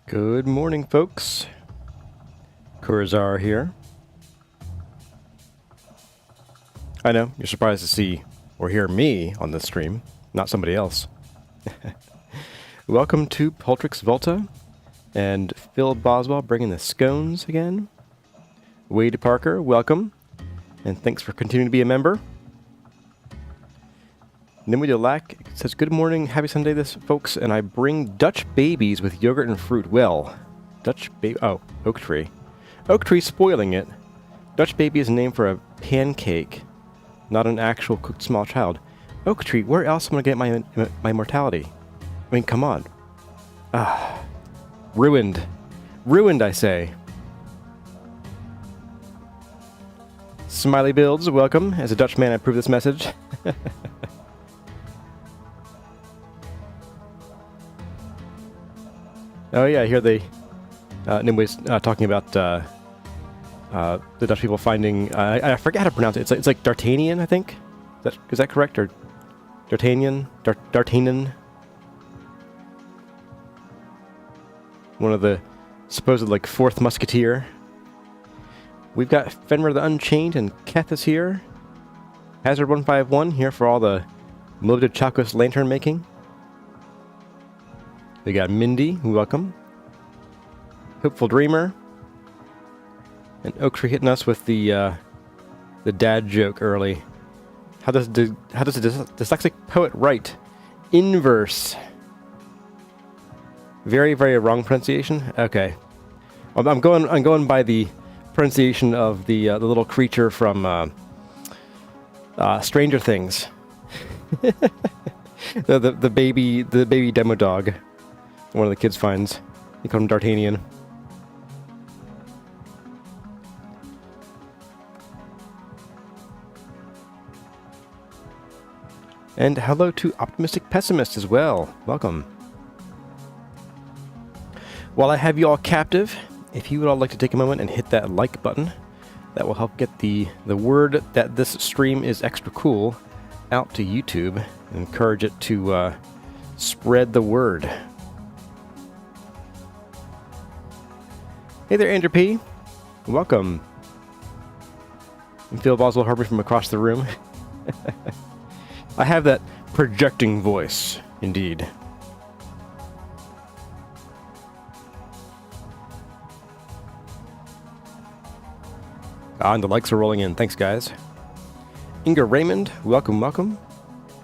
Good morning, folks. Kurzar here. I know, you're surprised to see or hear me on this stream, not somebody else. Welcome to Poltrix Volta, and Phil Boswell bringing the scones again. Wade Parker, welcome, and thanks for continuing to be a member. Nimue Lack says, good morning, happy Sunday this folks, and I bring Dutch babies with yogurt and fruit. Well, Dutch baby, oh, oak tree. Oak tree spoiling it. Dutch baby is a name for a pancake, not an actual cooked small child. Oak tree, where else am I going to get my mortality? I mean, come on. Ah, ruined. Ruined, I say. Smiley Builds, welcome. As a Dutch man, I approve this message. Oh yeah, I hear they, Nimue's talking about the Dutch people finding, I forget how to pronounce it, it's like D'Artagnan, I think? Is that correct, or D'Artagnan? D'Artagnan? One of the supposed, like, fourth musketeer. We've got Fenrir the Unchained and Keth is here. Hazard 151 here for all the Melodic Chakos lantern making. We got Mindy, welcome. Hopeful Dreamer. And Oak Tree hitting us with the dad joke early. How does a dyslexic poet write? Inverse. Very, very wrong pronunciation. Okay, I'm going by the pronunciation of the little creature from Stranger Things. the baby demo dog. One of the kids finds. They call him D'Artagnan. And hello to Optimistic Pessimist as well. Welcome. While I have you all captive, if you would all like to take a moment and hit that like button, that will help get the word that this stream is extra cool out to YouTube and encourage it to spread the word. Hey there, Andrew P. Welcome. And Phil Boswell heard me from across the room. I have that projecting voice, indeed. And the likes are rolling in. Thanks, guys. Inga Raymond, welcome, welcome.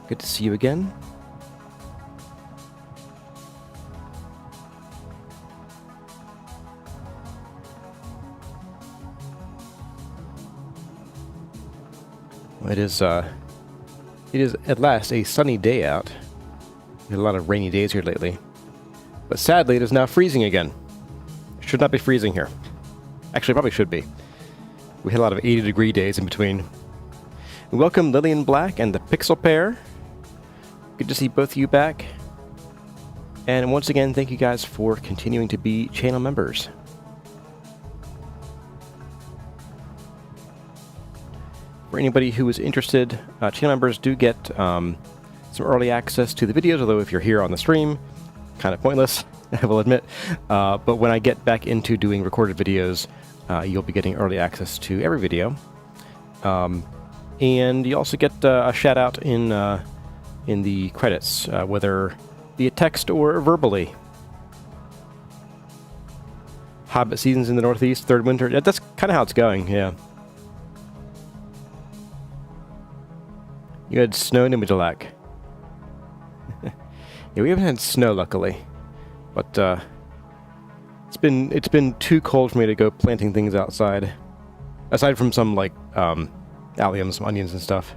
Good to see you again. It is at last a sunny day out. We had a lot of rainy days here lately. But sadly, it is now freezing again. It should not be freezing here. Actually, it probably should be. We had a lot of 80-degree days in between. Welcome, Lillian Black and the Pixel Pair. Good to see both of you back. And once again, thank you guys for continuing to be channel members. For anybody who is interested, channel members do get some early access to the videos, although if you're here on the stream, kind of pointless, I will admit. But when I get back into doing recorded videos, you'll be getting early access to every video. And you also get a shout out in the credits, whether via text or verbally. Hobbit seasons in the Northeast, third winter. That's kind of how it's going, yeah. You had snow in Middelak. Yeah, we haven't had snow, luckily. But it's been too cold for me to go planting things outside. Aside from some, like, alliums, some onions and stuff.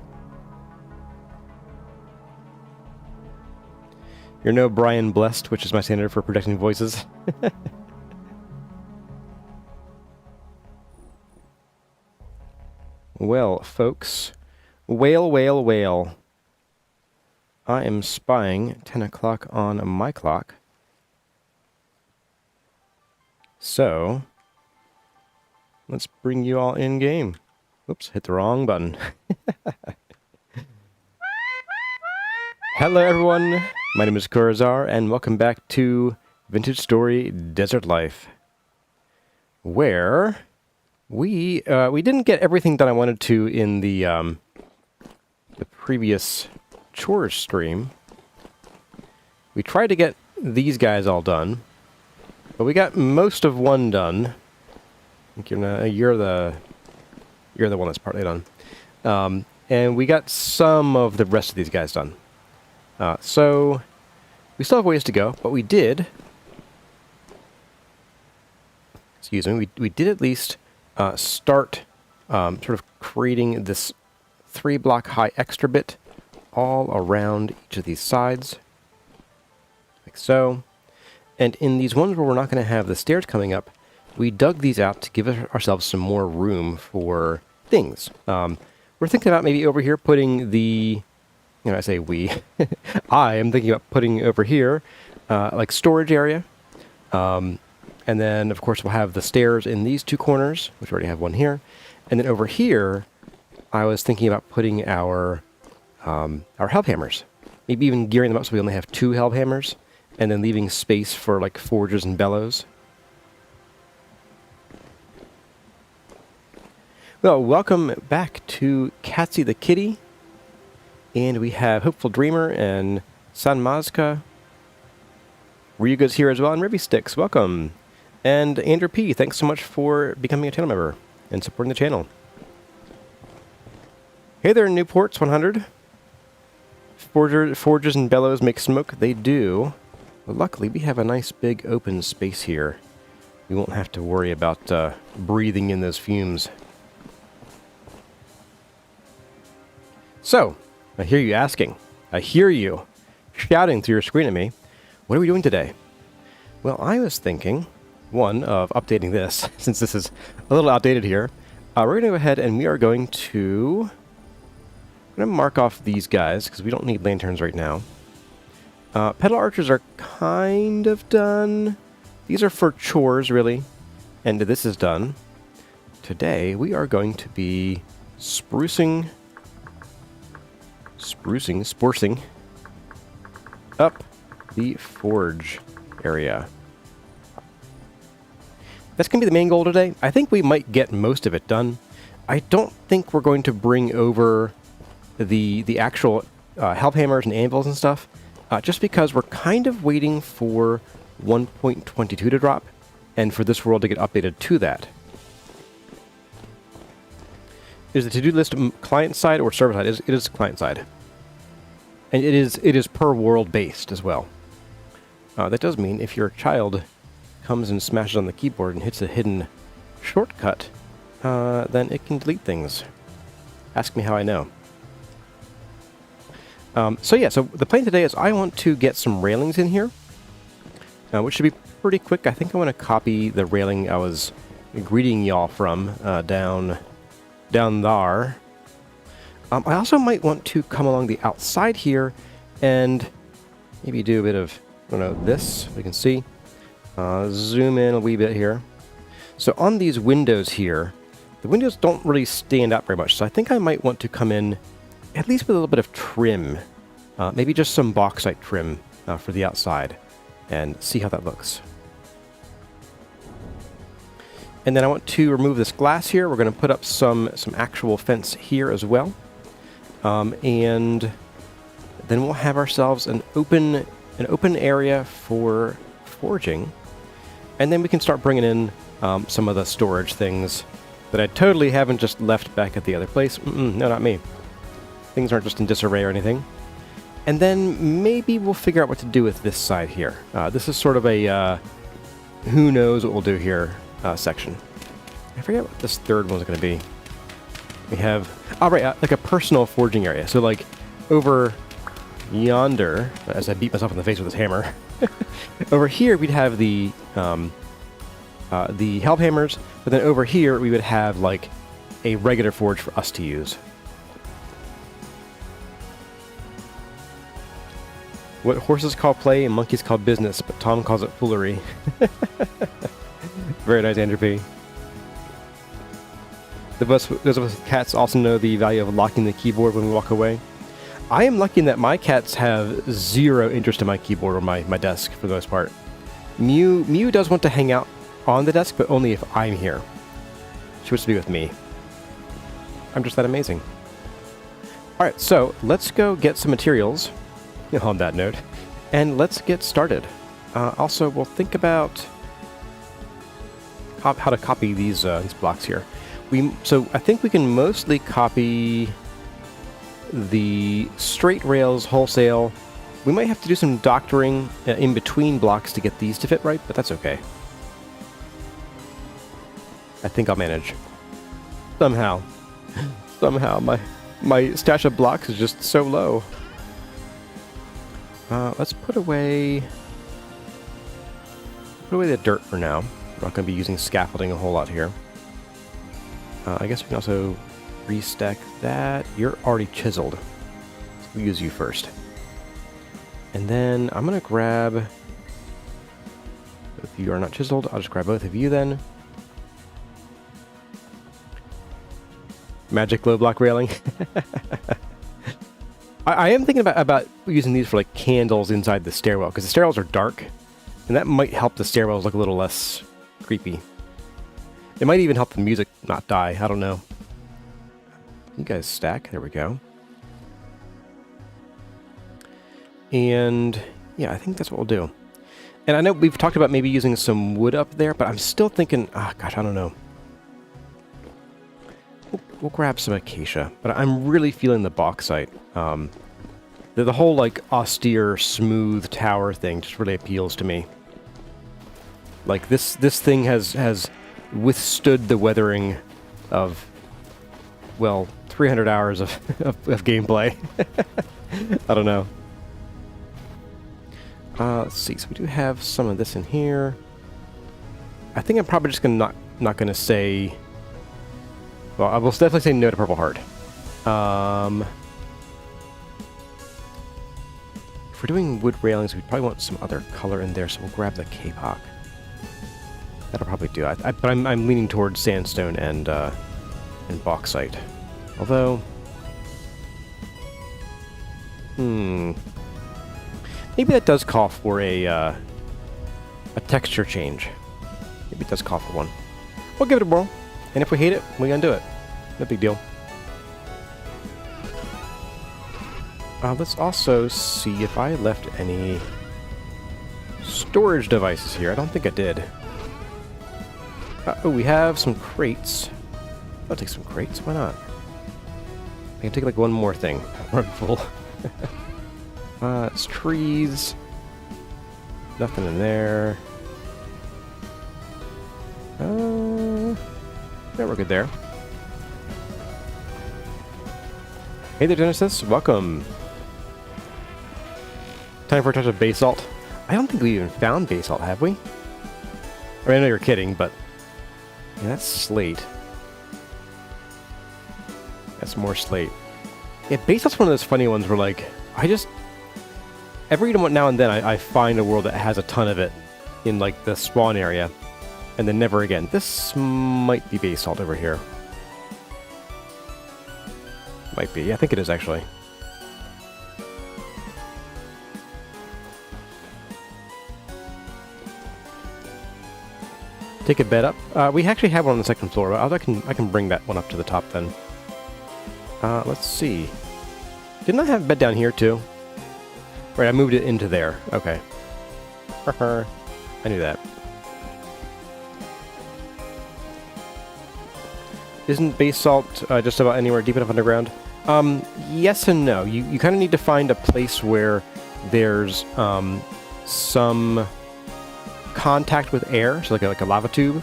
You're no Brian Blessed, which is my standard for projecting voices. Well, folks... Whale, whale, whale. I am spying 10 o'clock on my clock. So, let's bring you all in game. Oops, hit the wrong button. Hello everyone, my name is Kurzar, and welcome back to Vintage Story Desert Life, where we didn't get everything done I wanted to in the previous chores stream. We tried to get these guys all done, but we got most of one done. I think you're the one that's partly done, and we got some of the rest of these guys done. So we still have ways to go, but we did. Excuse me. We did at least start sort of creating this 3-block high extra bit all around each of these sides, like so. And in these ones where we're not going to have the stairs coming up, we dug these out to give ourselves some more room for things. We're thinking about maybe over here putting the, I say we, I am thinking about putting over here like storage area. And then, of course, we'll have the stairs in these two corners, which we already have one here. And then over here, I was thinking about putting our help hammers. Maybe even gearing them up so we only have 2 help hammers, and then leaving space for like forges and bellows. Well, welcome back to Catsy the Kitty. And we have Hopeful Dreamer and Sanmazka. Ryuga's here as well, and Ribby Sticks, welcome. And Andrew P., thanks so much for becoming a channel member and supporting the channel. Hey there, Newports 100. Forges and bellows make smoke, they do. But luckily, we have a nice big open space here. We won't have to worry about breathing in those fumes. So, I hear you asking. I hear you shouting through your screen at me. What are we doing today? Well, I was thinking, one, of updating this, since this is a little outdated here. We're going to go ahead and we are going to... I'm going to mark off these guys, because we don't need lanterns right now. Pedal archers are kind of done. These are for chores, really. And this is done. Today, we are going to be sprucing up the forge area. That's going to be the main goal today. I think we might get most of it done. I don't think we're going to bring over the actual help hammers and anvils and stuff, just because we're kind of waiting for 1.22 to drop, and for this world to get updated to that. Is the to-do list client side or server side? It is client side, and it is per world based as well. That does mean if your child comes and smashes on the keyboard and hits a hidden shortcut, then it can delete things. Ask me how I know. So the plan today is I want to get some railings in here, which should be pretty quick. I think I want to copy the railing I was greeting y'all from down there. I also might want to come along the outside here and maybe do a bit of, this. We can see. Zoom in a wee bit here. So on these windows here, the windows don't really stand out very much. So I think I might want to come in at least with a little bit of trim. Maybe just some bauxite trim for the outside, and see how that looks. And then I want to remove this glass here. We're going to put up some actual fence here as well. And then we'll have ourselves an open area for forging. And then we can start bringing in some of the storage things that I totally haven't just left back at the other place. No, not me. Things aren't just in disarray or anything. And then maybe we'll figure out what to do with this side here. This is sort of a who knows what we'll do here section. I forget what this third one's going to be. We have, like a personal forging area. So like over yonder, as I beat myself in the face with this hammer, over here we'd have the help hammers, but then over here we would have like a regular forge for us to use. What horses call play and monkeys call business, but Tom calls it foolery. Very nice, Andrew P. Those of us with cats also know the value of locking the keyboard when we walk away. I am lucky in that my cats have zero interest in my keyboard or my desk for the most part. Mew does want to hang out on the desk, but only if I'm here. She wants to be with me. I'm just that amazing. Alright, so let's go get some materials on that note, and let's get started. Also, we'll think about how to copy these blocks here. So I think we can mostly copy the straight rails wholesale. We might have to do some doctoring in between blocks to get these to fit right, but that's okay. I think I'll manage. Somehow. Somehow, my stash of blocks is just so low. Let's put away the dirt for now. We're not going to be using scaffolding a whole lot here. I guess we can also restack that. You're already chiseled. So we'll use you first. And then I'm going to grab... If you are not chiseled, I'll just grab both of you then. Magic low block railing. I am thinking about using these for like candles inside the stairwell, because the stairwells are dark, and that might help the stairwells look a little less creepy. It might even help the music not die. I don't know. You guys stack. There we go. And yeah, I think that's what we'll do. And I know we've talked about maybe using some wood up there, but I'm still thinking, gosh, I don't know. We'll grab some acacia, but I'm really feeling the bauxite. The whole like austere, smooth tower thing just really appeals to me. Like this thing has withstood the weathering of, well, 300 hours of gameplay. I don't know. Let's see. So we do have some of this in here. I think I'm probably just not going to say. Well, I will definitely say no to Purple Heart. If we're doing wood railings, we probably want some other color in there, so we'll grab the Kapok. That'll probably do. But I'm leaning towards sandstone and bauxite. Although, maybe that does call for a texture change. Maybe it does call for one. We'll give it a whirl. And if we hate it, we're gonna do it. No big deal. Let's also see if I left any storage devices here. I don't think I did. Oh, we have some crates. I'll take some crates. Why not? I can take like one more thing. Run full. It's trees. Nothing in there. Yeah, we're good there. Hey there, Genesis. Welcome. Time for a touch of basalt. I don't think we even found basalt, have we? I mean, I know you're kidding, but... Yeah, that's slate. That's more slate. Yeah, basalt's one of those funny ones where, like, every now and then I find a world that has a ton of it in, like, the spawn area. And then never again. This might be basalt over here. Might be. Yeah, I think it is, actually. Take a bed up. We actually have one on the second floor, but I can bring that one up to the top then. Let's see. Didn't I have a bed down here, too? Right, I moved it into there. Okay. I knew that. Isn't basalt just about anywhere deep enough underground? Yes and no. You kind of need to find a place where there's some contact with air, so like a lava tube,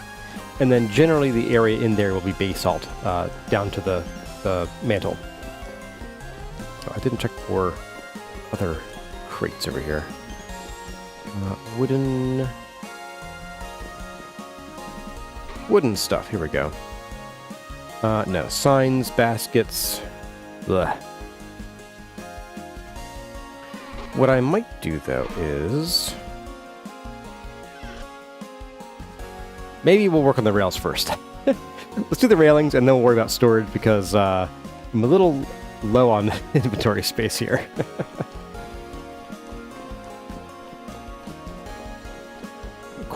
and then generally the area in there will be basalt down to the mantle. Oh, I didn't check for other crates over here. Wooden stuff. Here we go. No, signs, baskets. Blah. What I might do, though, is... maybe we'll work on the rails first. Let's do the railings, and then we'll worry about storage, because I'm a little low on inventory space here.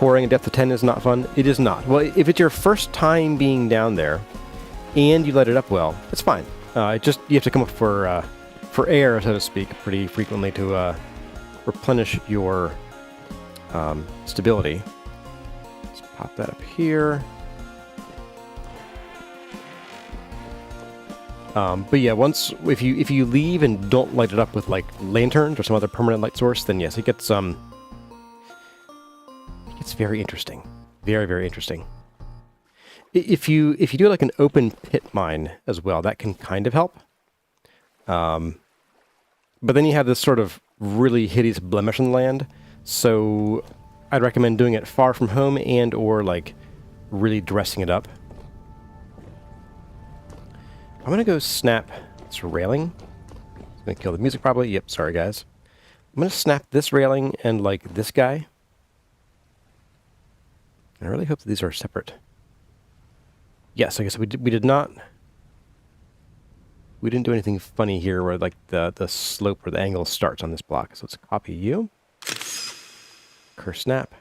coring a depth of 10 is not fun. It is not. Well, if it's your first time being down there, and you light it up well, it's fine. You have to come up for air, so to speak, pretty frequently to replenish your stability. Let's pop that up here. But yeah, if you leave and don't light it up with like lanterns or some other permanent light source, then yes, it gets very interesting, very, very interesting. If you do like an open pit mine as well, that can kind of help. But then you have this sort of really hideous blemish on the land, so I'd recommend doing it far from home and or like really dressing it up. I'm gonna go snap this railing. It's gonna kill the music probably. Yep, sorry guys. I'm gonna snap this railing and like this guy. I really hope that these are separate. Yes, I guess we did not. We didn't do anything funny here where like the slope or the angle starts on this block. So let's copy you. Curse snap.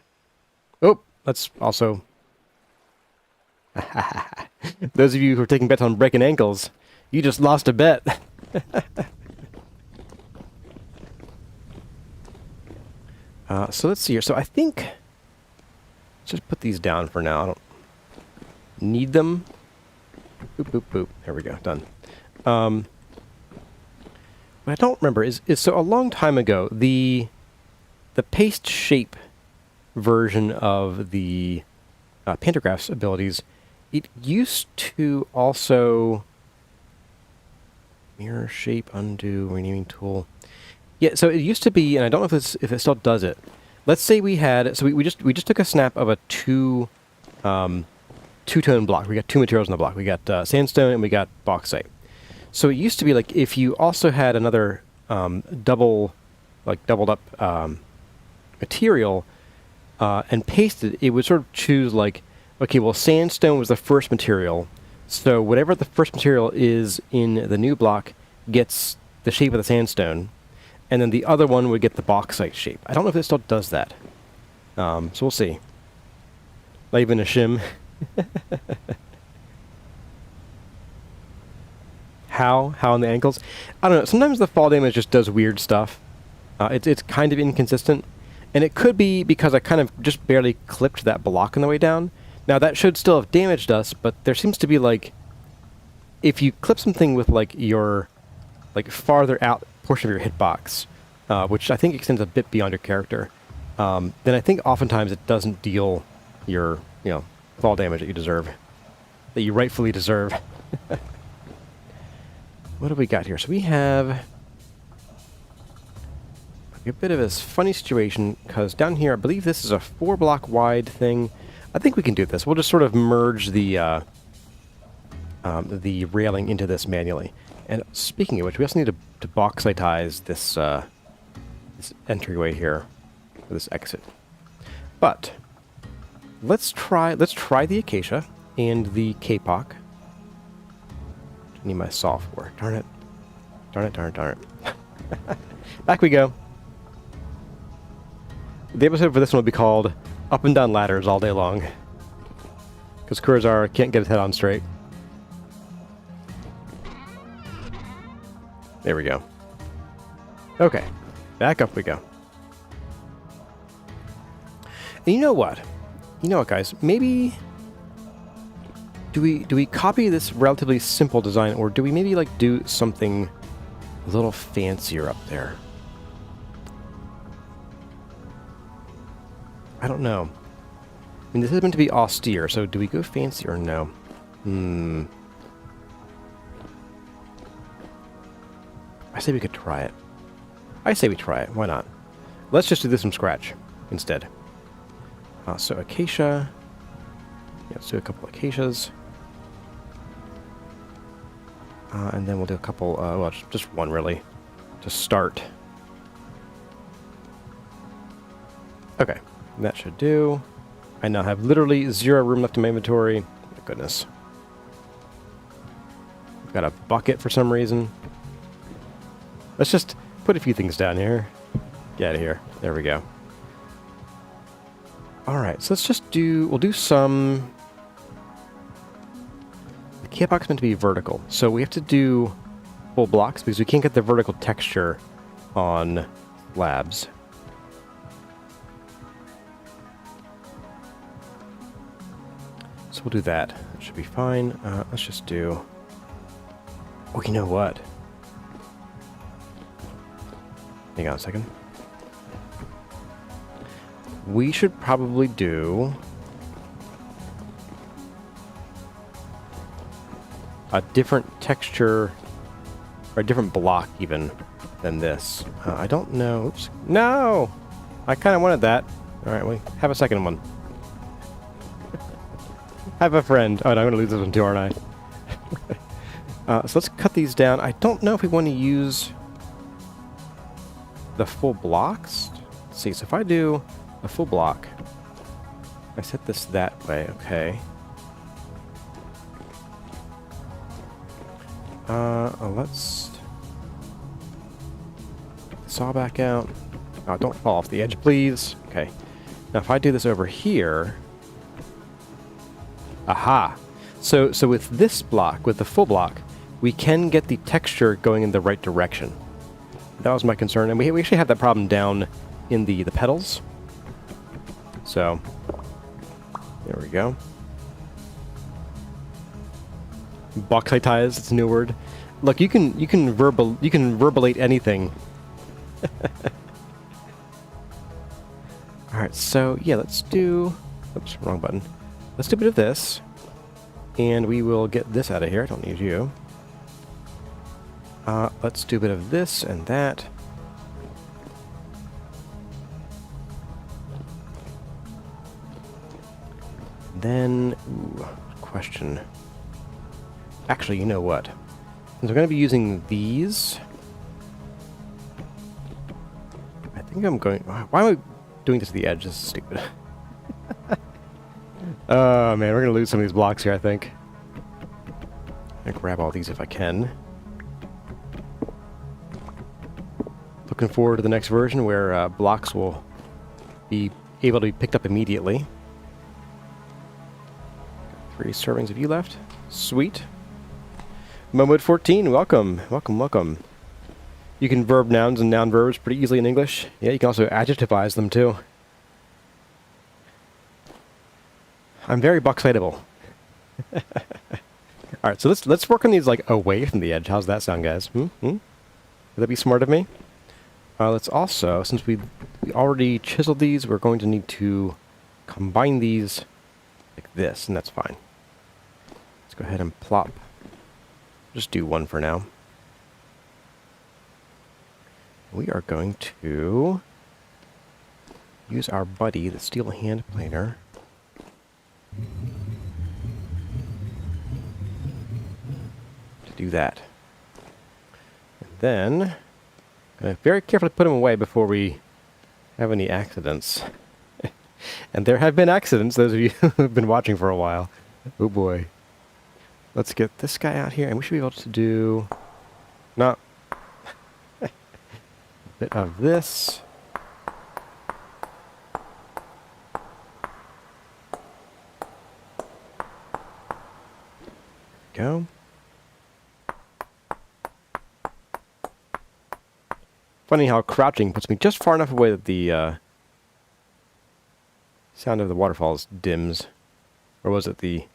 Oh, let's also. Those of you who are taking bets on breaking ankles, you just lost a bet. So let's see here. So I think let's just put these down for now. I don't need them. Boop, boop, boop. There we go. Done. What I don't remember is so a long time ago, the paste shape version of the pantographs abilities, it used to also mirror shape, undo, renaming tool. Yeah, so it used to be, and I don't know if it still does it. Let's say we had, so we just took a snap of a two-tone block. We got two materials in the block. We got sandstone and we got bauxite. So it used to be like if you also had another doubled up material and pasted, it would sort of choose like, okay, well, sandstone was the first material, so whatever the first material is in the new block gets the shape of the sandstone, and then the other one would get the bauxite shape. I don't know if it still does that. So we'll see. Not even a shim. How on the ankles? I don't know. Sometimes the fall damage just does weird stuff. It's kind of inconsistent. And it could be because I kind of just barely clipped that block on the way down. Now that should still have damaged us, but there seems to be like, if you clip something with like your, like farther out portion of your hitbox, which I think extends a bit beyond your character, then I think oftentimes it doesn't deal your, fall damage that you deserve, that you rightfully deserve. What do we got here? So we have a bit of a funny situation, because down here, I believe this is a 4-block wide thing. I think we can do this. We'll just sort of merge the railing into this manually. And speaking of which, we also need to bauxitize this this entryway here, or this exit. But let's try the acacia and the kapok. I need my saw for. Darn it. Darn it. Back we go. The episode for this one will be called Up and Down Ladders All Day Long, because Kurazar can't get his head on straight. There we go. Okay, back up we go. And you know what, guys? Maybe do we copy this relatively simple design, or do we maybe like do something a little fancier up there? I don't know. I mean, this is meant to be austere, so do we go fancy or no? I say we could try it. I say we try it. Why not? Let's just do this from scratch instead. So acacia. Yeah, let's do a couple acacias. And then we'll do a couple, well, just one really, to start. Okay. That should do. I now have literally 0 room left in my inventory. My goodness. I've got a bucket for some reason. Let's just put a few things down here. Get out of here. There we go. Alright, so let's just we'll do some... The key box is meant to be vertical, so we have to do full blocks because we can't get the vertical texture on slabs. So we'll do that. That should be fine. Let's just do... Oh, you know what? Hang on a second. We should probably do a different texture, or a different block even, than this. I don't know. Oops. No! I kind of wanted that. Alright, we have a second one. Have a friend. Oh, no, I'm going to lose this one too, aren't I? So let's cut these down. I don't know if we want to use the full blocks. Let's see, so if I do a full block, I set this that way, okay. Let's saw back out. Oh, don't fall off the edge, please. Okay. Now if I do this over here, aha! So with this block, with the full block, we can get the texture going in the right direction. That was my concern, and we actually had that problem down in the pedals. So there we go. Boxitize, it's a new word. Look, you can verbalate anything. All right, so yeah, let's do. Oops, wrong button. Let's do a bit of this, and we will get this out of here. I don't need you. Let's do a bit of this and that. Then, ooh, question. Actually, you know what? Since we're going to be using these, I think I'm going... Why am I doing this to the edge? This is stupid. Oh, man, we're going to lose some of these blocks here, I think. I'm going to grab all these if I can. Looking forward to the next version where blocks will be able to be picked up immediately. 3 servings of you left. Sweet. Momod 14, welcome. Welcome, welcome. You can verb nouns and noun verbs pretty easily in English. Yeah, you can also adjectivize them too. I'm very boxitable. Alright, so let's work on these like away from the edge. How's that sound, guys? Would that be smart of me? Let's also, since we already chiseled these, we're going to need to combine these like this, and that's fine. Let's go ahead and plop. Just do one for now. We are going to use our buddy, the steel hand planer, to do that. And then, I'm going to very carefully put them away before we have any accidents. And there have been accidents, those of you who have been watching for a while. Oh boy. Let's get this guy out here, and we should be able to do... a bit of this. Go. Funny how crouching puts me just far enough away that the sound of the waterfalls dims. Or was it the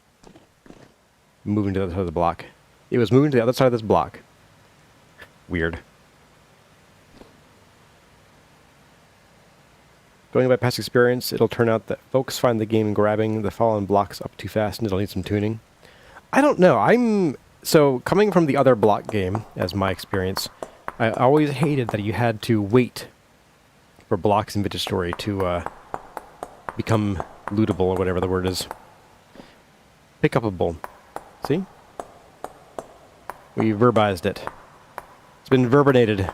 moving to the other side of the block? It was moving to the other side of this block. Weird. Going by past experience, it'll turn out that folks find the game grabbing the fallen blocks up too fast and it'll need some tuning. I don't know. So, coming from the other block game, as my experience, I always hated that you had to wait for blocks in Vintage Story to become lootable, or whatever the word is. Pick upable. See? We verbized it. It's been verbinated.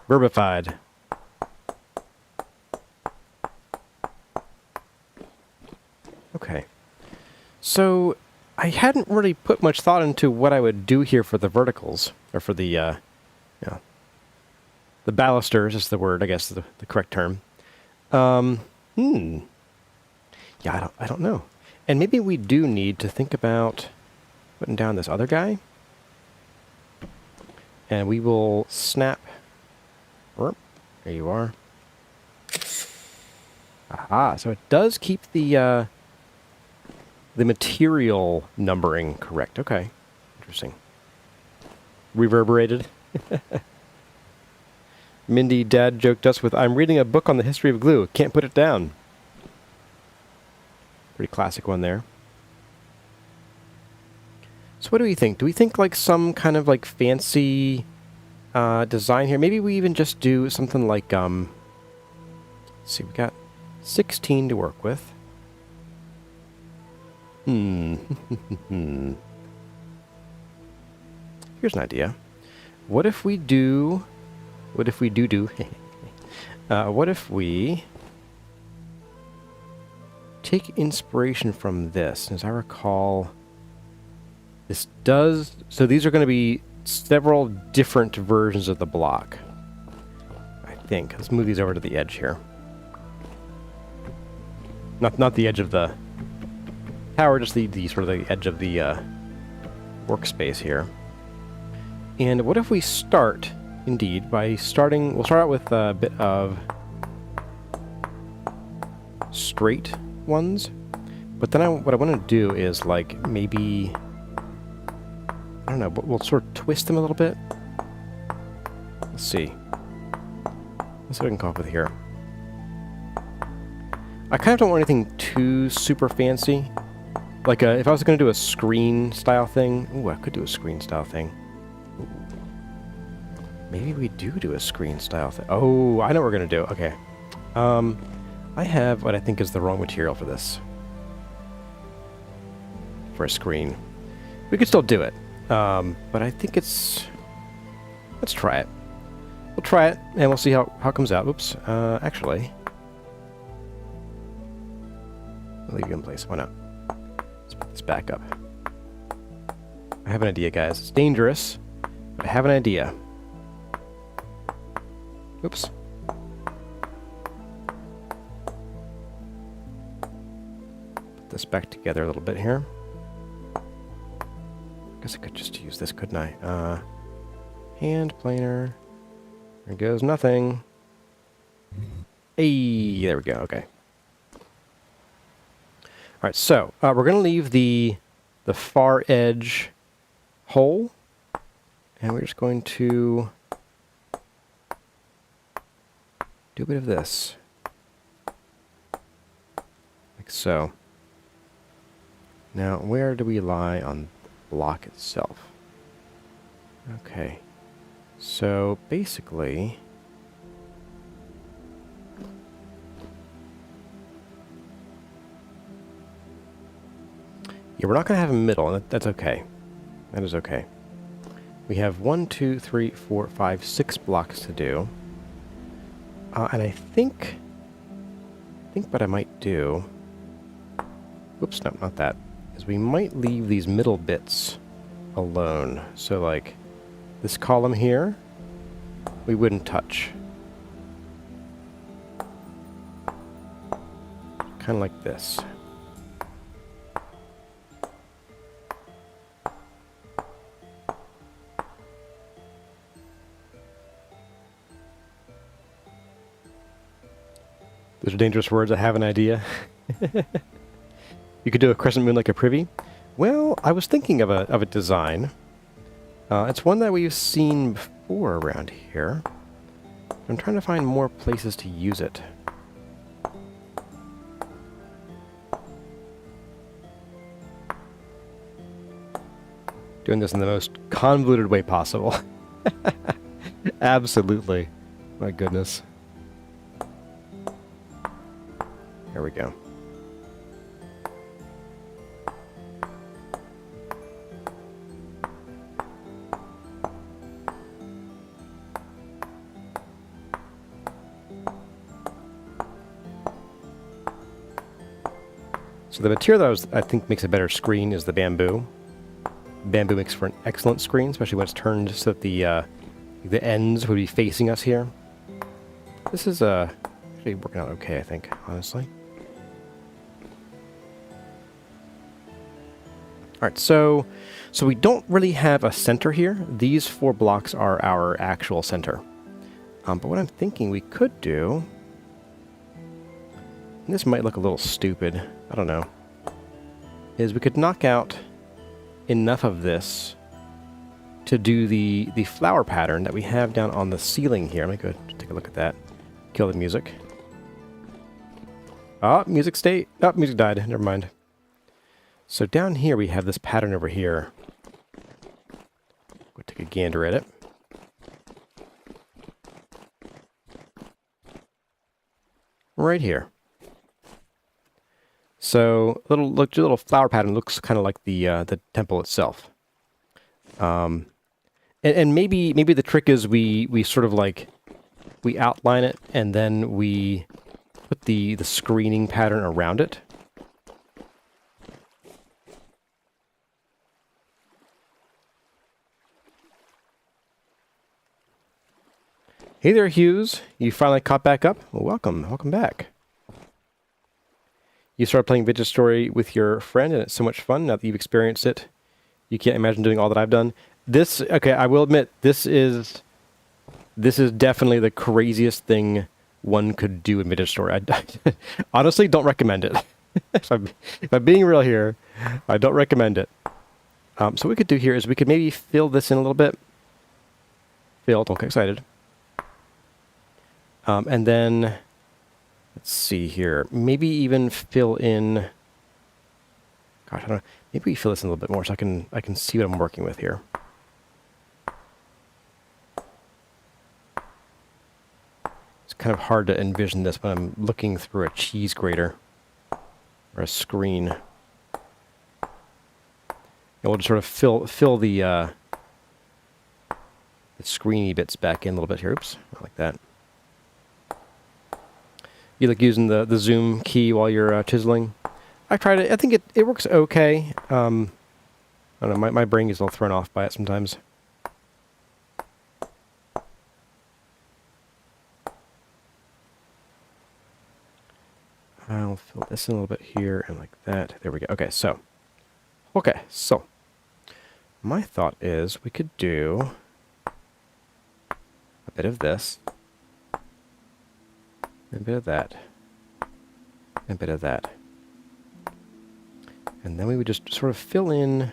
Verbified. Okay. So, I hadn't really put much thought into what I would do here for the verticals, or for the, The balusters is the word, I guess, the correct term. Yeah, I don't know. And maybe we do need to think about putting down this other guy. And we will snap. There you are. Aha, so it does keep the material numbering correct. Okay, interesting. Reverberated. Mindy dad joked us with, "I'm reading a book on the history of glue. Can't put it down." Pretty classic one there. So what do we think? Do we think like some kind of like fancy design here? Maybe we even just do something like, let's see, we got 16 to work with. Here's an idea. What if we do... What if we take inspiration from this? As I recall, this does... So these are going to be several different versions of the block, I think. Let's move these over to the edge here. Not the edge of the tower, just the sort of the edge of the workspace here. And what if we start, indeed, by starting... We'll start out with a bit of straight ones. But then what I want to do is, like, maybe... I don't know, but we'll sort of twist them a little bit. Let's see. Let's see what I can come up with here. I kind of don't want anything too super fancy. Like, if I was going to do a screen style thing... Ooh, I could do a screen style thing. Ooh. Maybe we do a screen style thing. Oh, I know what we're going to do. Okay. I have what I think is the wrong material for this. For a screen. We could still do it. But I think it's... Let's try it. We'll try it, and we'll see how it comes out. Oops. Actually... I'll leave you in place. Why not? Let's put this back up. I have an idea, guys. It's dangerous, but I have an idea. Oops. Put this back together a little bit here. Guess I could just use this, couldn't I? Hand planer. There goes nothing. Hey, there we go. Okay. All right, so we're going to leave the far edge whole, and we're just going to do a bit of this, like so. Now, where do we lie on the block itself? Okay, so basically... Yeah, we're not going to have a middle, and that's okay. That is okay. We have 1, 2, 3, 4, 5, 6 blocks to do. And I think what I might do... Whoops, no, not that. Is we might leave these middle bits alone. So, like, this column here, we wouldn't touch. Kind of like this. Those are dangerous words. I have an idea. You could do a crescent moon like a privy. Well, I was thinking of a design. It's one that we've seen before around here. I'm trying to find more places to use it. Doing this in the most convoluted way possible. Absolutely. My goodness. There we go. So the material that I think makes a better screen is the bamboo. Bamboo makes for an excellent screen, especially when it's turned so that the The ends would be facing us here. This is actually working out okay, I think, honestly. Alright, so we don't really have a center here. These 4 blocks are our actual center. But what I'm thinking we could do... And this might look a little stupid, I don't know. Is we could knock out enough of this to do the flower pattern that we have down on the ceiling here. Let me go take a look at that. Kill the music. Oh, music stayed. Oh, music died. Never mind. So down here we have this pattern over here. We'll take a gander at it. Right here. So little flower pattern looks kind of like the temple itself. And maybe the trick is we sort of like we outline it and then we put the screening pattern around it. Hey there, Hughes. You finally caught back up? Well, welcome back. You started playing Vintage Story with your friend, and it's so much fun now that you've experienced it. You can't imagine doing all that I've done. Okay, I will admit, this is definitely the craziest thing one could do in Vintage Story. I honestly don't recommend it. if I'm being real here, I don't recommend it. So what we could do here is we could maybe fill this in a little bit. Fill, don't get excited. And then, let's see here, maybe even fill in, gosh, I don't know, maybe we fill this in a little bit more so I can see what I'm working with here. It's kind of hard to envision this when I'm looking through a cheese grater or a screen. And we'll just sort of fill the screeny bits back in a little bit here. Oops, like that. You like using the zoom key while you're chiseling? I tried it. I think it works okay. I don't know. My brain gets a little thrown off by it sometimes. I'll fill this in a little bit here and like that. There we go. Okay, so my thought is we could do a bit of this. A bit of that. A bit of that. And then we would just sort of fill in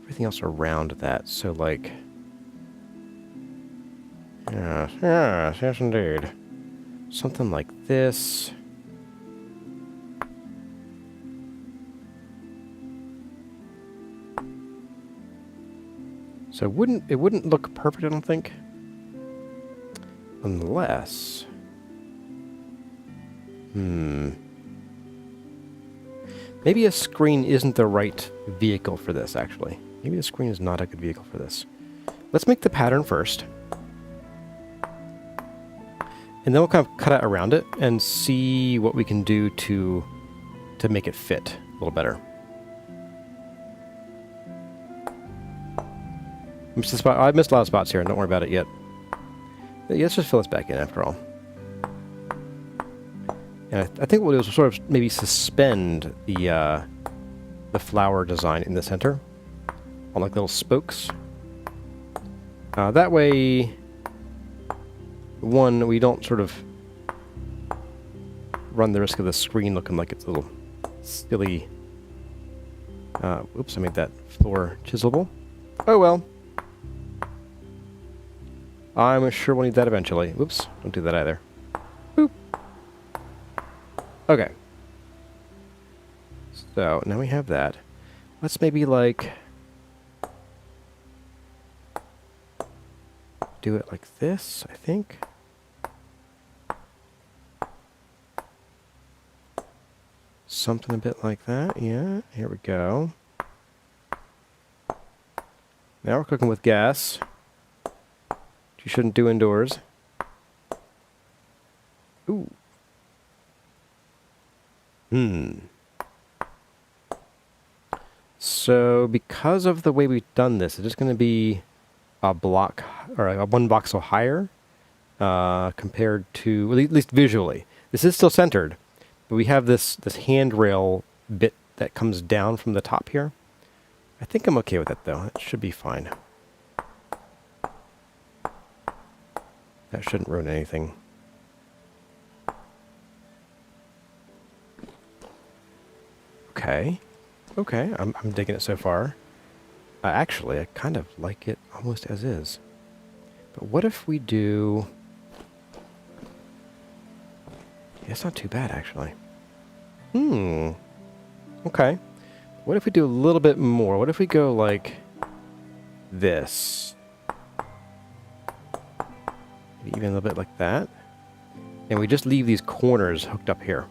everything else around that. So like... yes indeed. Something like this. So it wouldn't look perfect, I don't think. Unless... Maybe a screen isn't the right vehicle for this, actually. Maybe the screen is not a good vehicle for this. Let's make the pattern first. And then we'll kind of cut out around it and see what we can do to make it fit a little better. I missed a lot of spots here, and don't worry about it yet. Yeah, let's just fill this back in after all. And I think what we'll do is we'll sort of maybe suspend the flower design in the center on like little spokes. That way, one, we don't sort of run the risk of the screen looking like it's a little silly. Oops, I made that floor chiselable. Oh well. I'm sure we'll need that eventually. Whoops, don't do that either. Boop. Okay. So, now we have that. Let's maybe, like... do it like this, I think. Something a bit like that, yeah. Here we go. Now we're cooking with gas. You shouldn't do indoors. Ooh. So, because of the way we've done this, it's just going to be a block, or a 1 voxel higher, compared to, at least visually. This is still centered, but we have this handrail bit that comes down from the top here. I think I'm okay with that though. It should be fine. That shouldn't ruin anything. Okay. Okay, I'm digging it so far. Actually, I kind of like it almost as is. But what if we do... Yeah, it's not too bad, actually. Okay. What if we do a little bit more? What if we go like this? Maybe even a little bit like that. And we just leave these corners hooked up here.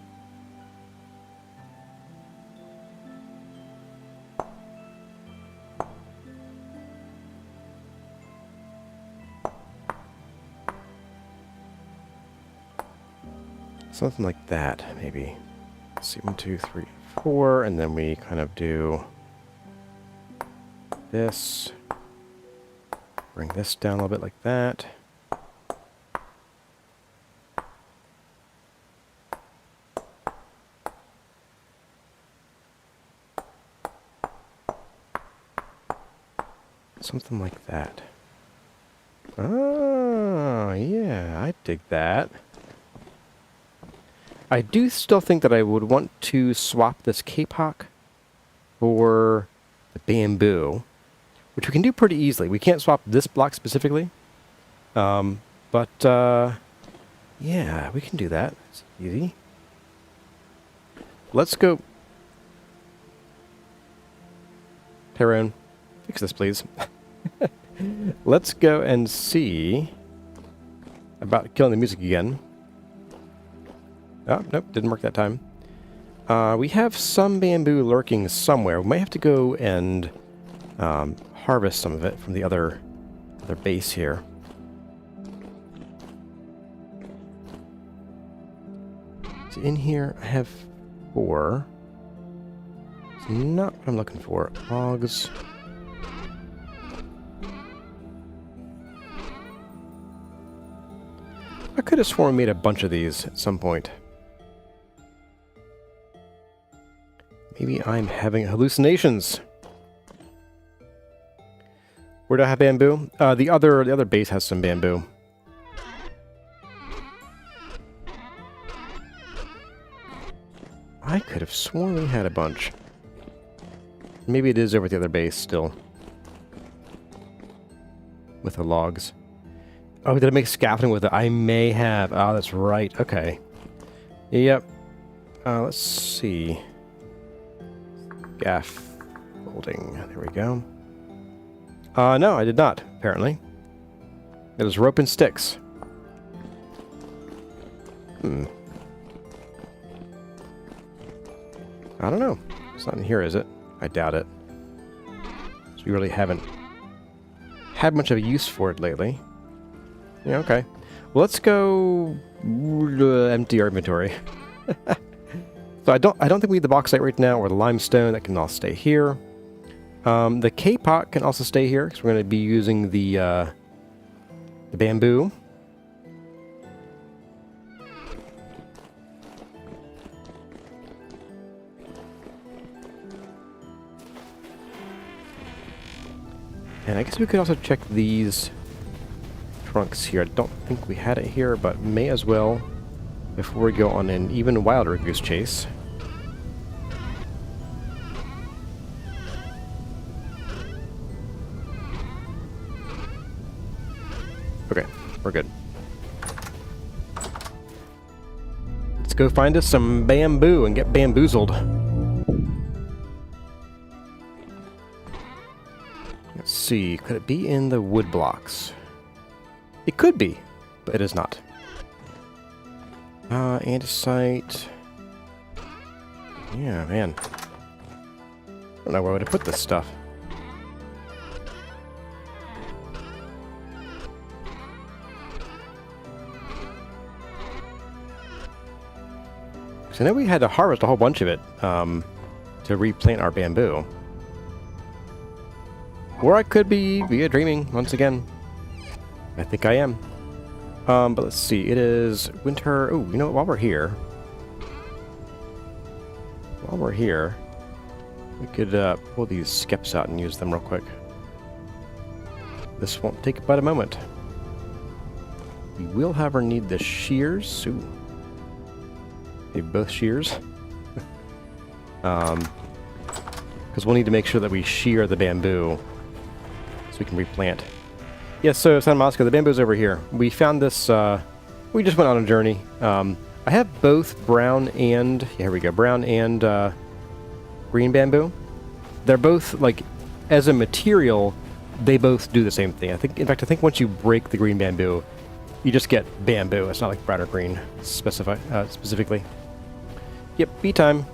Something like that, maybe. Let's see, 1, 2, 3, 4, and then we kind of do this. Bring this down a little bit like that. Something like that. Oh, yeah, I dig that. I do still think that I would want to swap this kapok for the bamboo, which we can do pretty easily. We can't swap this block specifically, but yeah, we can do that. It's easy. Let's go. CarryOn, fix this, please. Let's go and see about killing the music again. Oh, nope, didn't work that time. We have some bamboo lurking somewhere. We might have to go and harvest some of it from the other base here. So in here, I have 4. It's not what I'm looking for. Logs. I could have sworn we made a bunch of these at some point. Maybe I'm having hallucinations. Where do I have bamboo? The other base has some bamboo. I could have sworn we had a bunch. Maybe it is over at the other base still. With the logs. Oh, did I make scaffolding with it? I may have. Oh, that's right. Okay. Yep. Let's see. Scaffolding. There we go. No, I did not, apparently. It was rope and sticks. I don't know. It's not in here, is it? I doubt it. So we really haven't had much of a use for it lately. Yeah, okay. Well, let's go empty our inventory. So I don't think we need the bauxite right now, or the limestone. That can all stay here. The kapok can also stay here because we're going to be using the bamboo. And I guess we could also check these trunks here. I don't think we had it here, but may as well before we go on an even wilder goose chase. Okay, we're good. Let's go find us some bamboo and get bamboozled. Let's see, could it be in the wood blocks? It could be, but it is not. Andesite. Yeah, man. I don't know where to put this stuff. So now we had to harvest a whole bunch of it to replant our bamboo. Or I could be dreaming once again. I think I am. But let's see. It is winter. Oh, you know what? While we're here, we could pull these skeps out and use them real quick. This won't take but a moment. We will, however, need the shears. Ooh. Need both shears. Because we'll need to make sure that we shear the bamboo so we can replant. Yes, so San Moscow, the bamboo's over here. We found this, we just went on a journey. I have both brown and, here we go, brown and green bamboo. They're both, like, as a material, they both do the same thing. In fact, I think once you break the green bamboo, you just get bamboo. It's not like brown or green specifically. Yep, bee time.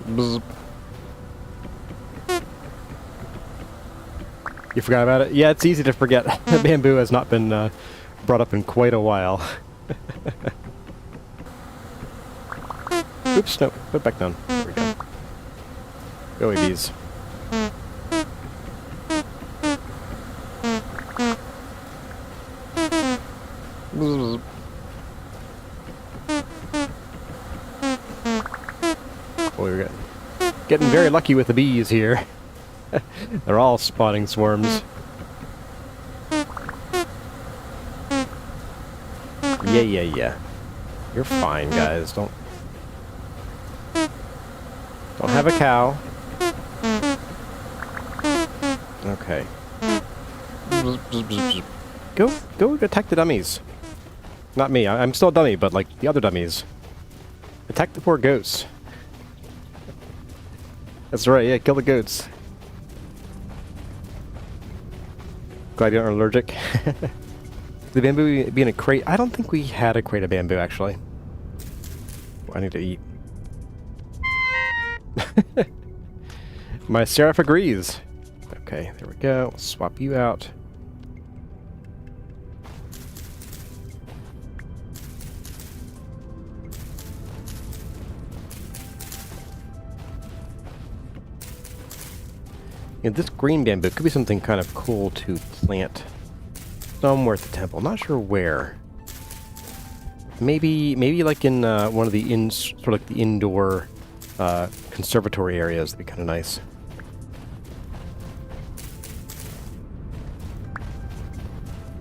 Bzz. You forgot about it? Yeah, it's easy to forget. Bamboo has not been brought up in quite a while. Oops, no, put it back down. There we go. Go away, bees. Oh, we're getting very lucky with the bees here. They're all spawning swarms. Yeah. You're fine, guys. Don't have a cow. Okay. Go attack the dummies. Not me. I'm still a dummy, but like the other dummies. Attack the poor goats. That's right. Yeah, kill the goats. Glad you're not allergic. The bamboo be in a crate. I don't think we had a crate of bamboo, actually. I need to eat. My Seraph agrees. Okay, there we go. We'll swap you out. Yeah, this green bamboo could be something kind of cool to plant somewhere at the temple. Not sure where. Maybe like in one of the sort of like the indoor conservatory areas. That'd be kind of nice.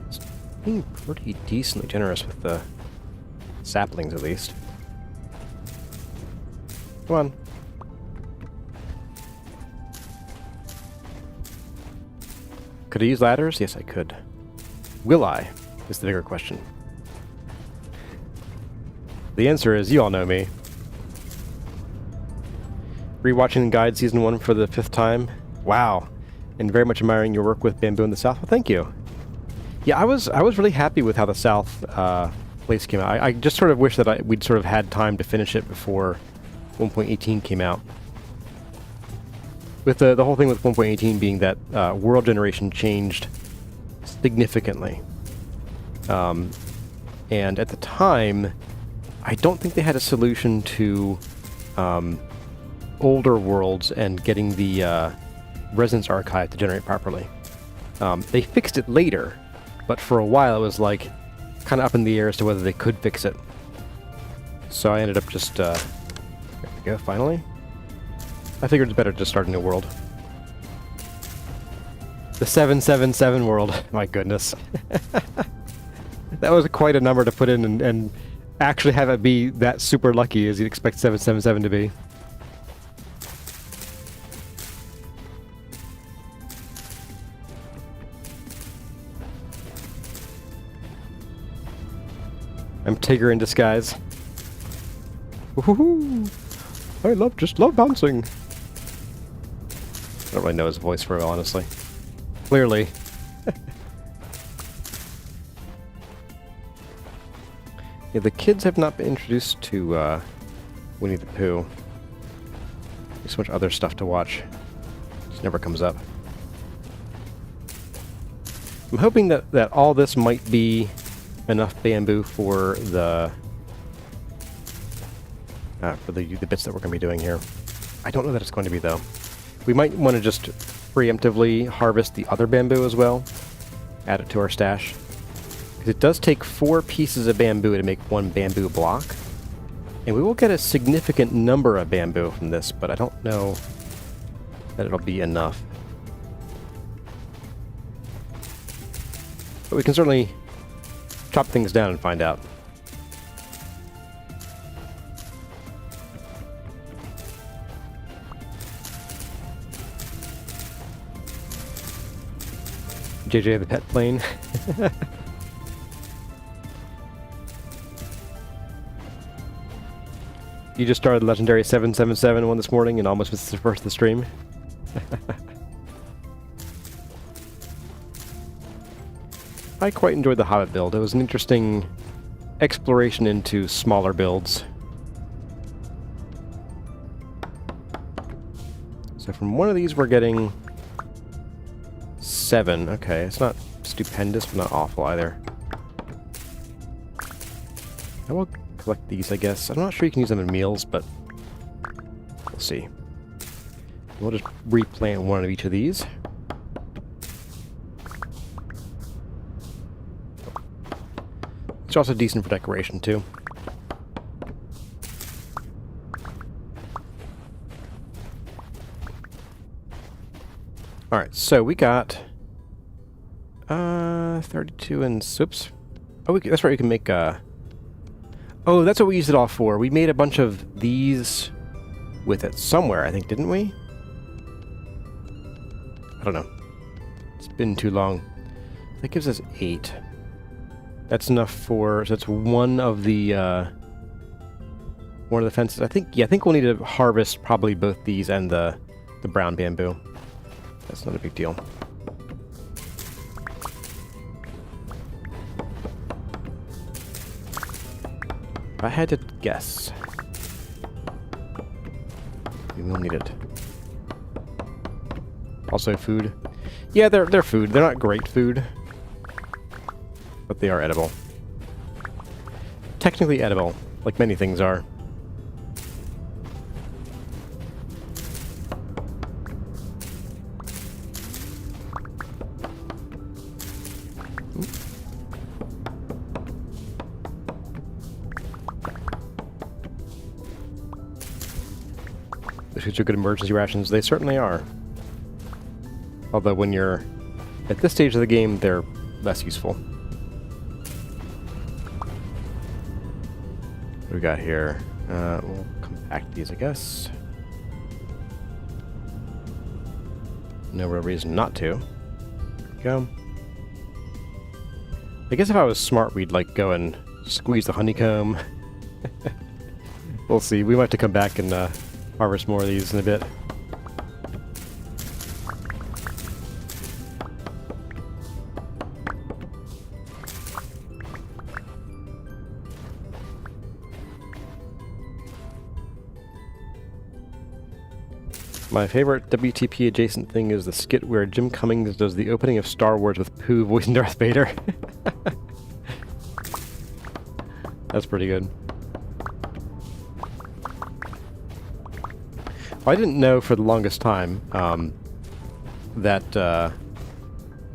It's being pretty decently generous with the saplings, at least. Come on. Could I use ladders? Yes, I could. Will I? Is the bigger question. The answer is, you all know me. Rewatching Guide Season 1 for the 5th time. Wow. And very much admiring your work with bamboo in the South. Well, thank you. Yeah, I was really happy with how the South place came out. I just sort of wish that we'd sort of had time to finish it before 1.18 came out. With the whole thing with 1.18 being that world generation changed significantly. And at the time, I don't think they had a solution to older worlds and getting the Resonance Archive to generate properly. They fixed it later, but for a while it was like kind of up in the air as to whether they could fix it. So I ended up just, there we go, finally. I figured it's better to start a new world. The 777 world. My goodness. That was quite a number to put in and actually have it be that super lucky as you'd expect 777 to be. I'm Tigger in disguise. Woohoo! I just love bouncing. I don't really know his voice very well, honestly. Clearly. Yeah, the kids have not been introduced to Winnie the Pooh. so much other stuff to watch. Just never comes up. I'm hoping that all this might be enough bamboo for the bits that we're going to be doing here. I don't know that it's going to be, though. We might want to just preemptively harvest the other bamboo as well. Add it to our stash. Because it does take 4 pieces of bamboo to make 1 bamboo block. And we will get a significant number of bamboo from this, but I don't know that it'll be enough. But we can certainly chop things down and find out. JJ the pet plane. You just started Legendary 777 one this morning and almost missed the first of the stream. I quite enjoyed the Hobbit build. It was an interesting exploration into smaller builds. So from one of these we're getting 7. Okay, it's not stupendous, but not awful either. I will collect these, I guess. I'm not sure you can use them in meals, but we'll see. We'll just replant one of each of these. It's also decent for decoration, too. Alright, so we got 32 and oops. Oh, that's right, we can make oh, that's what we used it all for. We made a bunch of these with it somewhere, I think, didn't we? I don't know. It's been too long. That gives us 8. That's enough for, so that's one of the fences. I think we'll need to harvest probably both these and the brown bamboo. That's not a big deal. If I had to guess, we will need it. Also food. Yeah, they're food. They're not great food, but they are edible. Technically edible, like many things are. These are good emergency rations. They certainly are. Although when you're at this stage of the game, they're less useful. What do we got here? We'll compact these, I guess. No real reason not to. There we go. I guess if I was smart, we'd like go and squeeze the honeycomb. We'll see. We might have to come back and harvest more of these in a bit. My favorite WTP adjacent thing is the skit where Jim Cummings does the opening of Star Wars with Pooh voicing Darth Vader. That's pretty good. Well, I didn't know for the longest time that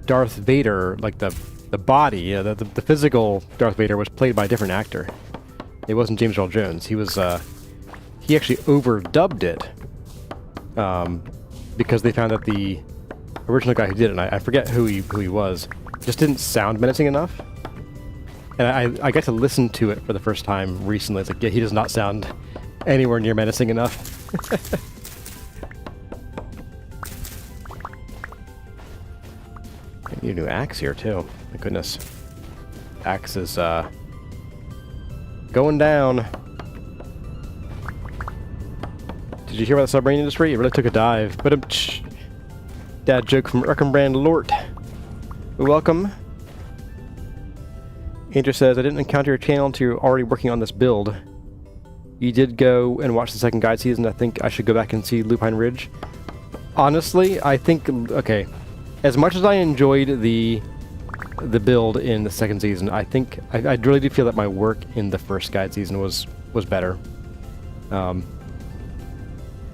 Darth Vader, like the body, the physical Darth Vader, was played by a different actor. It wasn't James Earl Jones. He was he actually overdubbed it because they found that the original guy who did it, and I forget who he was, just didn't sound menacing enough. And I got to listen to it for the first time recently. It's like, yeah, he does not sound anywhere near menacing enough. I need a new axe here, too. My goodness. Axe is, going down. Did you hear about the submarine industry? It really took a dive. But dad joke from Brand Lort. Welcome. Andrew says, I didn't encounter your channel until you're already working on this build. you did go and watch the second guide season. I think I should go back and see Lupine Ridge. Honestly, I think, okay, as much as I enjoyed the build in the second season, I think I really do feel that my work in the first guide season was better.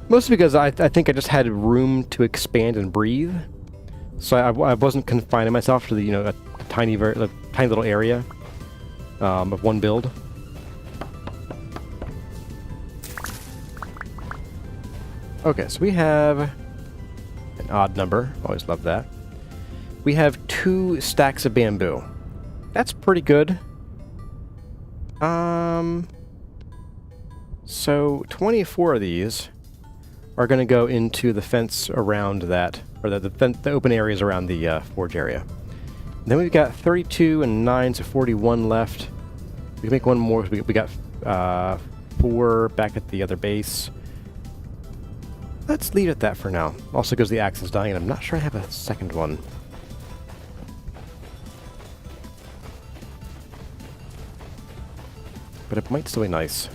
Mostly because I think I just had room to expand and breathe, so I wasn't confining myself to the a tiny little area of one build. Okay, so we have an odd number. Always love that. We have 2 stacks of bamboo. That's pretty good. So 24 of these are going to go into the fence around that, or the open areas around the forge area. Then we've got 32 and 9, so 41 left. We can make one more. We got 4 back at the other base. Let's leave it at that for now. Also because the axe is dying, and I'm not sure I have a second one. But it might still be nice.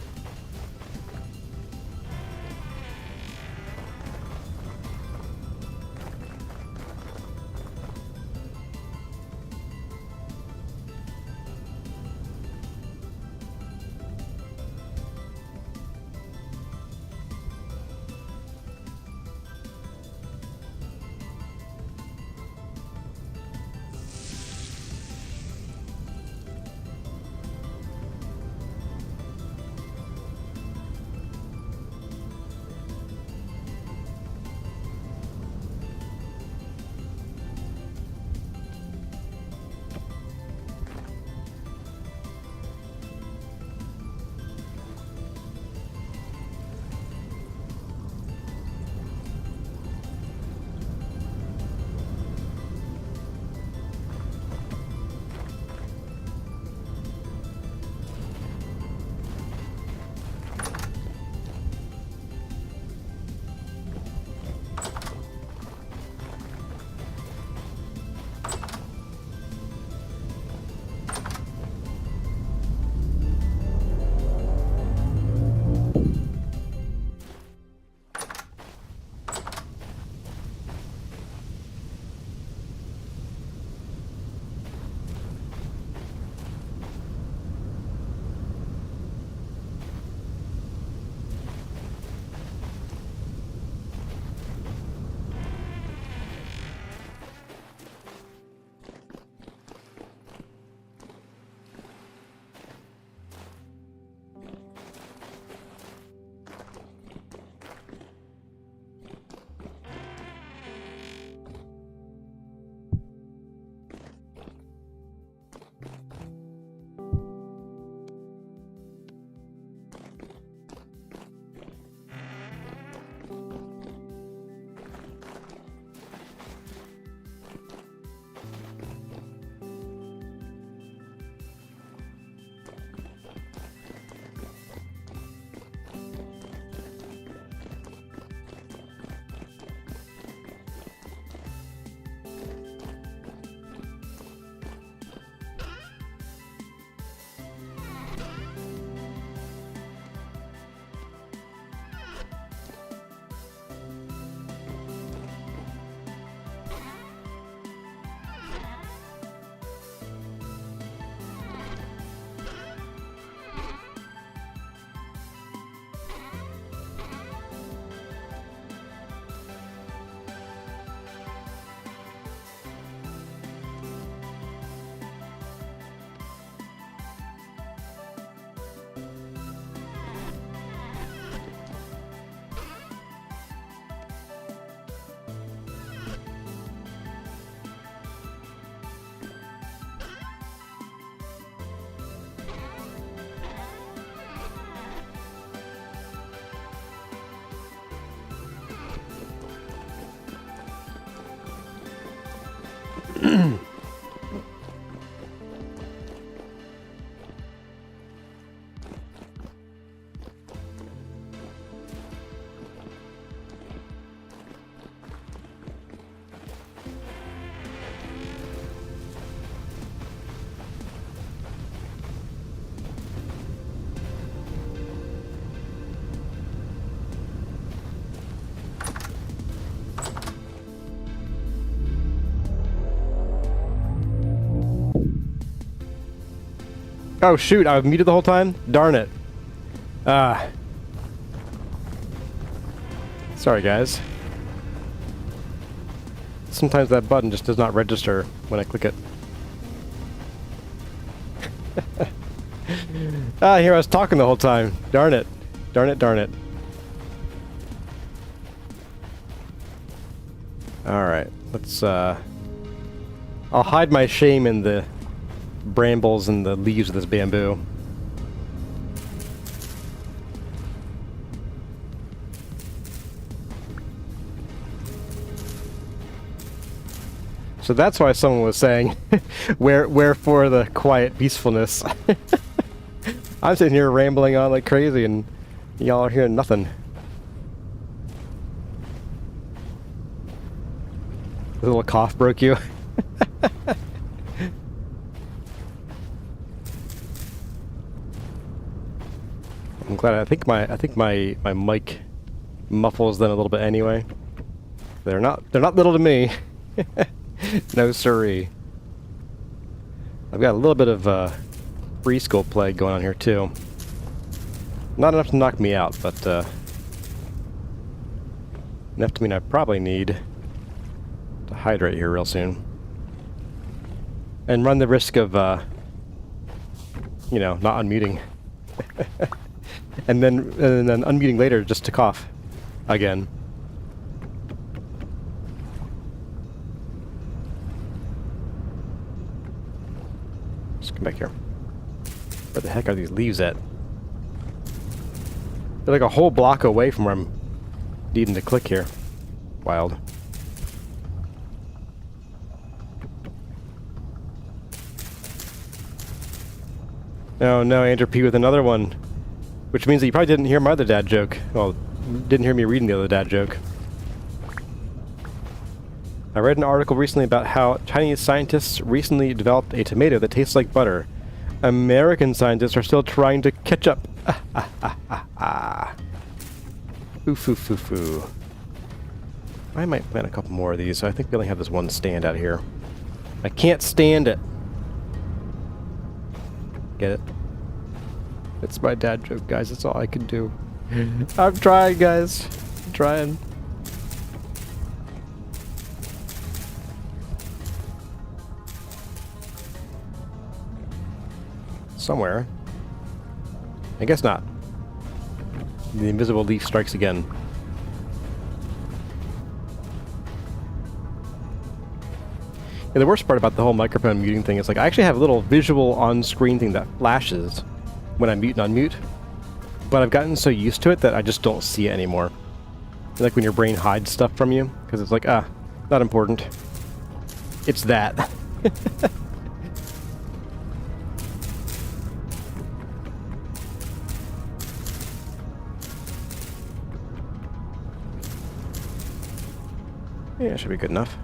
Oh shoot, I was muted the whole time? Darn it. Sorry guys. Sometimes that button just does not register when I click it. Here I was talking the whole time. Darn it. Darn it, darn it. Alright, let's I'll hide my shame in the brambles and the leaves of this bamboo. So that's why someone was saying, wherefore the quiet peacefulness. I'm sitting here rambling on like crazy and y'all are hearing nothing. A little cough broke you. I'm glad. I think my mic muffles them a little bit anyway. They're not little to me. No siree. I've got a little bit of free skull plague going on here too. Not enough to knock me out, but enough to mean I probably need to hydrate here real soon. And run the risk of you know, not unmuting. and then unmuting later just to cough again. Let's come back here. Where the heck are these leaves at? They're like a whole block away from where I'm needing to click here. Wild. Oh no, Andrew P with another one. Which means that you probably didn't hear my other dad joke. Well, didn't hear me reading the other dad joke. I read an article recently about how Chinese scientists recently developed a tomato that tastes like butter. American scientists are still trying to catch up. Foo foo foo foo. I might plant a couple more of these, so I think we only have this one stand out here. I can't stand it. Get it? It's my dad joke, guys. That's all I can do. I'm trying, guys. I'm trying. Somewhere. I guess not. The invisible leaf strikes again. Yeah, the worst part about the whole microphone muting thing is like I actually have a little visual on-screen thing that flashes when I mute and unmute, but I've gotten so used to it that I just don't see it anymore. Like when your brain hides stuff from you, because it's like, not important. It's that. Yeah, it should be good enough.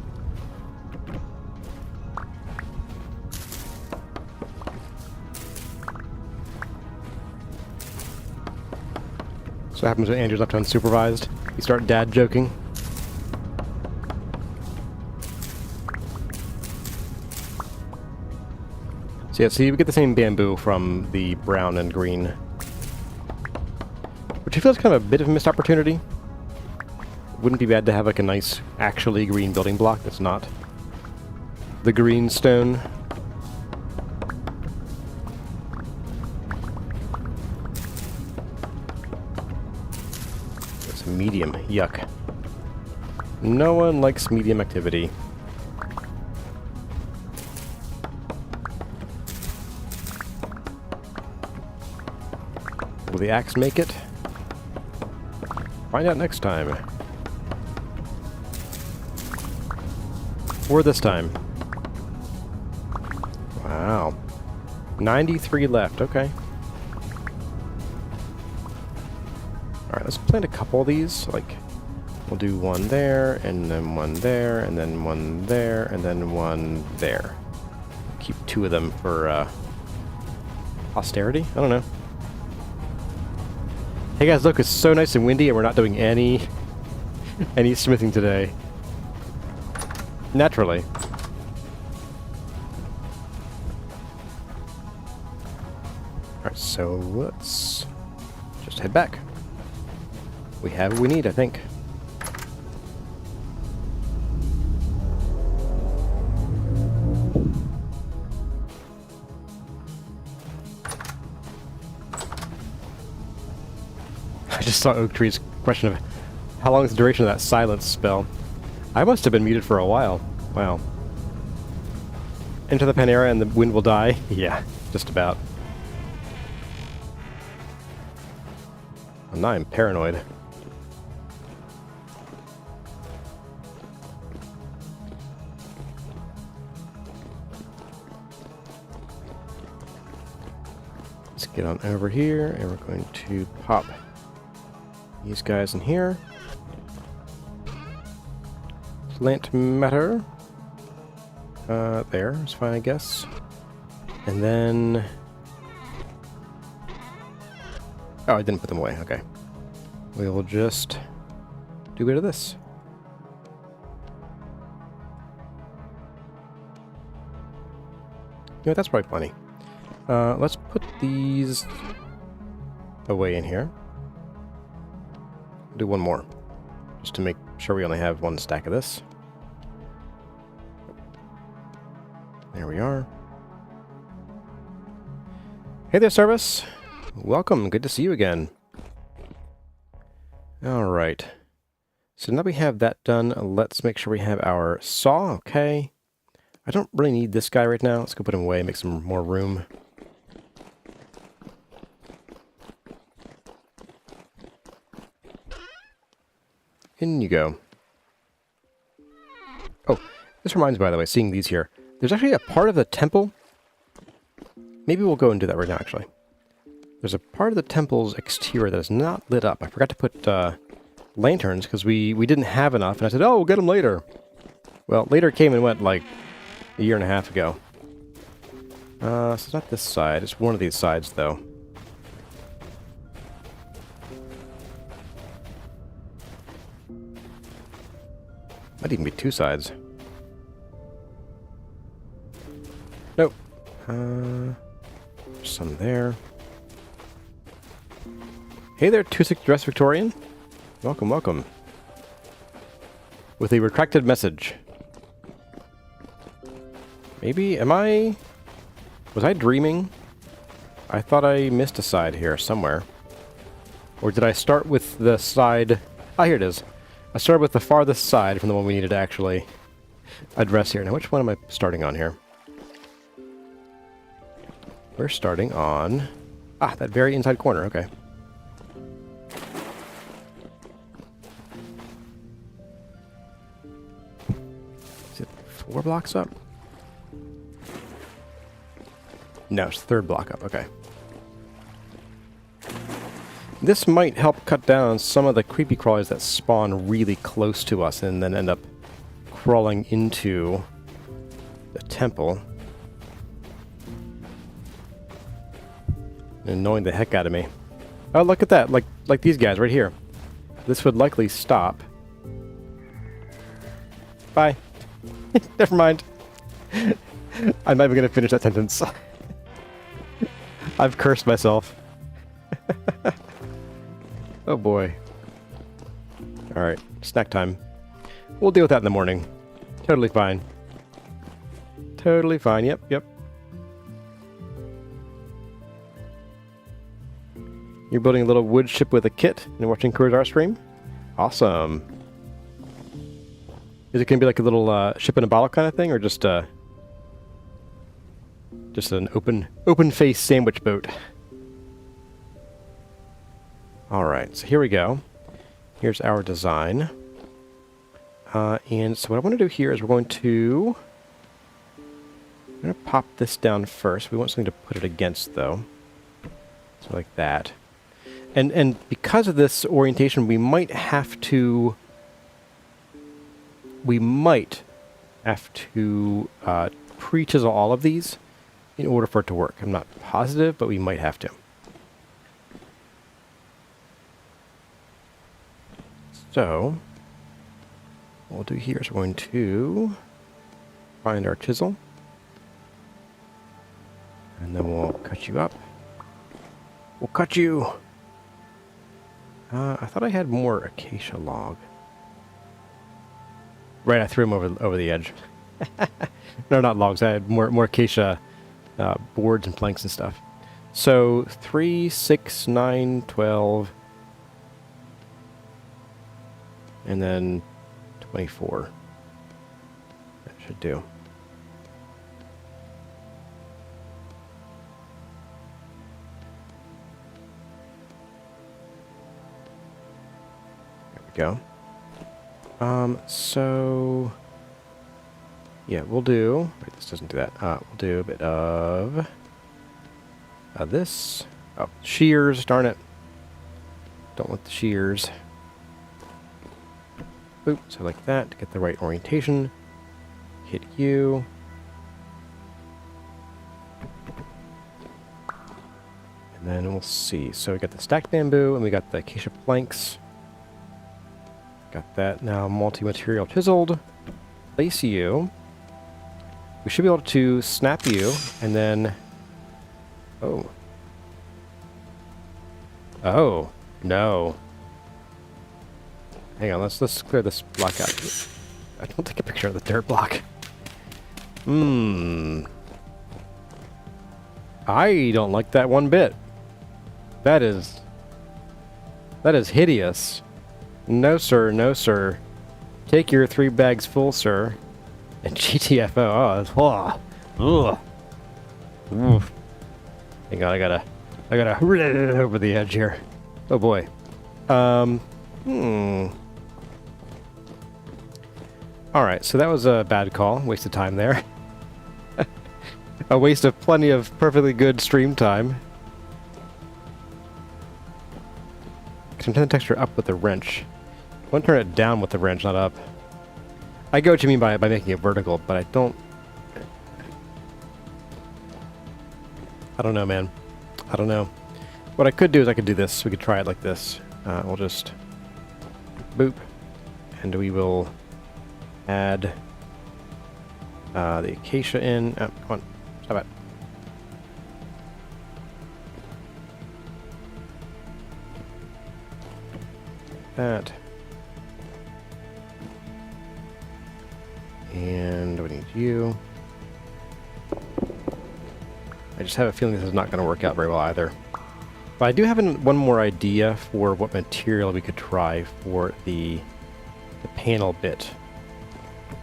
So what happens when Andrew's left unsupervised? You start dad joking. So yeah, see, we get the same bamboo from the brown and green. Which I feel is kind of a bit of a missed opportunity. Wouldn't be bad to have like a nice, actually green building block that's not the green stone. It's medium. Yuck. No one likes medium activity. Will the axe make it? Find out next time. Or this time. Wow. 93 left, okay. Alright, let's plant a couple of these. Like, we'll do one there, and then one there, and then one there, and then one there. Keep two of them for, austerity? I don't know. Hey guys, look, it's so nice and windy, and we're not doing any smithing today. Naturally. Alright, so let's just head back. We have what we need, I think. I just saw Oak Tree's question of how long is the duration of that silence spell. I must have been muted for a while. Wow. Enter the Panera and the wind will die? Yeah, just about. Well, now I'm paranoid. Let's get on over here, and we're going to pop these guys in here. Plant matter. There is fine, I guess. And then... Oh, I didn't put them away. Okay. We will just do a bit of this. You know, that's probably plenty. Let's put these away in here. Do one more, just to make sure we only have one stack of this. There we are. Hey there, Service. Welcome. Good to see you again. Alright. So now we have that done, let's make sure we have our saw. Okay. I don't really need this guy right now. Let's go put him away, make some more room. In you go. Oh, this reminds me, by the way, seeing these here. There's actually a part of the temple. Maybe we'll go and do that right now, actually. There's a part of the temple's exterior that is not lit up. I forgot to put lanterns because we didn't have enough, and I said, oh, we'll get them later. Well, later came and went like a year and a half ago. So it's not this side. It's one of these sides, though. Might even be two sides. Nope. Some there. Hey there, 26 Dress Victorian. Welcome, welcome. With a retracted message. Maybe, was I dreaming? I thought I missed a side here somewhere. Or did I start with the side... Ah, here it is. I started with the farthest side from the one we needed to actually address here. Now, which one am I starting on here? We're starting on... Ah, that very inside corner, okay. Is it 4 blocks up? No, it's the 3rd block up, okay. This might help cut down some of the creepy crawlers that spawn really close to us and then end up crawling into the temple. And annoying the heck out of me. Oh, look at that, like these guys right here. This would likely stop. Bye. Never mind. I'm not even going to finish that sentence. I've cursed myself. Oh boy. Alright, snack time. We'll deal with that in the morning. Totally fine. Totally fine, yep. You're building a little wood ship with a kit and watching CourgeR stream? Awesome. Is it going to be like a little ship in a bottle kind of thing, or just an open face sandwich boat? Alright, so here we go. Here's our design. And so what I want to do here is I'm going to pop this down first. We want something to put it against, though. So like that. And because of this orientation, we might have to pre-chisel all of these in order for it to work. I'm not positive, but we might have to. So, what we'll do here is we're going to find our chisel, and then we'll cut you up. We'll cut you. I thought I had more acacia log. Right, I threw them over the edge. No, not logs. I had more acacia boards and planks and stuff. So 3, 6, 9, 12, and then 24. That should do. There we go. So yeah, we'll do. Wait, this doesn't do that. We'll do a bit of this. Oh, shears! Darn it! Don't want the shears. Boop. So like that to get the right orientation. Hit you. And then we'll see. So we got the stacked bamboo and we got the acacia planks. Got that now multi-material chiseled. Place you. We should be able to snap you and then... Oh. Oh, no. Hang on, let's clear this block out. I don't take a picture of the dirt block. I don't like that one bit. That is hideous. No sir, no sir. Take your 3 bags full, sir. And GTFO. Oh, it's ugh. Oof. Hang on, I gotta over the edge here. Oh boy. Alright, so that was a bad call. Waste of time there. A waste of plenty of perfectly good stream time. Can turn the texture up with the wrench. I want to turn it down with the wrench, not up. I get what you mean by making it vertical, but I don't know, man. I don't know. What I could do is I could do this. We could try it like this. We'll just boop, and we will add the acacia in. Oh, come on, stop it. That. And we need you. I just have a feeling this is not going to work out very well either. But I do have one more idea for what material we could try for the panel bit.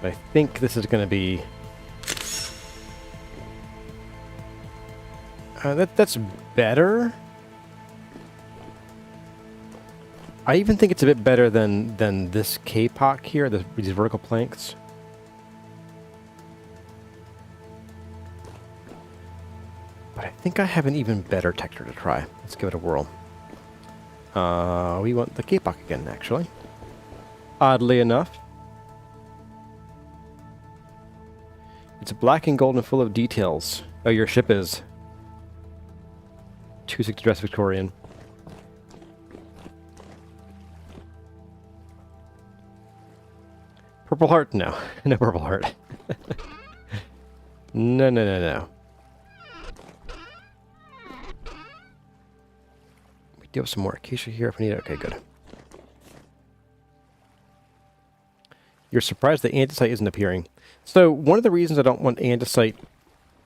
But I think this is going to be... that's better. I even think it's a bit better than this K-Pock here, these vertical planks. But I think I have an even better texture to try. Let's give it a whirl. We want the K-Pock again, actually. Oddly enough. It's black and gold and full of details. Oh, your ship is 260 dress Victorian. Purple heart? No. No purple heart. No, no, no, no. We do have some more acacia here if we need it. Okay, good. You're surprised that andesite isn't appearing. So one of the reasons I don't want andesite,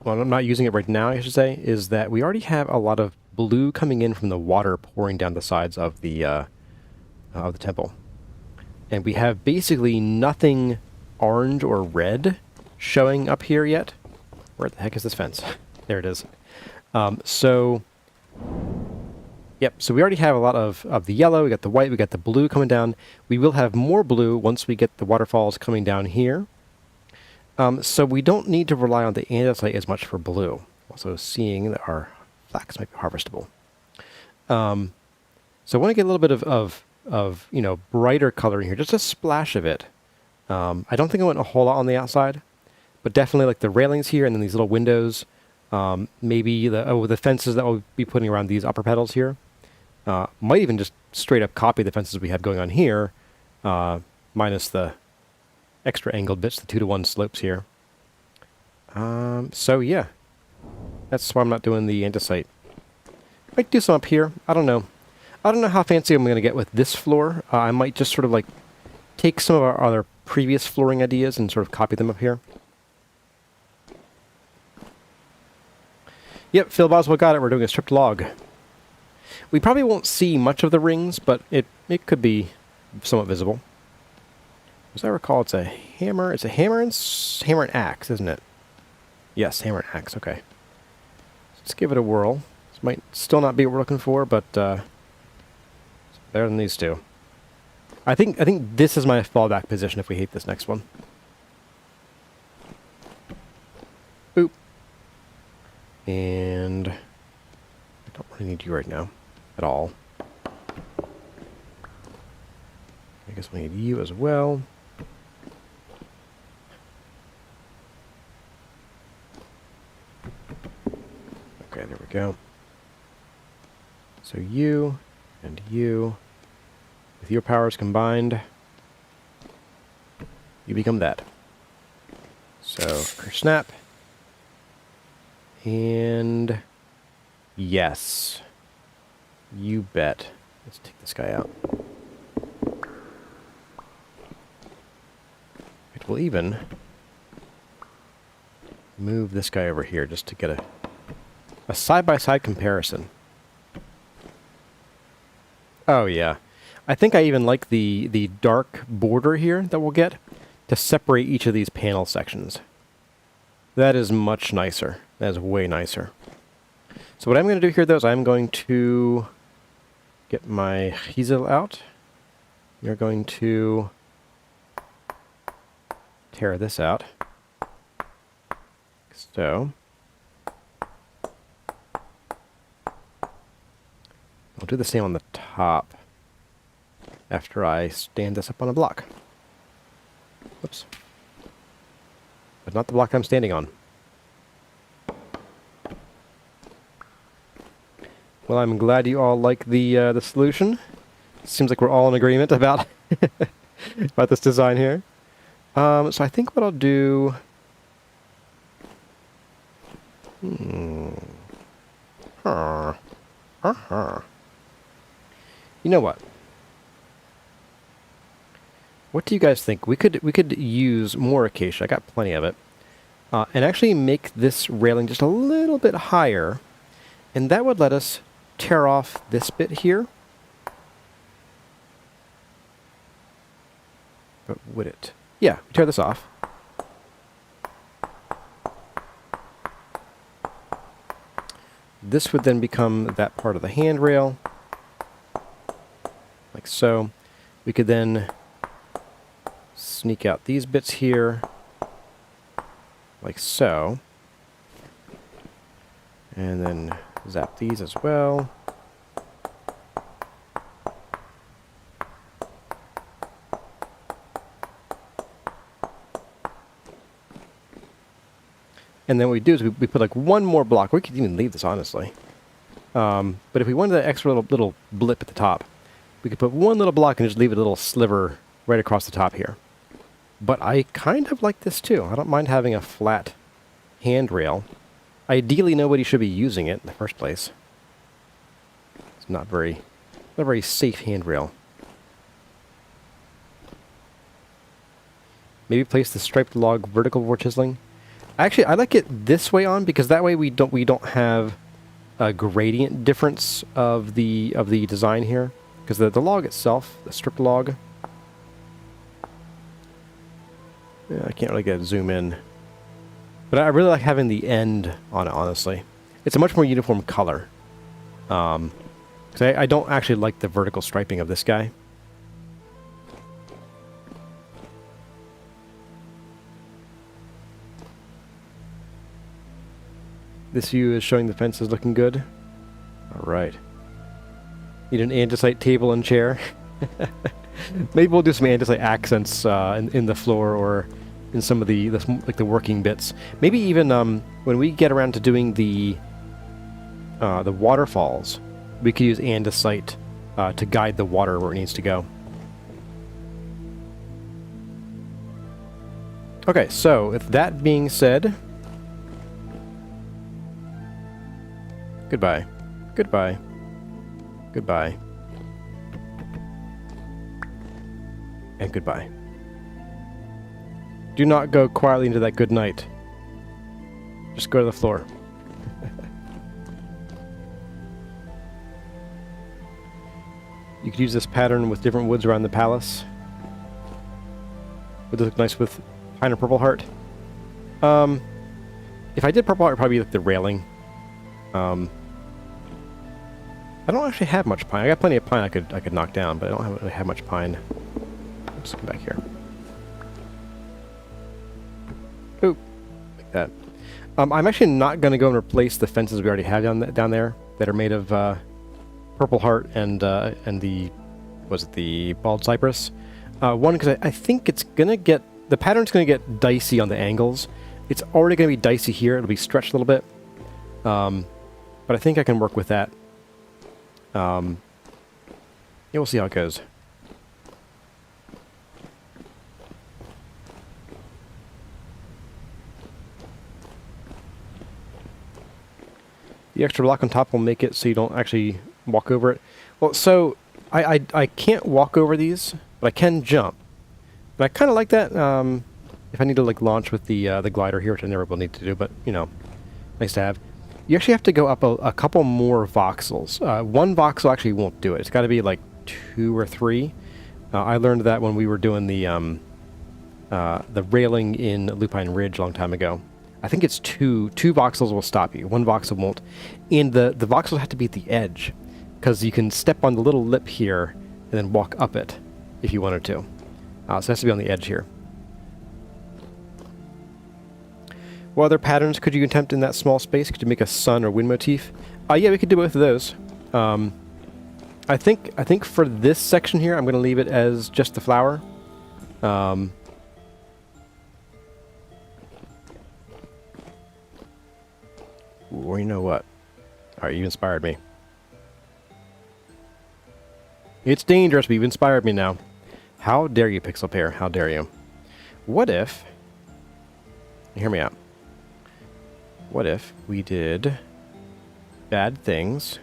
well, I'm not using it right now, I should say, is that we already have a lot of blue coming in from the water pouring down the sides of the temple. And we have basically nothing orange or red showing up here yet. Where the heck is this fence? There it is. So we already have a lot of the yellow, we got the white, we got the blue coming down. We will have more blue once we get the waterfalls coming down here. So we don't need to rely on the andesite as much for blue. Also seeing that our flax might be harvestable. So I want to get a little bit of you know, brighter color in here, just a splash of it. I don't think I went a whole lot on the outside, but definitely like the railings here and then these little windows. Maybe the fences that we'll be putting around these upper petals here. Might even just straight up copy the fences we have going on here, minus the extra angled bits, the 2-to-1 slopes here. So yeah, that's why I'm not doing the andesite. Might do some up here. I don't know. I don't know how fancy I'm going to get with this floor. I might just sort of like take some of our other previous flooring ideas and sort of copy them up here. Yep, Phil Boswell got it. We're doing a stripped log. We probably won't see much of the rings, but it could be somewhat visible. As I recall, it's a hammer. It's a hammer and axe, isn't it? Yes, hammer and axe. Okay. Let's give it a whirl. This might still not be what we're looking for, but it's better than these two. I think this is my fallback position if we hate this next one. Boop. And I don't really need you right now at all. I guess we need you as well. Okay, there we go. So you and you, with your powers combined, you become that. So, snap. And yes, you bet. Let's take this guy out. It will even move this guy over here just to get a side-by-side comparison. Oh yeah, I think I even like the dark border here that we'll get to separate each of these panel sections. That is much nicer. That is way nicer. So what I'm going to do here, though, is I'm going to get my Chisel out. You're going to tear this out. So I'll do the same on the top after I stand this up on a block. Whoops. But not the block I'm standing on. Well, I'm glad you all like the solution. Seems like we're all in agreement about about this design here. So I think what I'll do. You know what? What do you guys think? We could use more acacia. I got plenty of it, and actually make this railing just a little bit higher, and that would let us tear off this bit here. But would it? Yeah, tear this off. This would then become that part of the handrail, like so. We could then sneak out these bits here, like so. And then zap these as well. And then what we do is we put like one more block. We could even leave this, honestly. But if we wanted that extra little blip at the top, we could put one little block and just leave a little sliver right across the top here. But I kind of like this too. I don't mind having a flat handrail. Ideally, nobody should be using it in the first place. It's not very safe handrail. Maybe place the striped log vertical for chiseling. Actually, I like it this way on because that way we don't have a gradient difference of the design here, because the log itself, the stripped log. Yeah, I can't really get a zoom in. But I really like having the end on it, honestly. It's a much more uniform color. Because I don't actually like the vertical striping of this guy. This view is showing the fence is looking good. Alright. Need an andesite table and chair. Maybe we'll do some andesite accents in the floor or in some of the working bits. Maybe even when we get around to doing the waterfalls, we could use andesite to guide the water where it needs to go. Okay, so with that being said, goodbye. Goodbye. Goodbye. And goodbye. Do not go quietly into that good night. Just go to the floor. You could use this pattern with different woods around the palace. Would look nice with pine or purple heart. If I did purple heart, it'd probably be like the railing. I don't actually have much pine. I got plenty of pine I could knock down, but I don't really have much pine. Let's come back here. Oop, like that. I'm actually not going to go and replace the fences we already have down there that are made of purple heart and the bald cypress. One, because I think it's gonna get the pattern's gonna get dicey on the angles. It's already gonna be dicey here. It'll be stretched a little bit, but I think I can work with that. Yeah, we'll see how it goes. The extra block on top will make it so you don't actually walk over it. Well, so I can't walk over these, but I can jump. But I kind of like that. If I need to like launch with the glider here, which I never will need to do, but you know, nice to have. You actually have to go up a couple more voxels. One voxel actually won't do it. It's got to be like 2 or 3. I learned that when we were doing the railing in Lupine Ridge a long time ago. I think it's 2 voxels will stop you. 1 voxel won't. And the voxels have to be at the edge, because you can step on the little lip here and then walk up it if you wanted to. So it has to be on the edge here. What other patterns could you attempt in that small space? Could you make a sun or wind motif? Yeah, we could do both of those. I think for this section here, I'm going to leave it as just the flower. Or you know what? Alright, you inspired me. It's dangerous, but you've inspired me now. How dare you, Pixel Pair? How dare you? What if... Hear me out. What if we did bad things?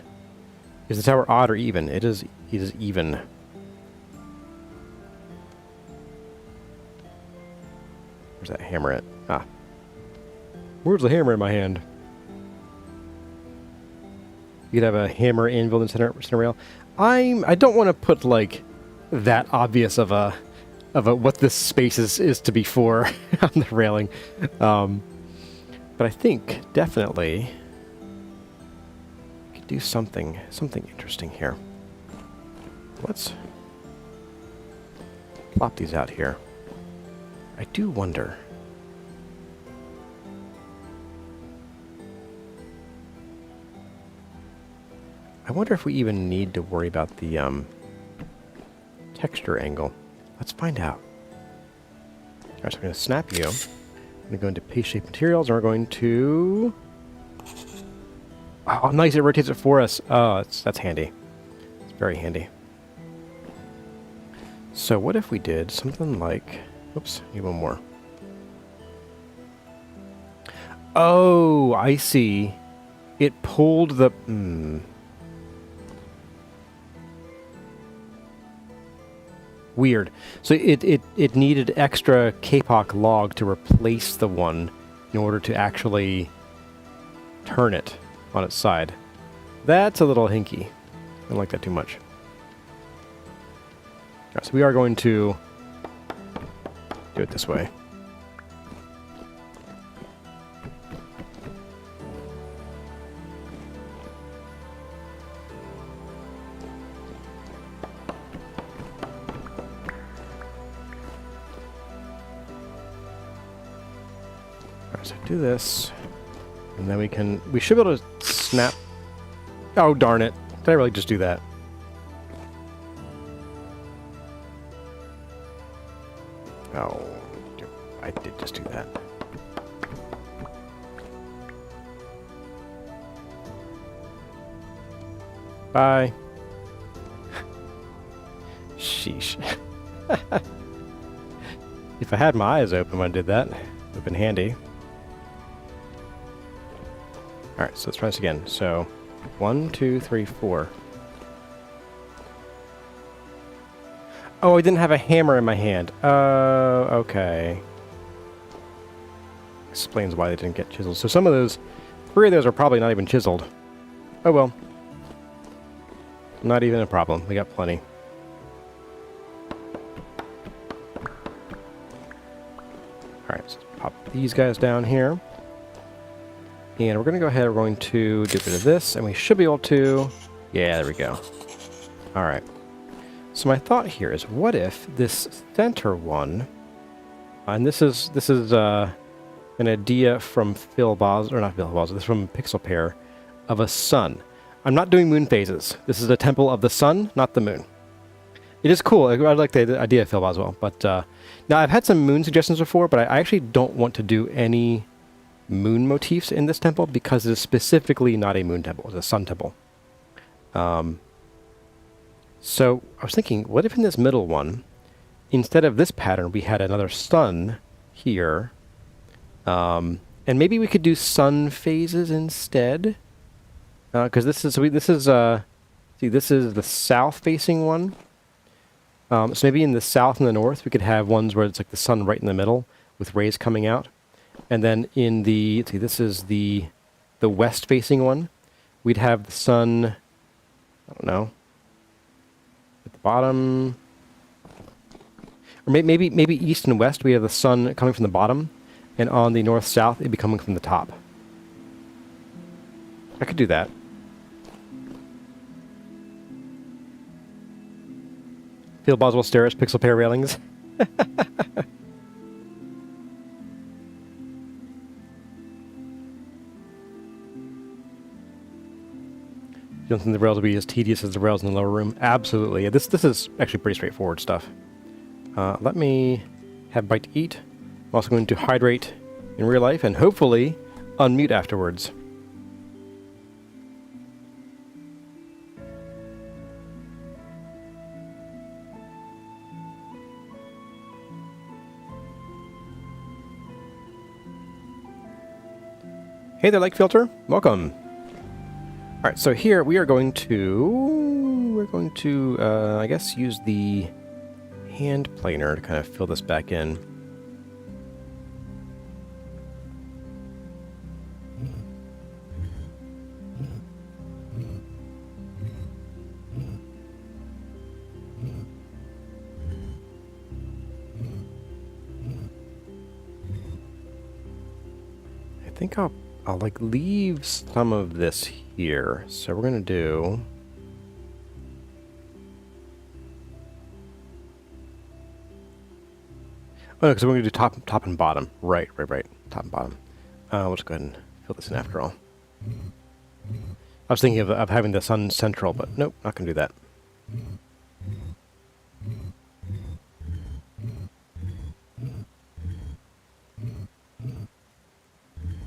Is the tower odd or even? It is even. Where's that hammer at? Ah. Where's the hammer in my hand? You could have a hammer anvil in center rail. I don't want to put like that obvious of a what this space is to be for on the railing. But I think definitely we could do something interesting here. Let's plop these out here. I do wonder. I wonder if we even need to worry about the texture angle. Let's find out. Alright, so we're going to snap you. I'm going to go into paste shape materials, and we're going to... Oh, nice, it rotates it for us. Oh, that's handy. It's very handy. So what if we did something like... Oops, need one more. Oh, I see. It pulled the... Weird. So it needed extra Kapok log to replace the one in order to actually turn it on its side. That's a little hinky. I don't like that too much. Alright, so we are going to do it this way. So do this, and then we should be able to snap. Oh, darn it. Did I really just do that? Oh, I did just do that. Bye. Sheesh. If I had my eyes open when I did that, it would have been handy. Alright, so let's try this again. So, 1, 2, 3, 4. Oh, I didn't have a hammer in my hand. Okay. Explains why they didn't get chiseled. So some of those, 3 of those are probably not even chiseled. Oh well. Not even a problem. We got plenty. Alright, so pop these guys down here. And we're going to go ahead, we're going to do a bit of this, and we should be able to... Yeah, there we go. Alright. So my thought here is, what if this center one... and this is an idea from Phil Boz, or not Phil Boz, this is from Pixel Pair, of a sun. I'm not doing moon phases. This is a temple of the sun, not the moon. It is cool. I like the idea of Phil Boswell, but now I've had some moon suggestions before, but I actually don't want to do any moon motifs in this temple because it is specifically not a moon temple. It's a sun temple. So I was thinking, what if in this middle one, instead of this pattern, we had another sun here, and maybe we could do sun phases instead. Because this is the south-facing one. So maybe in the south and the north, we could have ones where it's like the sun right in the middle with rays coming out. And then in the, this is the west-facing one. We'd have the sun, I don't know, at the bottom. Or maybe east and west, we have the sun coming from the bottom. And on the north-south, it'd be coming from the top. I could do that. Phil Boswell Stairs, Pixel Pair railings. You don't think the rails will be as tedious as the rails in the lower room? Absolutely. This is actually pretty straightforward stuff. Let me have a bite to eat. I'm also going to hydrate in real life and hopefully unmute afterwards. Hey there, Lake Filter. Welcome. All right, so here we are going to, I guess, use the hand planer to kind of fill this back in. I think I'll like leave some of this here. So we're gonna do oh no, because we're gonna do top and bottom. Right. Top and bottom. We'll just go ahead and fill this in after all. I was thinking of having the sun central, but nope, not gonna do that.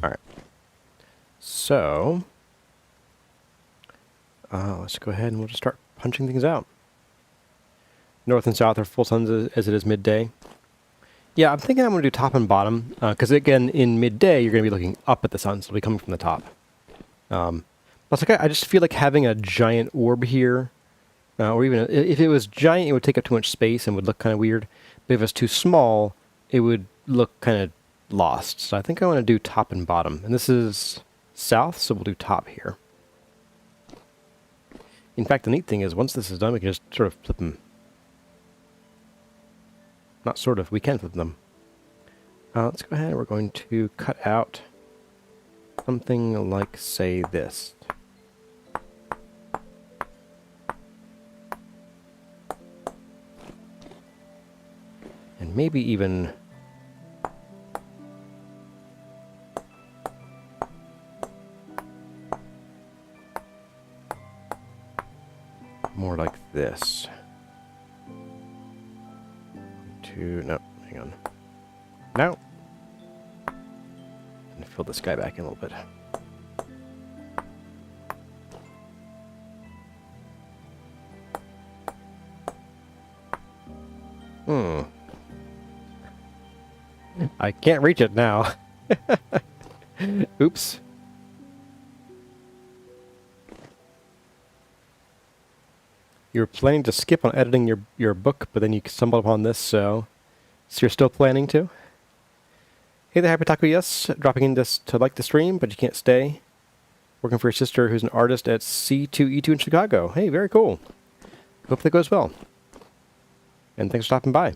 Alright. So, let's go ahead and we'll just start punching things out. North and south are full suns as it is midday. Yeah, I'm thinking I'm going to do top and bottom, because again, in midday, you're going to be looking up at the sun, so it'll be coming from the top. Plus, I just feel like having a giant orb here, or even if it was giant, it would take up too much space and would look kind of weird. But if it's too small, it would look kind of lost. So I think I want to do top and bottom. And this is south, so we'll do top here. In fact, the neat thing is, once this is done, we can just sort of flip them. Not sort of, we can flip them. Let's go ahead and we're going to cut out something like, say, this. And maybe even more like this. No, hang on. No. And fill this guy back in a little bit. I can't reach it now. Oops. You were planning to skip on editing your book, but then you stumbled upon this, so you're still planning to? Hey there, Happy Taco, yes. Dropping in just to like the stream, but you can't stay. Working for your sister, who's an artist at C2E2 in Chicago. Hey, very cool. Hope that goes well. And thanks for stopping by. All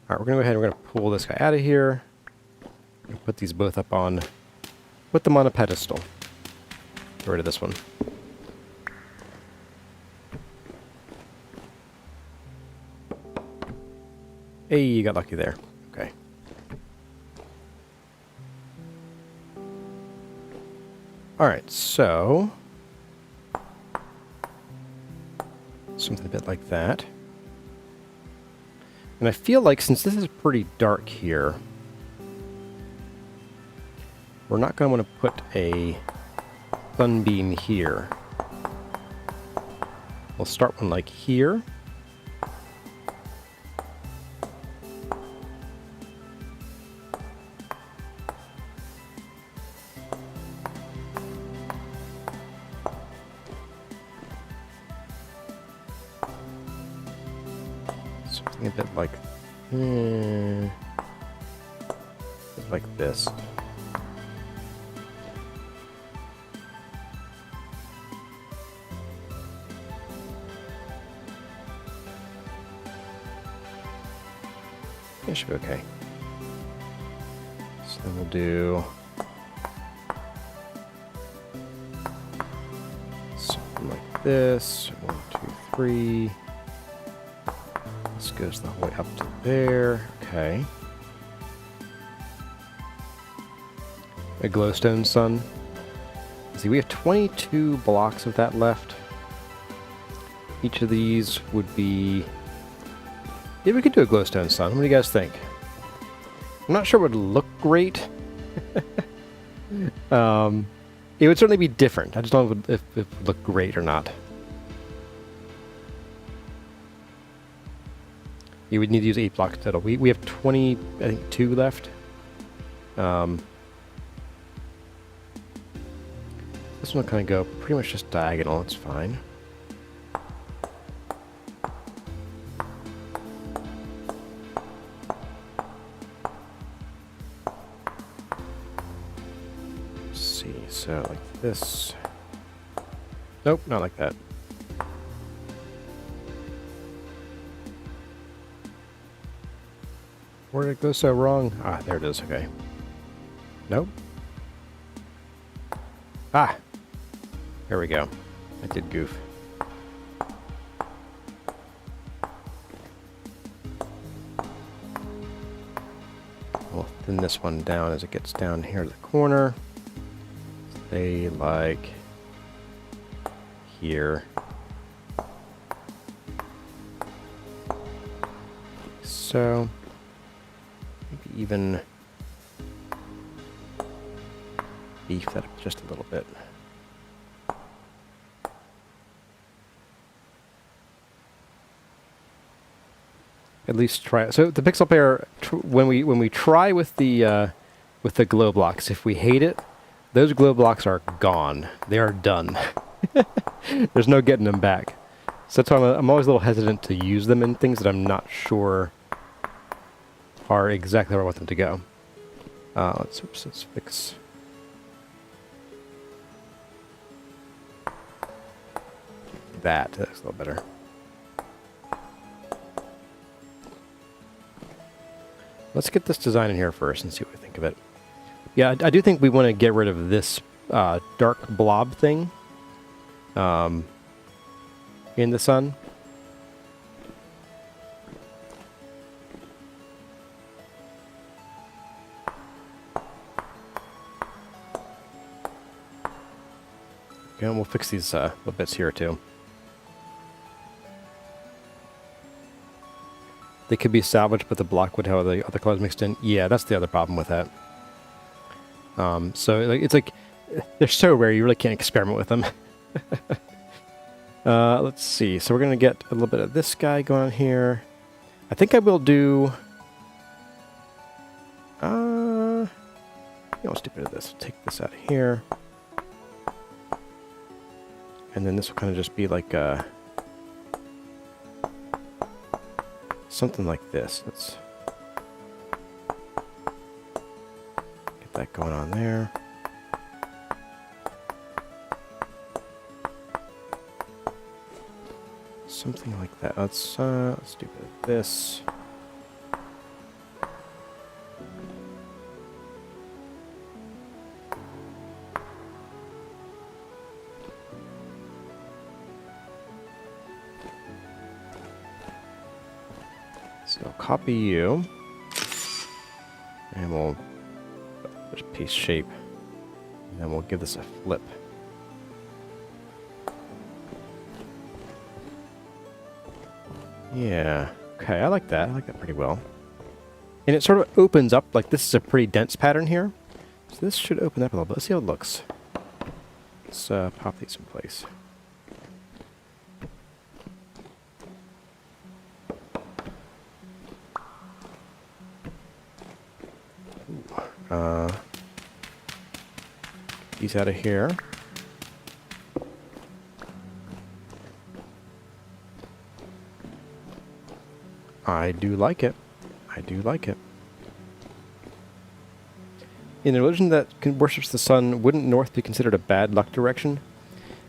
right, we're going to go ahead and we're going to pull this guy out of here. Put these both up on... Put them on a pedestal. Get rid of this one. Hey, you got lucky there. Okay. Alright, so... something a bit like that. And I feel like since this is pretty dark here, we're not going to want to put a sunbeam here. We'll start one like here. Something a bit like this. It should be okay. So then we'll do something like this. 1, 2, 3. This goes the whole way up to there. Okay. A glowstone sun. See, we have 22 blocks of that left. Each of these would be... yeah, we could do a glowstone sun. What do you guys think? I'm not sure it would look great. It would certainly be different. I just don't know if it would look great or not. You would need to use 8 blocks total. We have 20, I think 2 left. This one will kind of go pretty much just diagonal. It's fine. So, like this. Nope, not like that. Where did it go so wrong? Ah, there it is, okay. Nope. Ah! There we go. I did goof. We'll thin this one down as it gets down here to the corner. Say like here. So maybe even beef that up just a little bit. At least try it. So the pixel pair, when we try with the glow blocks, if we hate it, those glow blocks are gone. They are done. There's no getting them back. So that's why I'm always a little hesitant to use them in things that I'm not sure are exactly where I want them to go. Let's fix... that. That's a little better. Let's get this design in here first and see what we think of it. Yeah, I do think we want to get rid of this dark blob thing in the sun. Okay, and we'll fix these little bits here too. They could be salvaged, but the block would have the other colors mixed in. Yeah, that's the other problem with that. So it's like they're so rare you really can't experiment with them. Let's see. So we're gonna get a little bit of this guy going on here. I think I will do. Let's do a bit of this. Take this out of here, and then this will kind of just be like a something like this. Let's get that going on there. Something like that. Let's do this. So copy you, and we'll just paste shape, and then we'll give this a flip. Yeah, okay, I like that. I like that pretty well. And it sort of opens up, like this is a pretty dense pattern here. So this should open up a little bit. Let's see how it looks. Let's pop these in place. These out of here. I do like it. I do like it. In a religion that worships the sun, wouldn't north be considered a bad luck direction?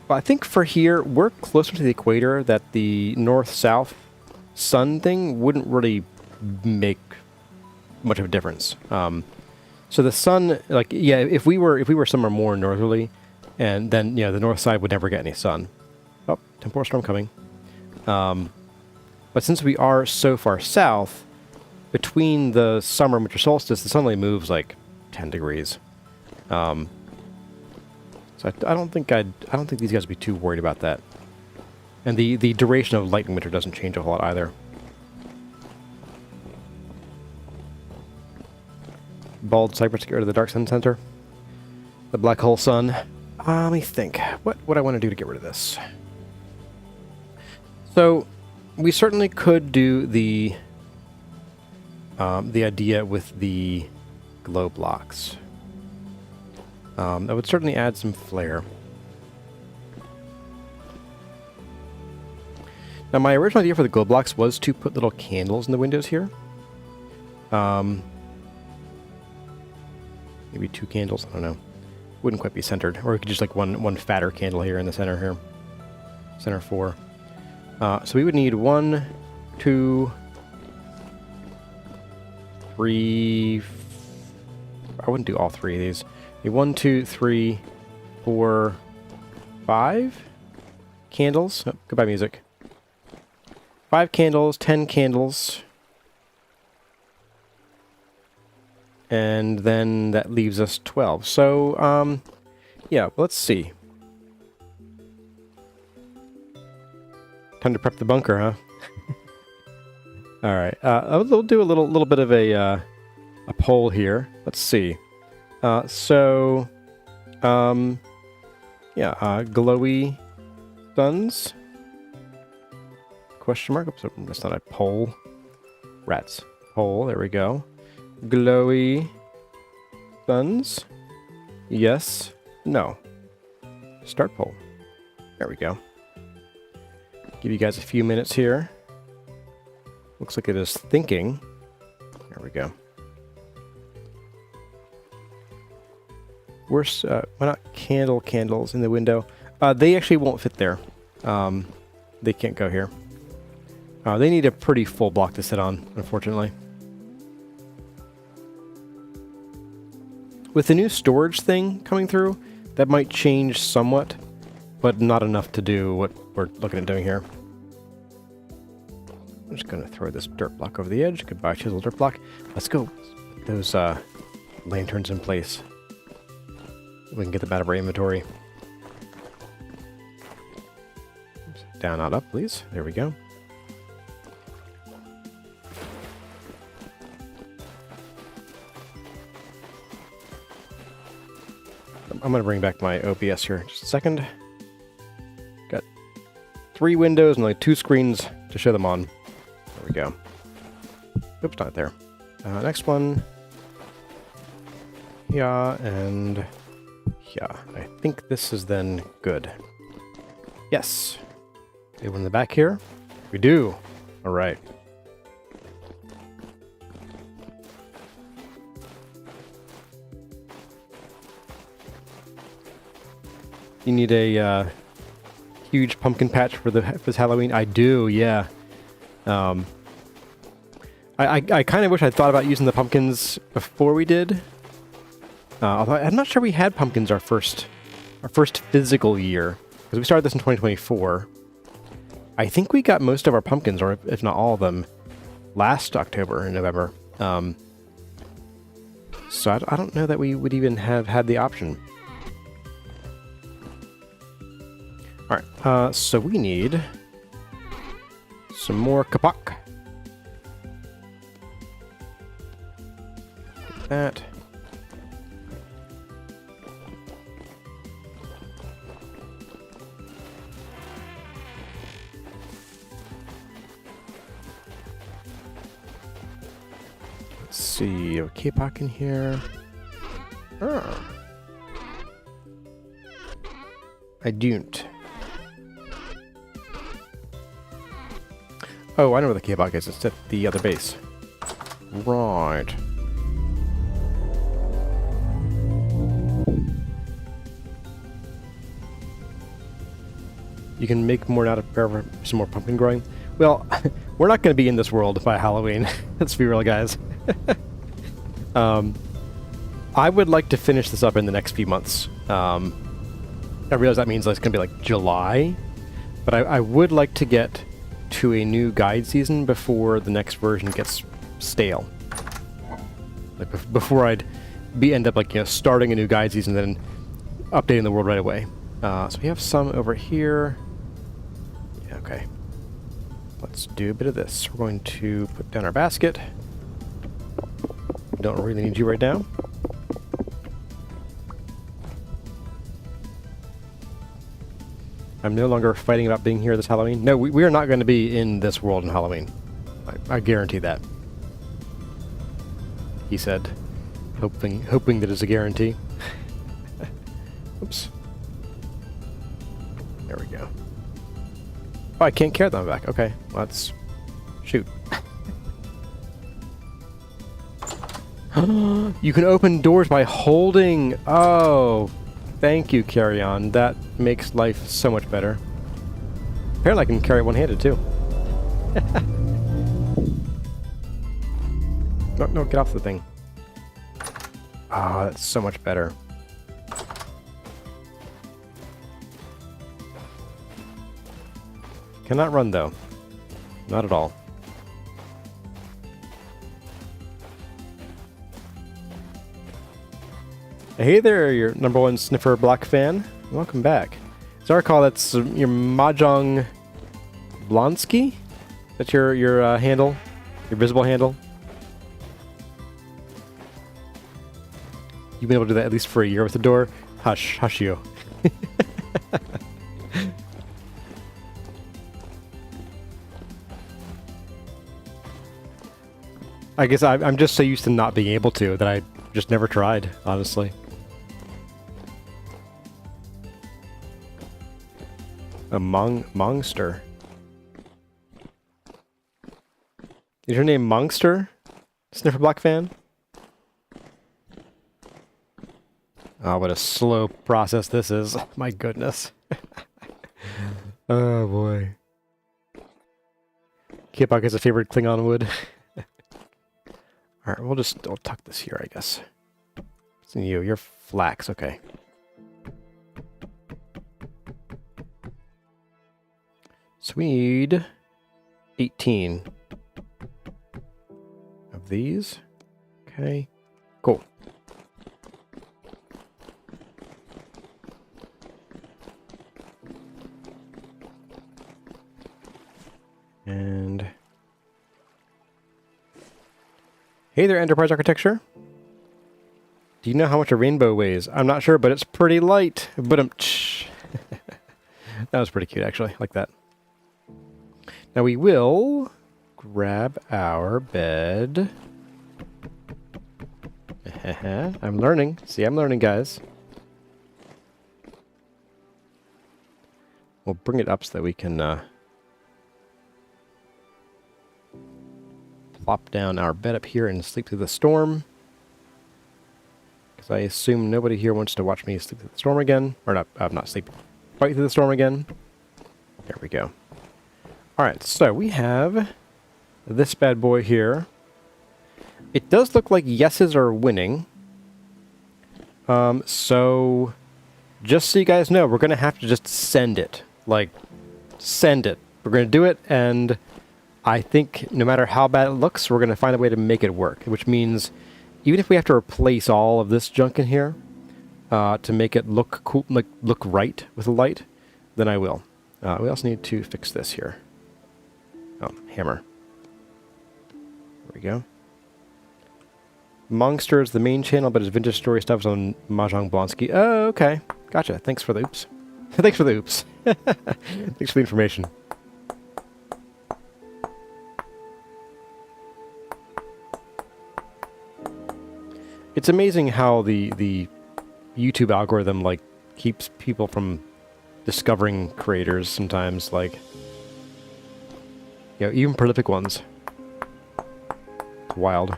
Well, I think for here, we're closer to the equator that the north-south sun thing wouldn't really make much of a difference. So the sun, like, yeah, if we were somewhere more northerly, and then, you know, the north side would never get any sun. Oh, temporal storm coming. But since we are so far south, between the summer and winter solstice, the sun only moves like 10 degrees. So I don't think these guys would be too worried about that. And the duration of light and winter doesn't change a whole lot either. Bald cypress to get rid of the dark sun center. The black hole sun. Let me think. What would I want to do to get rid of this? So we certainly could do the idea with the glow blocks. That would certainly add some flair. Now, my original idea for the glow blocks was to put little candles in the windows here. Maybe 2 candles, I don't know. Wouldn't quite be centered. Or we could just like one fatter candle here in the center here. Center 4. So we would need 1, 2, 3... I wouldn't do all 3 of these. 1, 2, 3, 4, 5 candles. Oh, goodbye music. 5 candles, 10 candles. And then that leaves us 12. So, yeah, let's see. Time to prep the bunker, huh? All right. We'll do a little bit of a poll here. Let's see. Yeah, glowy suns? Question mark? Oops, that's not a poll. Rats. Poll. There we go. Glowy suns? Yes. No. Start poll. There we go. Give you guys a few minutes here. Looks like it is thinking. There we go. Why not candles in the window? They actually won't fit there. They can't go here. They need a pretty full block to sit on, unfortunately. With the new storage thing coming through, that might change somewhat, but not enough to do what we're looking at doing here. I'm just going to throw this dirt block over the edge. Goodbye, chisel dirt block. Let's go. Put those lanterns in place. We can get them out of our inventory. Oops. Down, not up, please. There we go. I'm going to bring back my OBS here in just a second. Got 3 windows and only 2 screens to show them on. There we go. Oops, not there. Next one. Yeah, and yeah. I think this is then good. Yes. Anyone in the back here? We do. All right. You need a huge pumpkin patch for this Halloween? I do, yeah. I kind of wish I'd thought about using the pumpkins before we did. Although I'm not sure we had pumpkins our first physical year, because we started this in 2024. I think we got most of our pumpkins, or if not all of them, last October and November. So I don't know that we would even have had the option. Alright, so we need some more kapak. That. Let's see, a kapak in here. Oh. I don't. Oh, I know where the kapak is. It's at the other base. Right. You can make more now to prepare for some more pumpkin growing. Well, we're not going to be in this world by Halloween. Let's be real, guys. I would like to finish this up in the next few months. I realize that means it's going to be like July, but I would like to get to a new guide season before the next version gets stale. Like before I'd end up like, you know, starting a new guide season and then updating the world right away. So we have some over here. Yeah, okay. Let's do a bit of this. We're going to put down our basket. Don't really need you right now. I'm no longer fighting about being here this Halloween. No, we are not going to be in this world on Halloween. I guarantee that. He said, hoping that it's a guarantee. Oops. There we go. Oh, I can't carry them back. Okay, let's shoot. You can open doors by holding. Oh, thank you, CarryOn. That makes life so much better. Apparently I can carry it one-handed, too. No, get off the thing. Ah, that's so much better. Cannot run, though. Not at all. Hey there, your #1 sniffer block fan. Welcome back. As I recall, that's your Mahjong Blonsky? That's your handle? Your visible handle? You've been able to do that at least for a year with the door? Hush, hush you. I guess I'm just so used to not being able to that I just never tried, honestly. A Mongster. Is your name Mongster? Sniffer Block fan? Oh, what a slow process this is. My goodness. Oh boy. Kipok is a favorite Klingon wood. Alright, we'll tuck this here, I guess. It's you're flax, okay. So we need 18 of these. Okay, cool. And hey there, Enterprise Architecture. Do you know how much a rainbow weighs? I'm not sure, but it's pretty light. But that was pretty cute, actually. I like that. Now we will grab our bed. I'm learning. See, I'm learning, guys. We'll bring it up so that we can plop down our bed up here and sleep through the storm. because I assume nobody here wants to watch me sleep through the storm again. Or not sleep. Fight through the storm again. There we go. Alright, so we have this bad boy here. It does look like yeses are winning. So just so you guys know, we're going to have to just send it. Like, send it. We're going to do it, and I think no matter how bad it looks, we're going to find a way to make it work. Which means, even if we have to replace all of this junk in here to make it look cool, like look right with the light, then I will. We also need to fix this here. Oh, hammer. There we go. Mongster is the main channel, but his vintage story stuff is on Mahjong Blonsky. Oh, okay. Gotcha. Thanks for the oops. Thanks for the oops. Thanks for the information. It's amazing how the YouTube algorithm, like, keeps people from discovering creators sometimes, like, you know, even prolific ones. It's wild.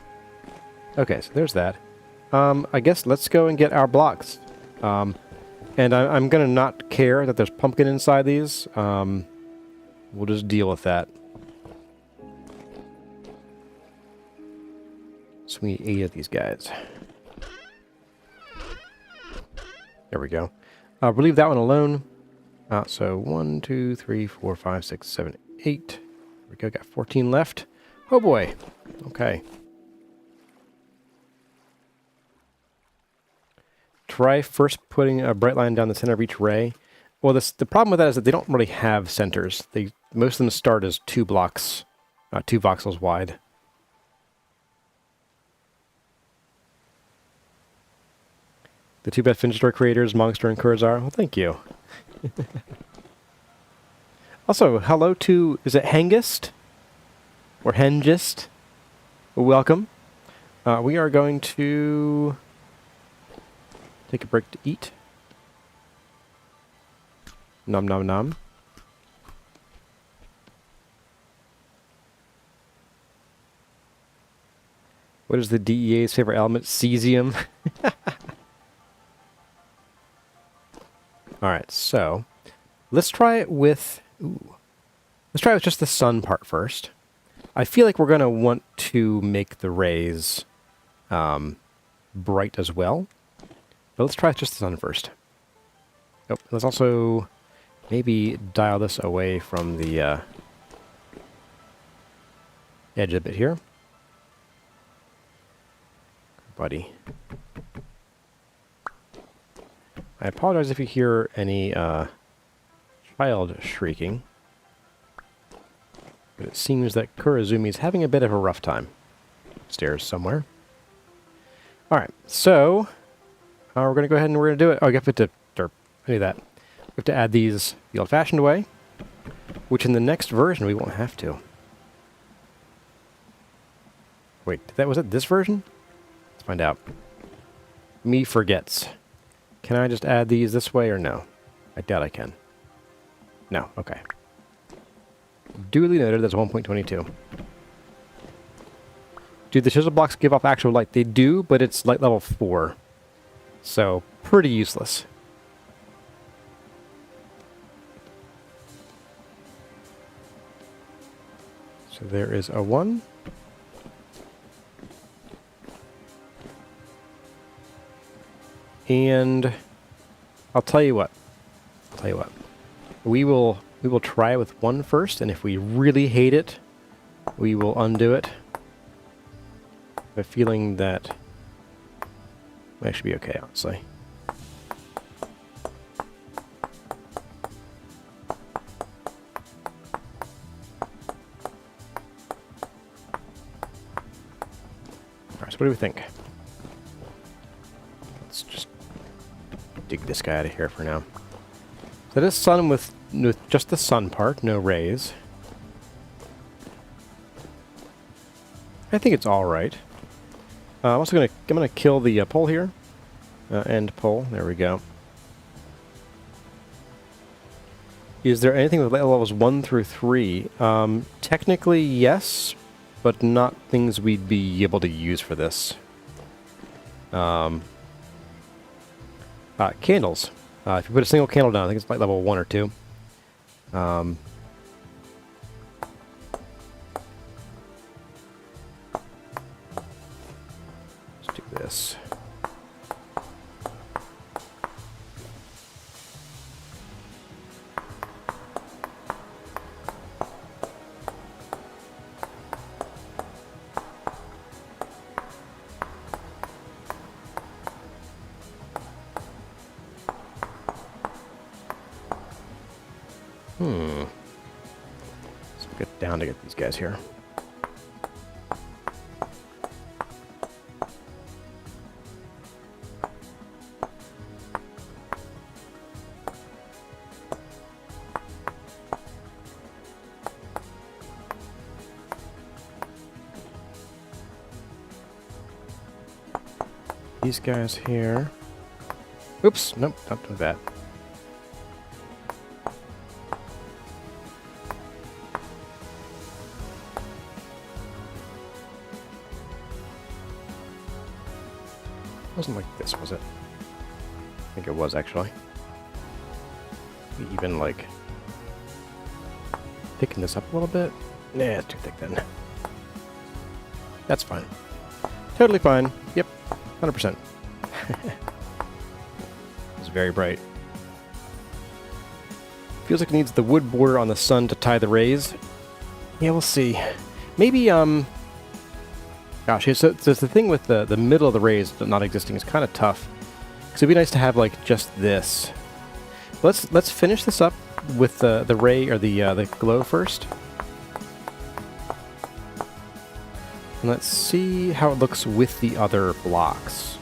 Okay, so there's that. I guess let's go and get our blocks. And I'm gonna not care that there's pumpkin inside these. We'll just deal with that. So we need 8 of these guys. There we go. We'll leave that one alone. So 1, 2, 3, 4, 5, 6, 7, 8. There we go, got 14 left. Oh boy. Okay. Try first putting a bright line down the center of each ray. Well, the problem with that is that they don't really have centers. Most of them start as 2 blocks, 2 voxels wide. The 2 best vintage story creators, Mongster and Kurzar. Well, thank you. Also, hello to, is it Hengist? Or Hengist? Welcome. We are going to take a break to eat. Nom nom nom. What is the DEA's favorite element? Cesium. Alright, so let's try it with just the sun part first. I feel like we're going to want to make the rays bright as well. But let's try just the sun first. Oh, let's also maybe dial this away from the edge a bit here. Buddy. I apologize if you hear any child shrieking. But it seems that Kurazumi's having a bit of a rough time. Upstairs somewhere. Alright, so we're going to go ahead and we're going to do it. Oh, you have to do that. We have to add these the old-fashioned way, which in the next version we won't have to. Wait, was it this version? Let's find out. Me forgets. Can I just add these this way or no? I doubt I can. No, okay. Duly noted, that's 1.22. Do the chisel blocks give off actual light? They do, but it's light level 4. So, pretty useless. So there is a 1. And I'll tell you what. We will try it with 1 first, and if we really hate it, we will undo it. I have a feeling that might actually be okay, honestly. Alright, so what do we think? Let's just dig this guy out of here for now. So this sun with just the sun part, no rays. I think it's alright. I'm also I'm gonna kill the pole here. End pole, there we go. Is there anything with light levels 1 through 3? Technically, yes, but not things we'd be able to use for this. Candles. If you put a single candle down, I think it's like level 1 or 2. Let's do this. Let's get down to get these guys here. These guys here. Oops, nope, not doing that. Wasn't like this, was it? I think it was, actually. Even, like, thicken this up a little bit? Nah, it's too thick then. That's fine. Totally fine. Yep, 100%. It's very bright. Feels like it needs the wood border on the sun to tie the rays. Yeah, we'll see. Maybe, gosh, so the thing with the middle of the rays not existing is kind of tough. Because it'd be nice to have, like, just this. Let's finish this up with the ray, or the glow first. And let's see how it looks with the other blocks.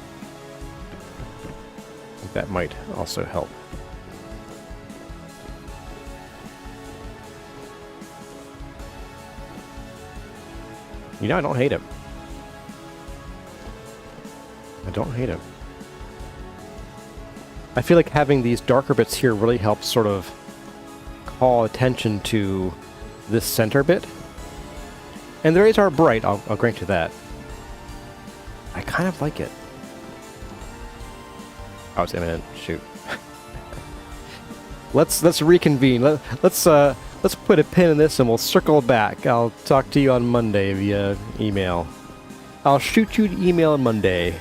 I think that might also help. You know, I don't hate it. I don't hate it. I feel like having these darker bits here really helps sort of call attention to this center bit. And the rays are bright, I'll grant you that. I kind of like it. Oh, it's imminent. Shoot. Let's reconvene. Let's put a pin in this and we'll circle back. I'll talk to you on Monday via email. I'll shoot you an email on Monday.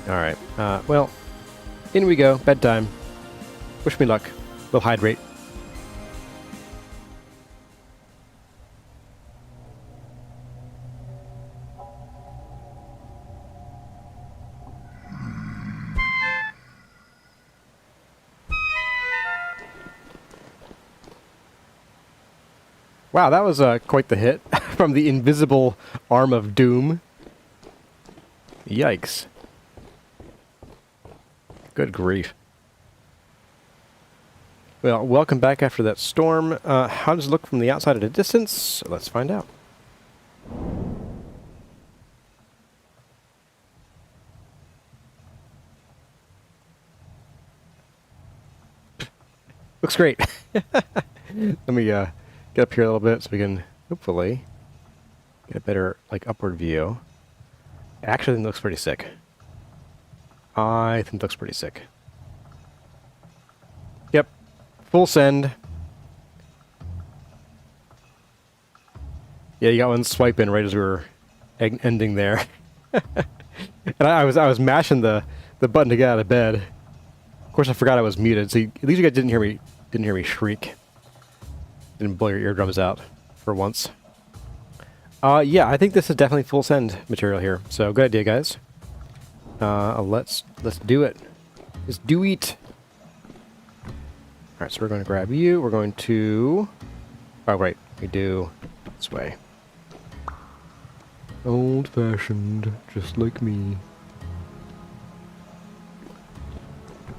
Alright, well, in we go. Bedtime. Wish me luck. We'll hydrate. Wow, that was quite the hit from the invisible arm of doom. Yikes. Good grief. Well, welcome back after that storm. How does it look from the outside at a distance? Let's find out. Looks great. Let me get up here a little bit so we can hopefully get a better, like, upward view. Actually, it looks pretty sick. I think it looks pretty sick. Yep. Full send. Yeah, you got one swipe in right as we were ending there. And I was mashing the button to get out of bed. Of course, I forgot I was muted, so at least you guys didn't hear me shriek. Didn't blow your eardrums out for once. Yeah, I think this is definitely full send material here. So good idea, guys. Let's do it. Let's do it. All right, so we're going to grab you. We're going to. Oh right, we do this way. Old-fashioned, just like me.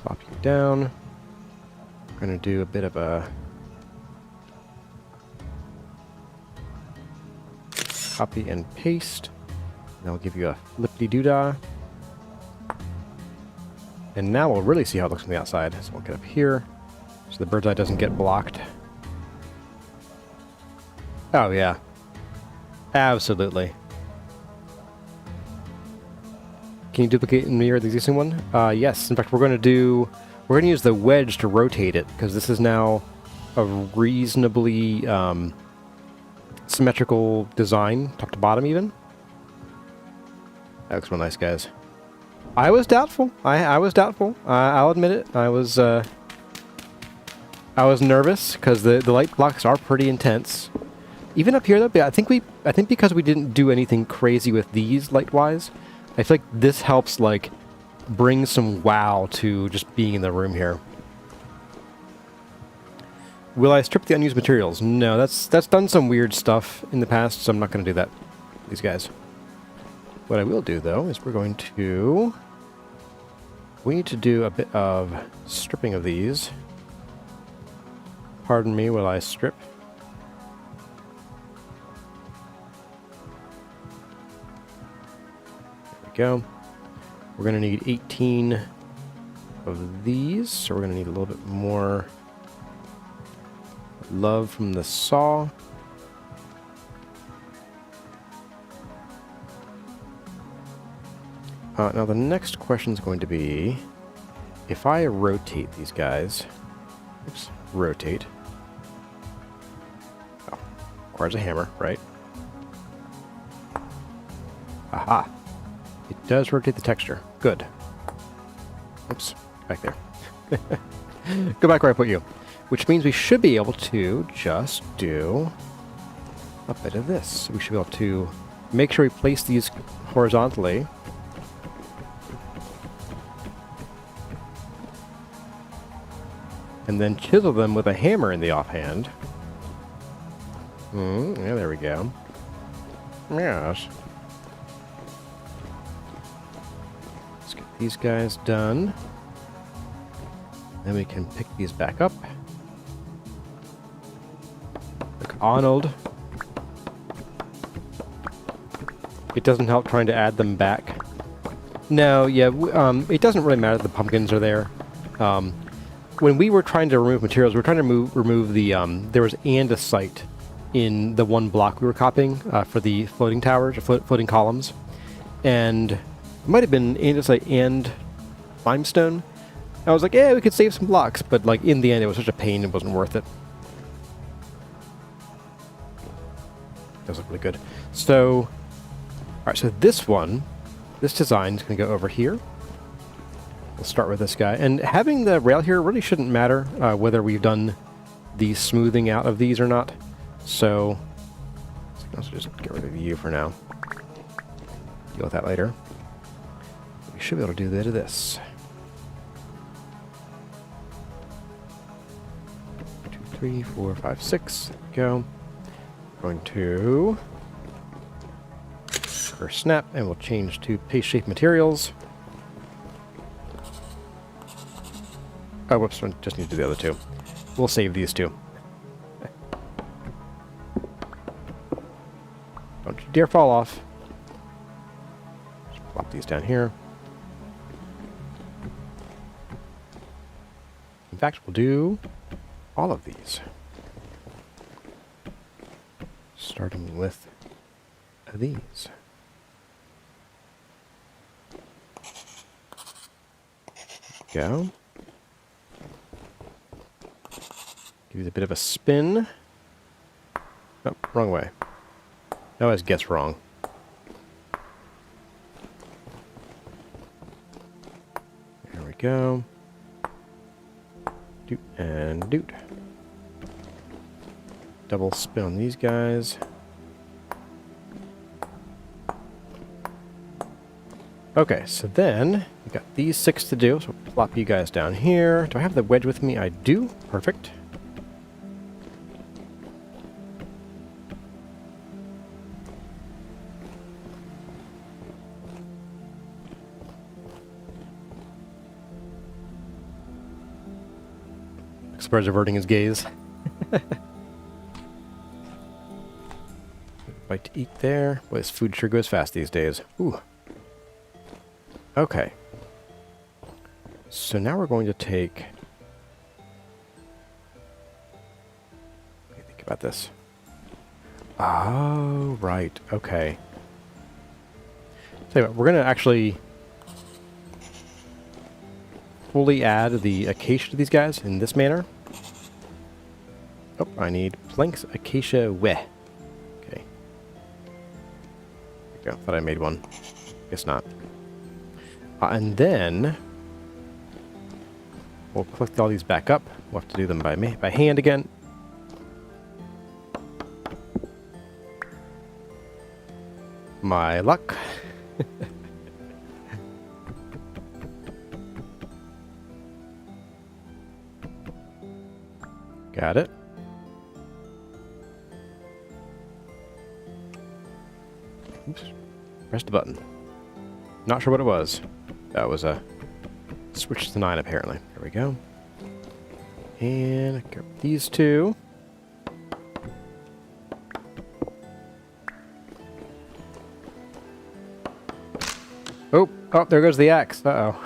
Plop you down. We're going to do a bit of a copy and paste. And I'll give you a flippity-doo-dah. And now we'll really see how it looks from the outside. So we'll get up here so the bird's eye doesn't get blocked. Oh yeah. Absolutely. Can you duplicate and mirror the existing one? Yes. In fact, we're going to use the wedge to rotate it, because this is now a reasonably symmetrical design, top to bottom even. That looks real nice, guys. I was doubtful. I was doubtful. I'll admit it. I was nervous because the light blocks are pretty intense. Even up here, though, I think because we didn't do anything crazy with these light-wise, I feel like this helps like bring some wow to just being in the room here. Will I strip the unused materials? No, that's done some weird stuff in the past, so I'm not going to do that. These guys. What I will do, though, is we need to do a bit of stripping of these. Pardon me while I strip. There we go. We're going to need 18 of these, so we're going to need a little bit more love from the saw. Now the next question is going to be, if I rotate these guys, oops, rotate. Oh, requires a hammer, right? Aha! It does rotate the texture. Good. Oops, back there. Go back where I put you. Which means we should be able to just do a bit of this. We should be able to make sure we place these horizontally. And then chisel them with a hammer in the offhand. Yeah, there we go. Yes. Let's get these guys done. Then we can pick these back up. Like Arnold. It doesn't help trying to add them back. No, yeah, it doesn't really matter that the pumpkins are there. When we were trying to remove materials, we were trying to remove the, there was andesite in the one block we were copying for the floating towers, or floating columns. And it might have been andesite and limestone. I was like, yeah, we could save some blocks, but like in the end it was such a pain, it wasn't worth it. Does look really good. So, alright, so this design is going to go over here. We'll start with this guy. And having the rail here really shouldn't matter whether we've done the smoothing out of these or not. So, let's just get rid of you for now. Deal with that later. We should be able to do a bit of this. 2, 3, 4, 5, 6. There we go. Going to first snap, and we'll change to paste shape materials. Oh, whoops, just need to do the other two. We'll save these two. Don't you dare fall off. Just plop these down here. In fact, we'll do all of these. Starting with these. Go. Give it a bit of a spin. Oh, wrong way. I always guess wrong. There we go. Doot and doot. Double spin on these guys. Okay, so then we've got these 6 to do, so we'll plop you guys down here. Do I have the wedge with me? I do. Perfect. Spurs averting his gaze. Bite to eat there. Boy, this food sure goes fast these days. Ooh. Okay. So now we're going to take... What do you think about this? Oh, right. Okay. Tell you what, we're going to actually fully add the acacia to these guys in this manner. Oh, I need planks acacia weh. Okay. There we go. Thought I made one. Guess not. And then we'll collect all these back up. We'll have to do them by hand again. My luck. Got it. Oops. Press the button. Not sure what it was. That was a switch to 9 apparently. There we go. And grab these two. Oh, there goes the axe. Uh-oh.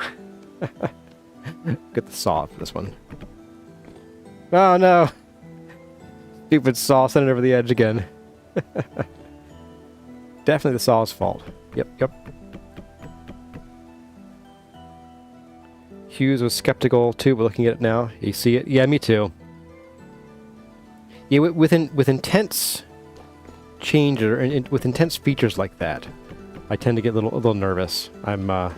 Get the saw for this one. Oh, no. Stupid saw sent it over the edge again. Definitely the saw's fault. Yep. Hughes was skeptical too, but looking at it now, you see it? Yeah, me too. Yeah, with intense change or with intense features like that, I tend to get a little nervous. I mean,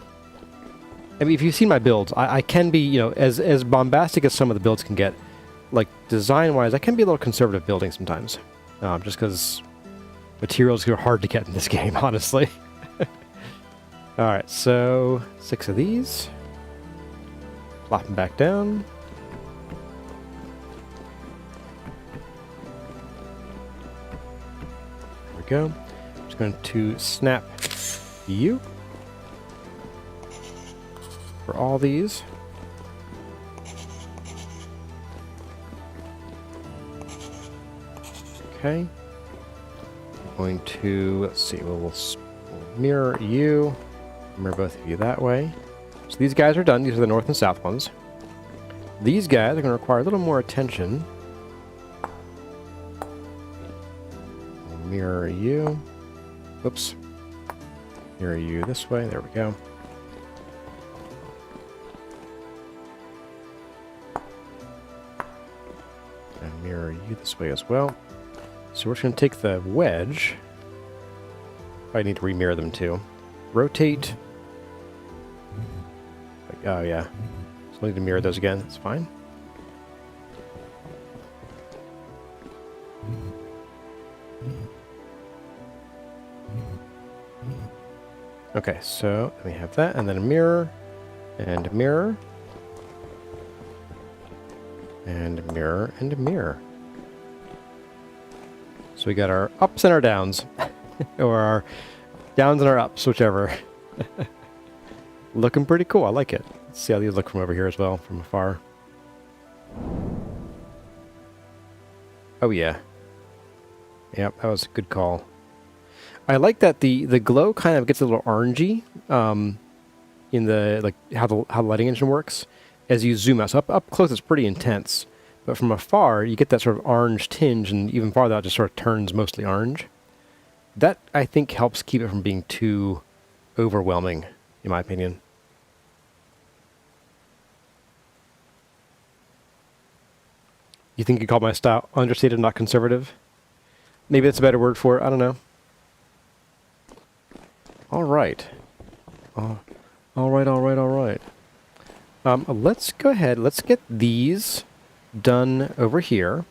if you've seen my builds, I can be, you know, as bombastic as some of the builds can get, like design-wise, I can be a little conservative building sometimes, just because materials are hard to get in this game, honestly. All right, so 6 of these. Plop them back down. There we go. Just going to snap you for all these. Okay. I'm going to, let's see, we'll mirror you. Mirror both of you that way. So these guys are done. These are the north and south ones. These guys are going to require a little more attention. We'll mirror you. Oops. Mirror you this way. There we go. And mirror you this way as well. So we're just going to take the wedge. I need to remirror them too. Rotate. Oh yeah. So I need to mirror those again. That's fine. Okay, so we have that, and then a mirror, and a mirror, and a mirror, and a mirror. So we got our ups and our downs, or our downs and our ups, whichever. Looking pretty cool. I like it. Let's see how these look from over here as well, from afar. Oh yeah. Yep, that was a good call. I like that the glow kind of gets a little orangey in the like how the lighting engine works as you zoom out. So up close it's pretty intense, but from afar you get that sort of orange tinge, and even farther out it just sort of turns mostly orange. That I think helps keep it from being too overwhelming, in my opinion. You think you call my style understated, not conservative? Maybe that's a better word for it. I don't know. All right. All right. Let's go ahead. Let's get these done over here.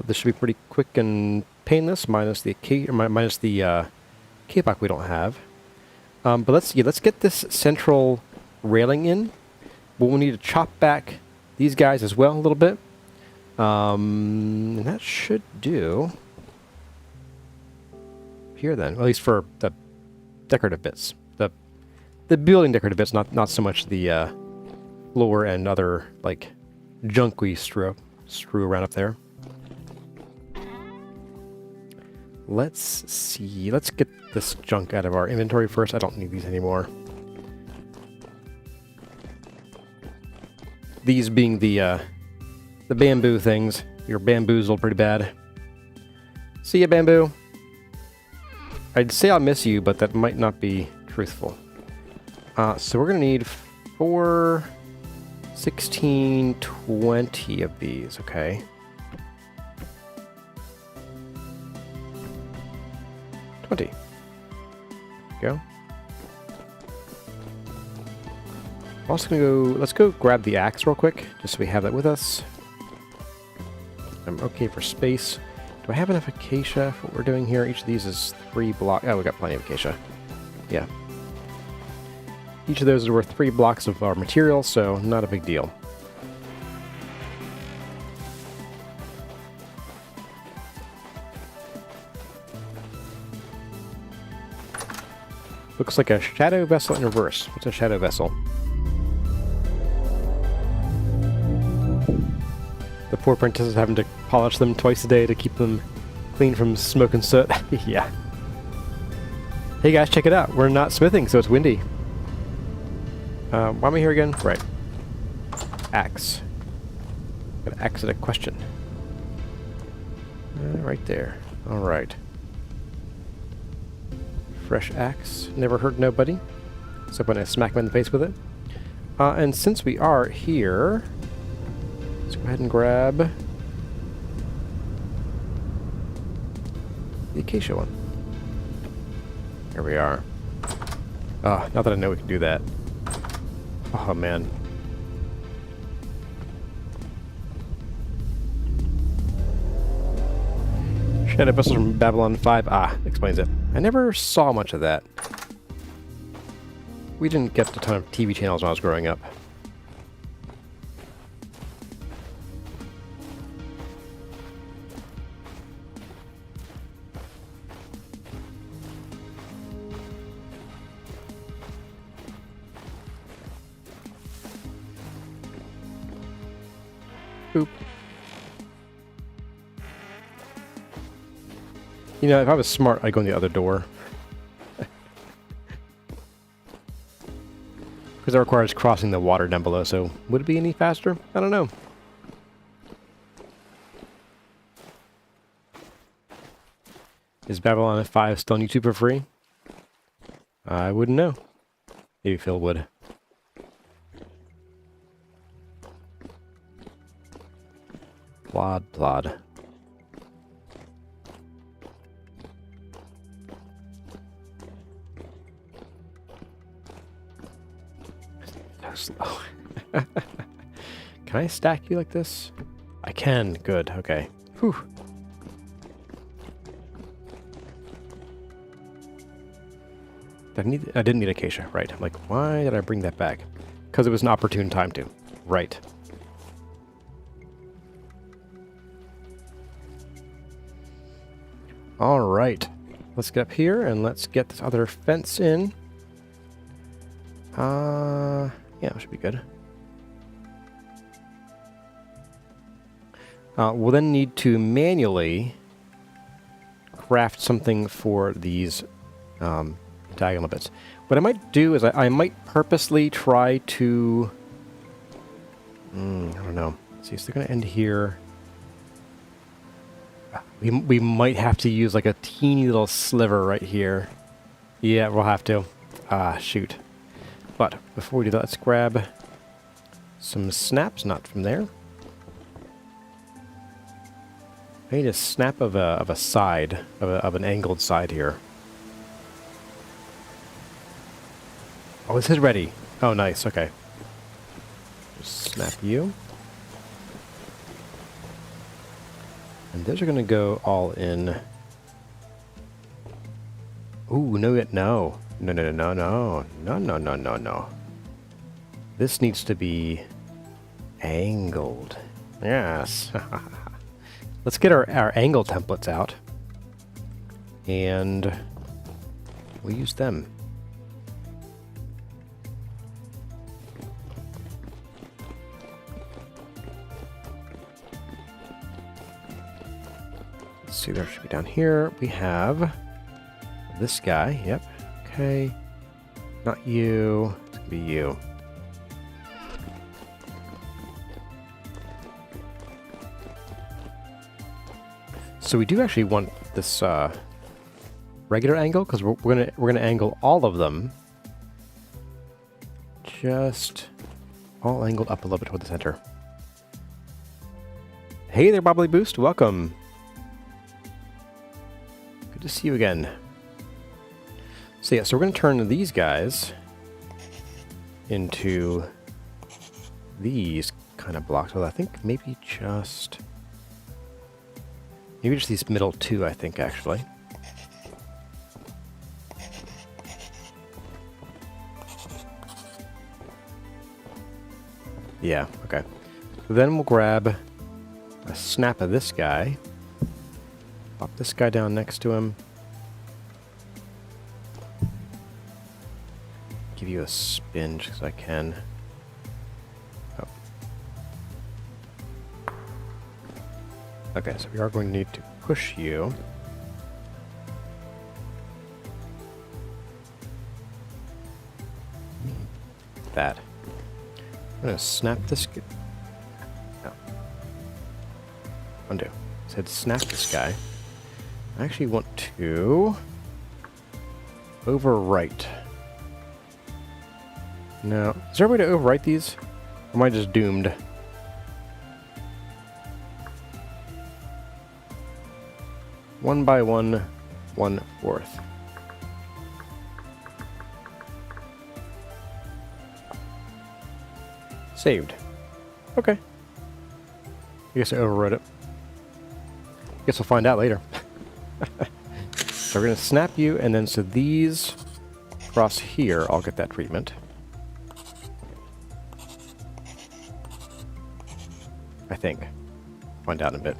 This should be pretty quick and painless, minus the K-block we don't have. But let's get this central railing in. We'll need to chop back these guys as well a little bit. And that should do here then, at least for the decorative bits. The building decorative bits, not so much the floor and other like junk we screw around up there. Let's see. Let's get this junk out of our inventory first. I don't need these anymore. These being the bamboo things. You're bamboozled pretty bad. See ya, bamboo. I'd say I'll miss you, but that might not be truthful. So we're gonna need 4 16, 20 of these, okay. 20. Go. I'm also gonna go, let's go grab the axe real quick, just so we have that with us. I'm okay for space. Do I have enough acacia for what we're doing here? Each of these is 3 blocks. Oh, we got plenty of acacia. Yeah. Each of those is worth 3 blocks of our material, so not a big deal. Looks like a shadow vessel in reverse. What's a shadow vessel? The poor princess is having to polish them twice a day to keep them clean from smoke and soot. Yeah. Hey guys, check it out. We're not smithing, so it's windy. Why am I here again? Right. Axe. Gotta axe at a question. Right there. Alright. Fresh axe. Never hurt nobody. Except when I smack him in the face with it. And since we are here, let's go ahead and grab the acacia one. Here we are. Oh, not that I know we can do that. Oh, man. Shadow vessels from Babylon 5. Ah, explains it. I never saw much of that. We didn't get a ton of TV channels when I was growing up. Boop. You know, if I was smart, I'd go in the other door. Because that requires crossing the water down below, so would it be any faster? I don't know. Is Babylon 5 still on YouTube for free? I wouldn't know. Maybe Phil would. Plod, plod. So slow. Can I stack you like this? I can. Good. Okay. Whew. I didn't need acacia. Right. I'm like, why did I bring that back? Because it was an opportune time to. Right. All right, let's get up here and let's get this other fence in. Yeah, it should be good. We'll then need to manually craft something for these diagonal bits. What I might do is I might purposely try to... I don't know. Let's see, so they're going to end here. We might have to use like a teeny little sliver right here. Yeah, we'll have to. Ah, shoot. But before we do that, let's grab some snaps, not from there. I need a snap of a side, of an angled side here. Oh, this is ready. Oh, nice. Okay. Just snap you. And those are going to go all in. Ooh, no, no. No, no, no, no. No, no, no, no, no. This needs to be angled. Yes. Let's get our angle templates out. And we'll use them. See, there should be down here. We have this guy. Yep. Okay. Not you. It's gonna be you. So we do actually want this regular angle because we're gonna angle all of them. Just all angled up a little bit toward the center. Hey there, Bobbly Boost. Welcome. Good to see you again. So yeah, so we're going to turn these guys into these kind of blocks. Well, I think maybe just these middle two, I think, actually. Yeah, okay. Then we'll grab a snap of this guy. Pop this guy down next to him. Give you a spin just as I can. Oh. Okay, so we are going to need to push you. That. I'm going to snap this. No. Undo. Said snap this guy. I actually want to overwrite. No. Is there a way to overwrite these? Or am I just doomed? One by one, 1/4. Saved. Okay. I guess I overwrote it. Guess we'll find out later. So we're going to snap you, and then so these across here, I'll get that treatment. I think. Find out in a bit.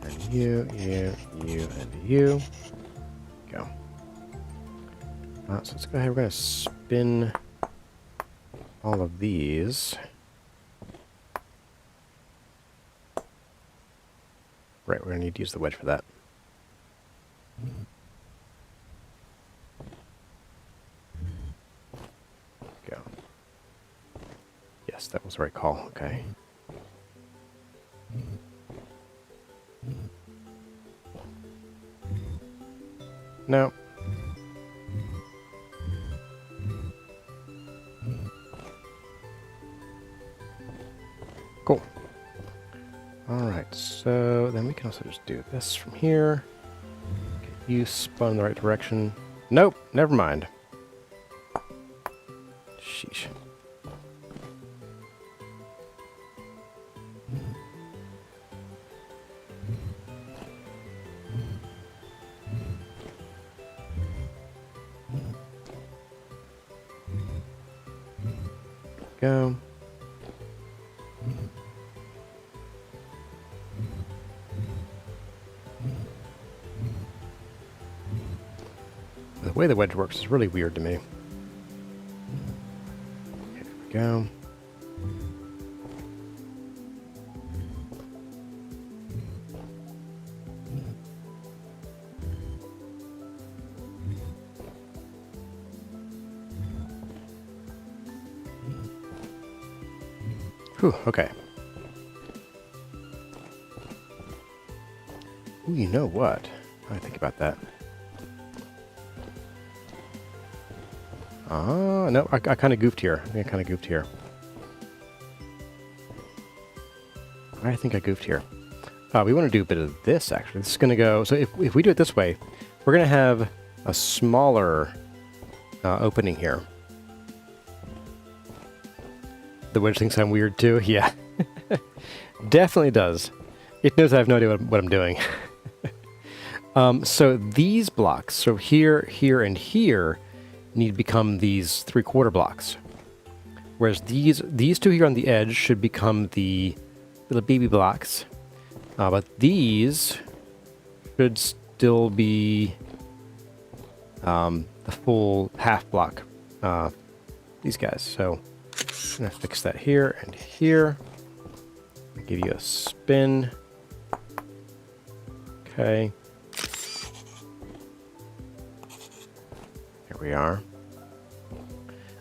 And you, and you. Go. So let's go ahead. We're going to spin all of these. Right, we're going to need to use the wedge for that. Go. Yes, that was the right call. Okay. No. Cool. Alright, so then we can also just do this from here. Get you spun in the right direction. Nope, never mind. Sheesh. Go. The way the wedge works is really weird to me. Okay, there we go. Whew, okay. Ooh, you know what? I think about that. No, I kind of goofed here. I think I kind of goofed here. I think I goofed here. We want to do a bit of this, actually. This is going to go... So if we do it this way, we're going to have a smaller opening here. The wedge thinks I'm weird, too. Yeah. Definitely does. It knows I have no idea what I'm doing. So these blocks, so here, here, and here, need to become these 3/4 blocks. Whereas these two here on the edge should become the little baby blocks. But these should still be the full half block. These guys. So I'm going to fix that here and here. I'll give you a spin. Okay. Here we are.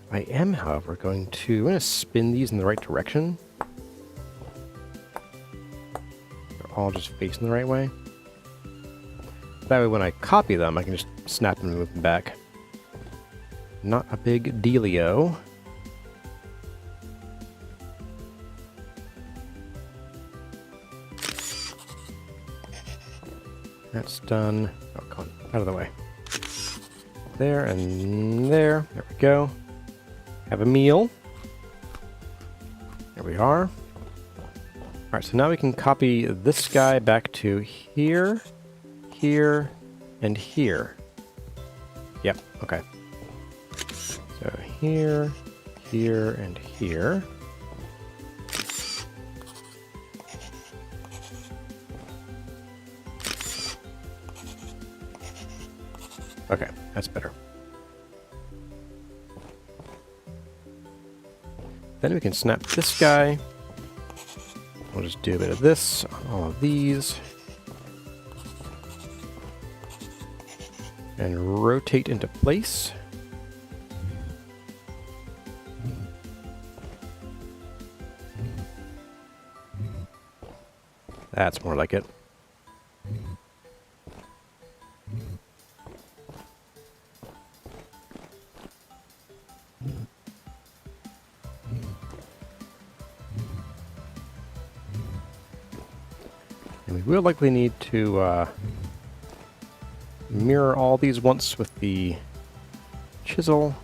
I am, however, I'm going to spin these in the right direction. They're all just facing the right way. That way when I copy them, I can just snap them and move them back. Not a big dealio. That's done. Oh, come on, out of the way. There and there. There we go. Have a meal. There we are. Alright, so now we can copy this guy back to here, here, and here. Yep, okay. So here, here, and here. Okay, that's better. Then we can snap this guy. We'll just do a bit of this on all of these. And rotate into place. That's more like it. And we will likely need to mirror all these once with the chisel.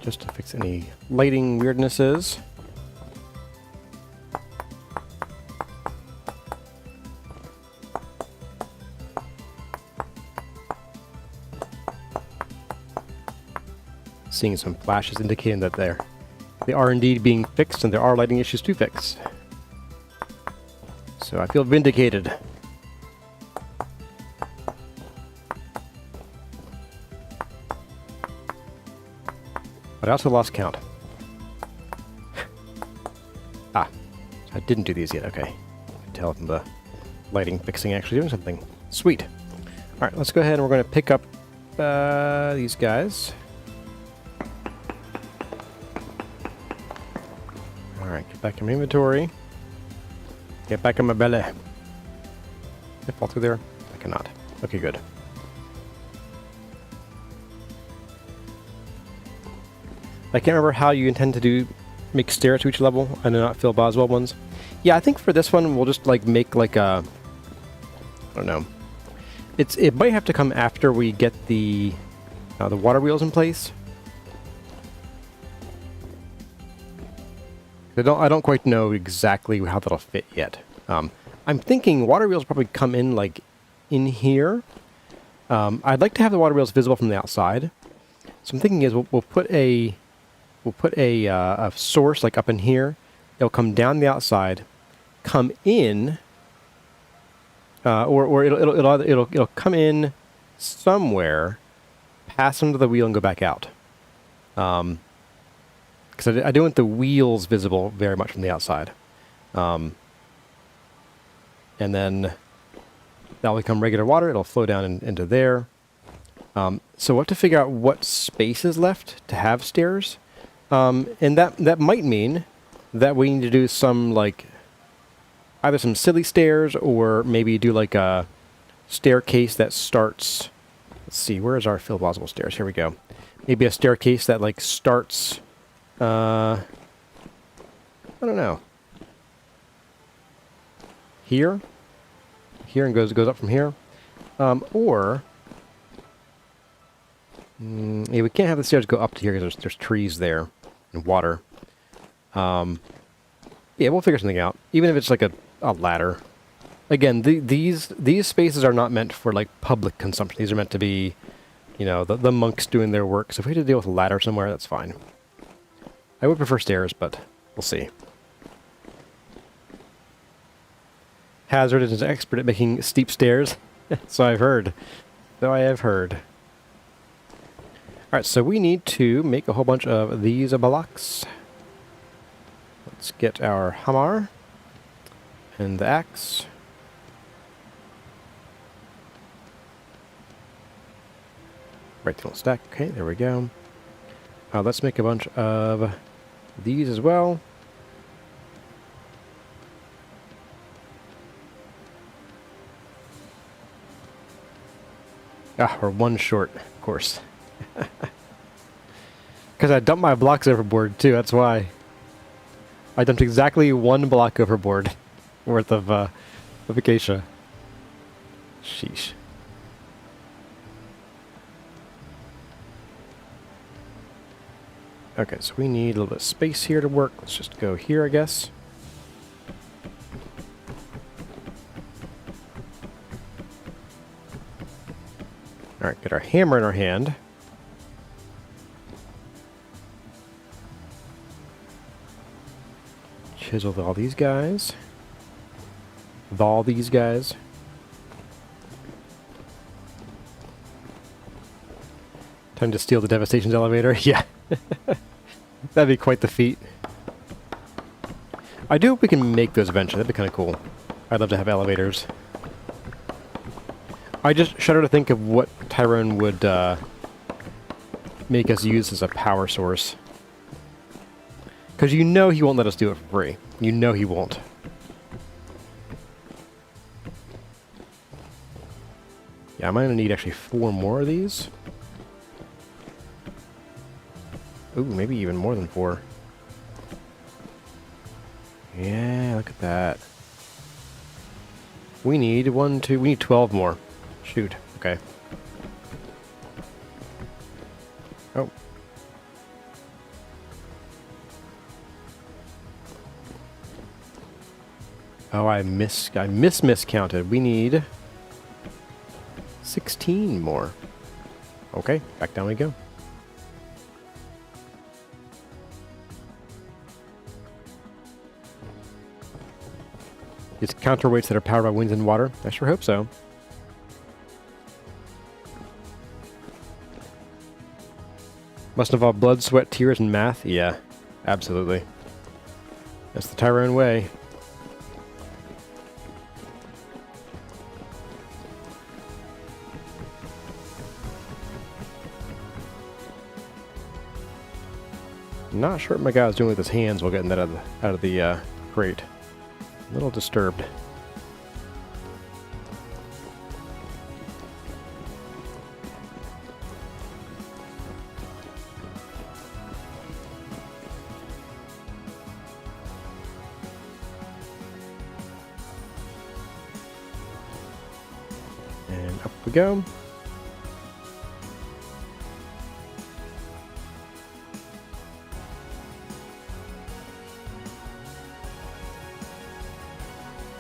Just to fix any lighting weirdnesses. Seeing some flashes indicating that they are indeed being fixed and there are lighting issues to fix. So I feel vindicated. But I also lost count. Ah, I didn't do these yet, okay. I can tell from the lighting fixing actually doing something. Sweet. Alright, let's go ahead and we're going to pick up these guys. Alright, get back in my inventory. Get back in my belly. Can I fall through there? I cannot. Okay, good. I can't remember how you intend to make stairs to each level and not fill Boswell ones. Yeah, I think for this one we'll just like make like a, I don't know. It might have to come after we get the water wheels in place. I don't quite know exactly how that'll fit yet. I'm thinking water wheels probably come in like in here. I'd like to have the water wheels visible from the outside. So I'm thinking is we'll put a source like up in here. It'll come down the outside, come in, or it'll come in somewhere, pass under the wheel and go back out. Because I don't want the wheels visible very much from the outside. And then that'll become regular water. It'll flow down into there. So we'll have to figure out what space is left to have stairs. And that might mean that we need to do some, like, either some silly stairs or maybe do, like, a staircase that starts... Let's see, where is our fill plausible stairs? Here we go. Maybe a staircase that, like, starts... I don't know. Here and goes up from here, or yeah, we can't have the stairs go up to here because there's trees there and water. Yeah, we'll figure something out. Even if it's like a ladder. Again, these spaces are not meant for like public consumption. These are meant to be, you know, the monks doing their work. So if we had to deal with a ladder somewhere, that's fine. I would prefer stairs, but we'll see. Hazard is an expert at making steep stairs. So I've heard. So I have heard. Alright, so we need to make a whole bunch of these blocks. Let's get our hammer and the axe. Right, little stack. Okay, there we go. Let's make a bunch of these as well. We're one short, of course. Because I dumped my blocks overboard, too, that's why. I dumped exactly one block overboard worth of acacia. Sheesh. Okay, so we need a little bit of space here to work. Let's just go here, I guess. Alright, get our hammer in our hand. Chisel all these guys. All these guys. Time to steal the Devastation's elevator? Yeah. That'd be quite the feat. I do hope we can make those eventually. That'd be kind of cool. I'd love to have elevators. I just shudder to think of what Tyrone would make us use as a power source. Because you know he won't let us do it for free. You know he won't. Yeah, I'm going to need actually 4 more of these. Ooh, maybe even more than 4. Yeah, look at that. We need we need 12 more. Shoot, okay. Oh. Oh, I miscounted. We need 16 more. Okay, back down we go. These counterweights that are powered by winds and water? I sure hope so. Must involve blood, sweat, tears, and math? Yeah, absolutely. That's the Tyrone way. Not sure what my guy was doing with his hands while getting that out of the crate. A little disturbed. And up we go.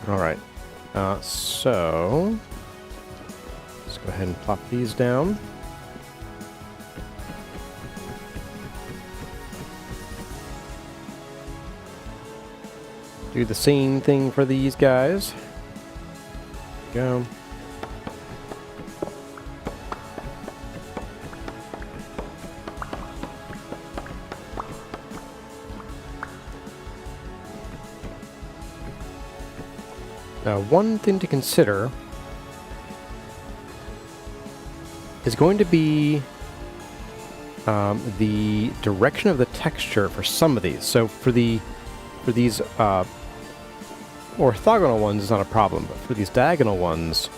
Alright, so let's go ahead and plop these down. Do the same thing for these guys. Go. Now, one thing to consider is going to be the direction of the texture for some of these. So for these orthogonal ones, it's not a problem, but for these diagonal ones,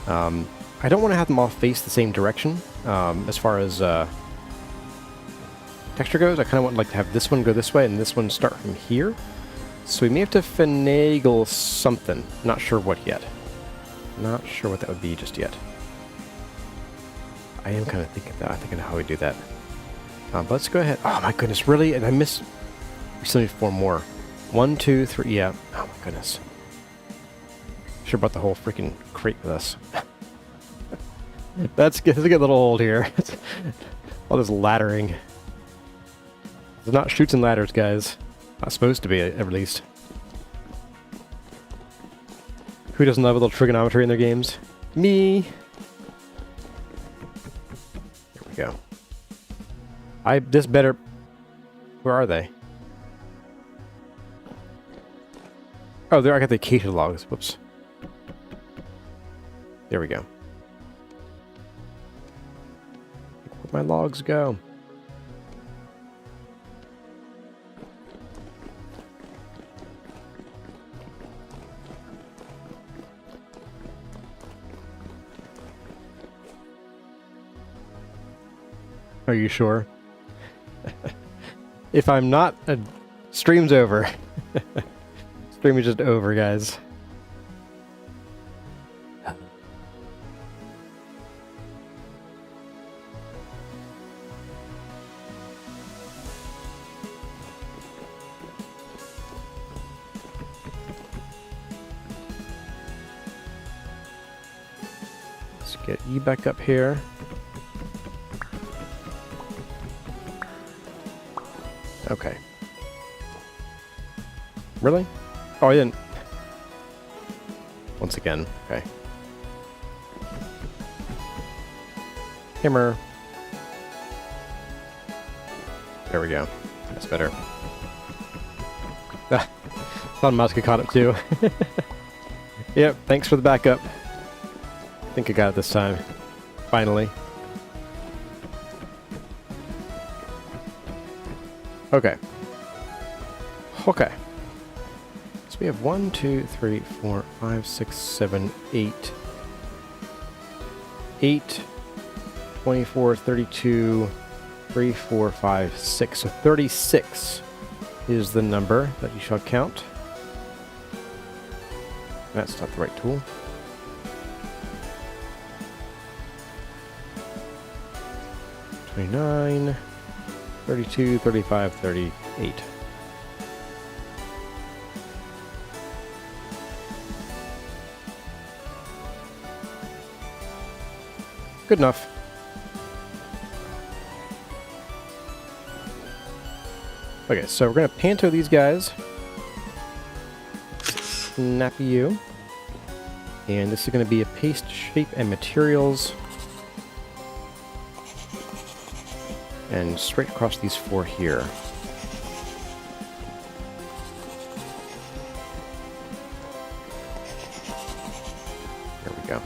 I don't want to have them all face the same direction as far as texture goes. I kind of want to have this one go this way and this one start from here. So we may have to finagle something. Not sure what yet. Not sure what that would be just yet. I am kind of thinking of how we do that. But let's go ahead. Oh my goodness, really? And we still need 4 more. 1, 2, 3, yeah. Oh my goodness. Should've brought the whole freaking crate with us. Let's get a little old here. All this laddering. It's not chutes and ladders, guys. Not supposed to be, at least. Who doesn't love a little trigonometry in their games? Me! There we go. This better... Where are they? Oh, there, I got the acacia logs. Whoops. There we go. Where'd my logs go? Are you sure? If I'm not, stream's over. Stream is just over, guys. Let's get you back up here. Okay. Really? Oh, I didn't. Once again. Okay. Hammer. There we go. That's better. Ah, thought Muska caught it too. Yep, thanks for the backup. I think I got it this time. Finally. Okay. Okay. So we have 1, 2, 3, 4, 5, 6, 7, 8. 8, 24, 32, 3, 4, 5, 6. So 36 is the number that you shall count. That's not the right tool. $29, 32, 35, 38. Good enough. Okay, so we're going to panto these guys. Snappy you. And this is going to be a paste, shape, and materials. And straight across these 4 here. There we go.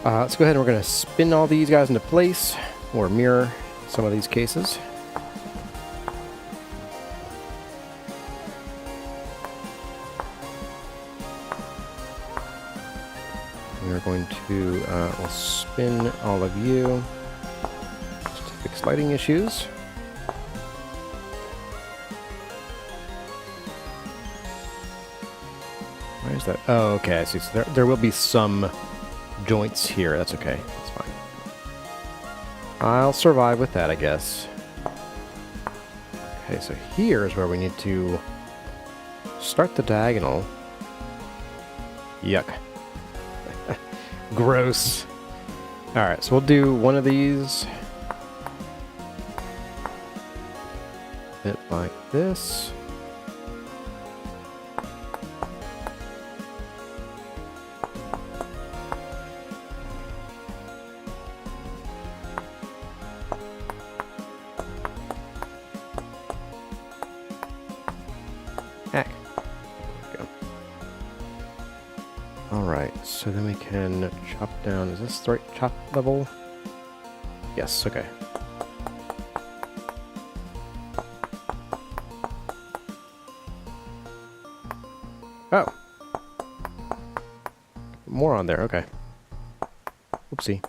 Let's go ahead and we're going to spin all these guys into place, or mirror some of these cases. We're going to we'll spin all of you. Fix lighting issues. Why is that? Oh, okay, I see. So there will be some joints here. That's okay. That's fine. I'll survive with that, I guess. Okay, so here is where we need to start the diagonal. Yuck. Gross. Alright, so we'll do one of these. Bit like this. Heck. There we go. Alright, so then we can chop down. Is this the right chop level? Yes, okay. Oh. More on there, okay. Oopsie.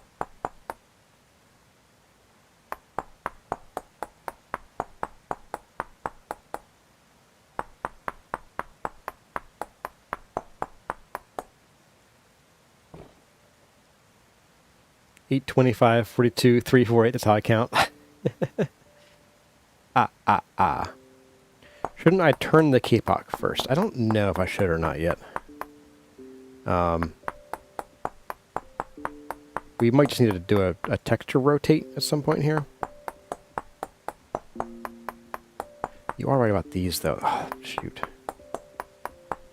Eight, 25, 42, 3, 4, 8, that's how I count. Shouldn't I turn the K-Pop first? I don't know if I should or not yet. We might just need to do a texture rotate at some point here. You are right about these, though. Oh, shoot.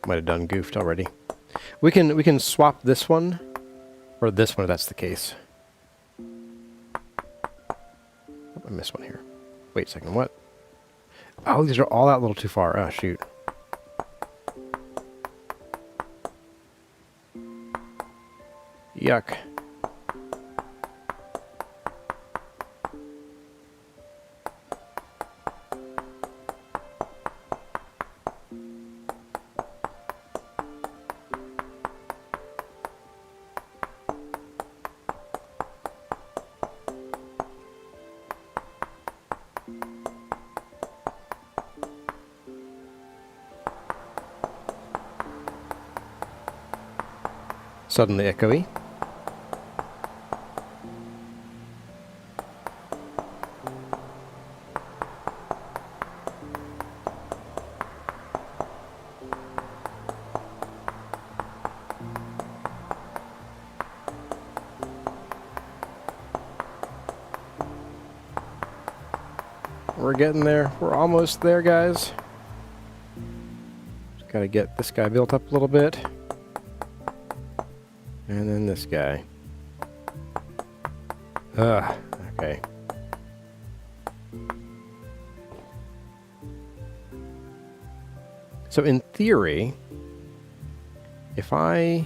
Might have done goofed already. We can swap this one, or this one if that's the case. Oh, I missed one here. Wait a second, what? Oh, these are all out a little too far. Oh, shoot. Yuck. suddenly echoey. We're getting there. We're almost there, guys. Just gotta get this guy built up a little bit. And then this guy. Okay. So in theory, if I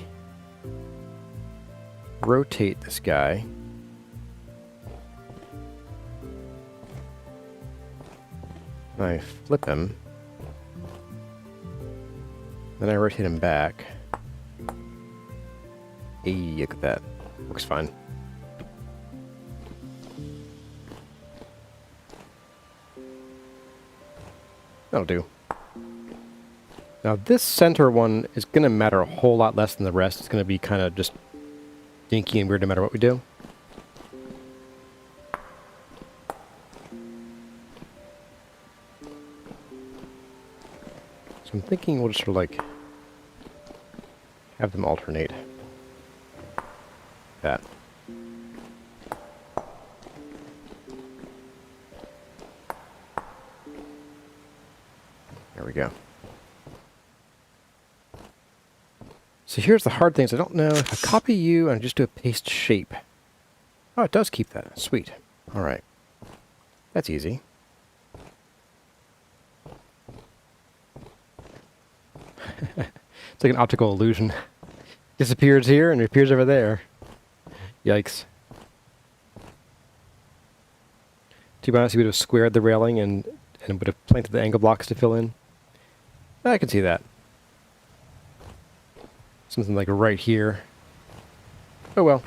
rotate this guy, and I flip him, then I rotate him back. Hey, look at that. Works fine. That'll do. Now this center one is going to matter a whole lot less than the rest. It's going to be kind of just dinky and weird no matter what we do. So I'm thinking we'll just sort of like have them alternate. That. There we go. So here's the hard thing is I don't know if I copy you and just do a paste shape. Oh, it does keep that. Sweet. All right. That's easy. It's like an optical illusion. Disappears here and appears over there. Yikes. To be honest, you would have squared the railing and would have planted the angle blocks to fill in. I can see that. Something like right here. Oh well.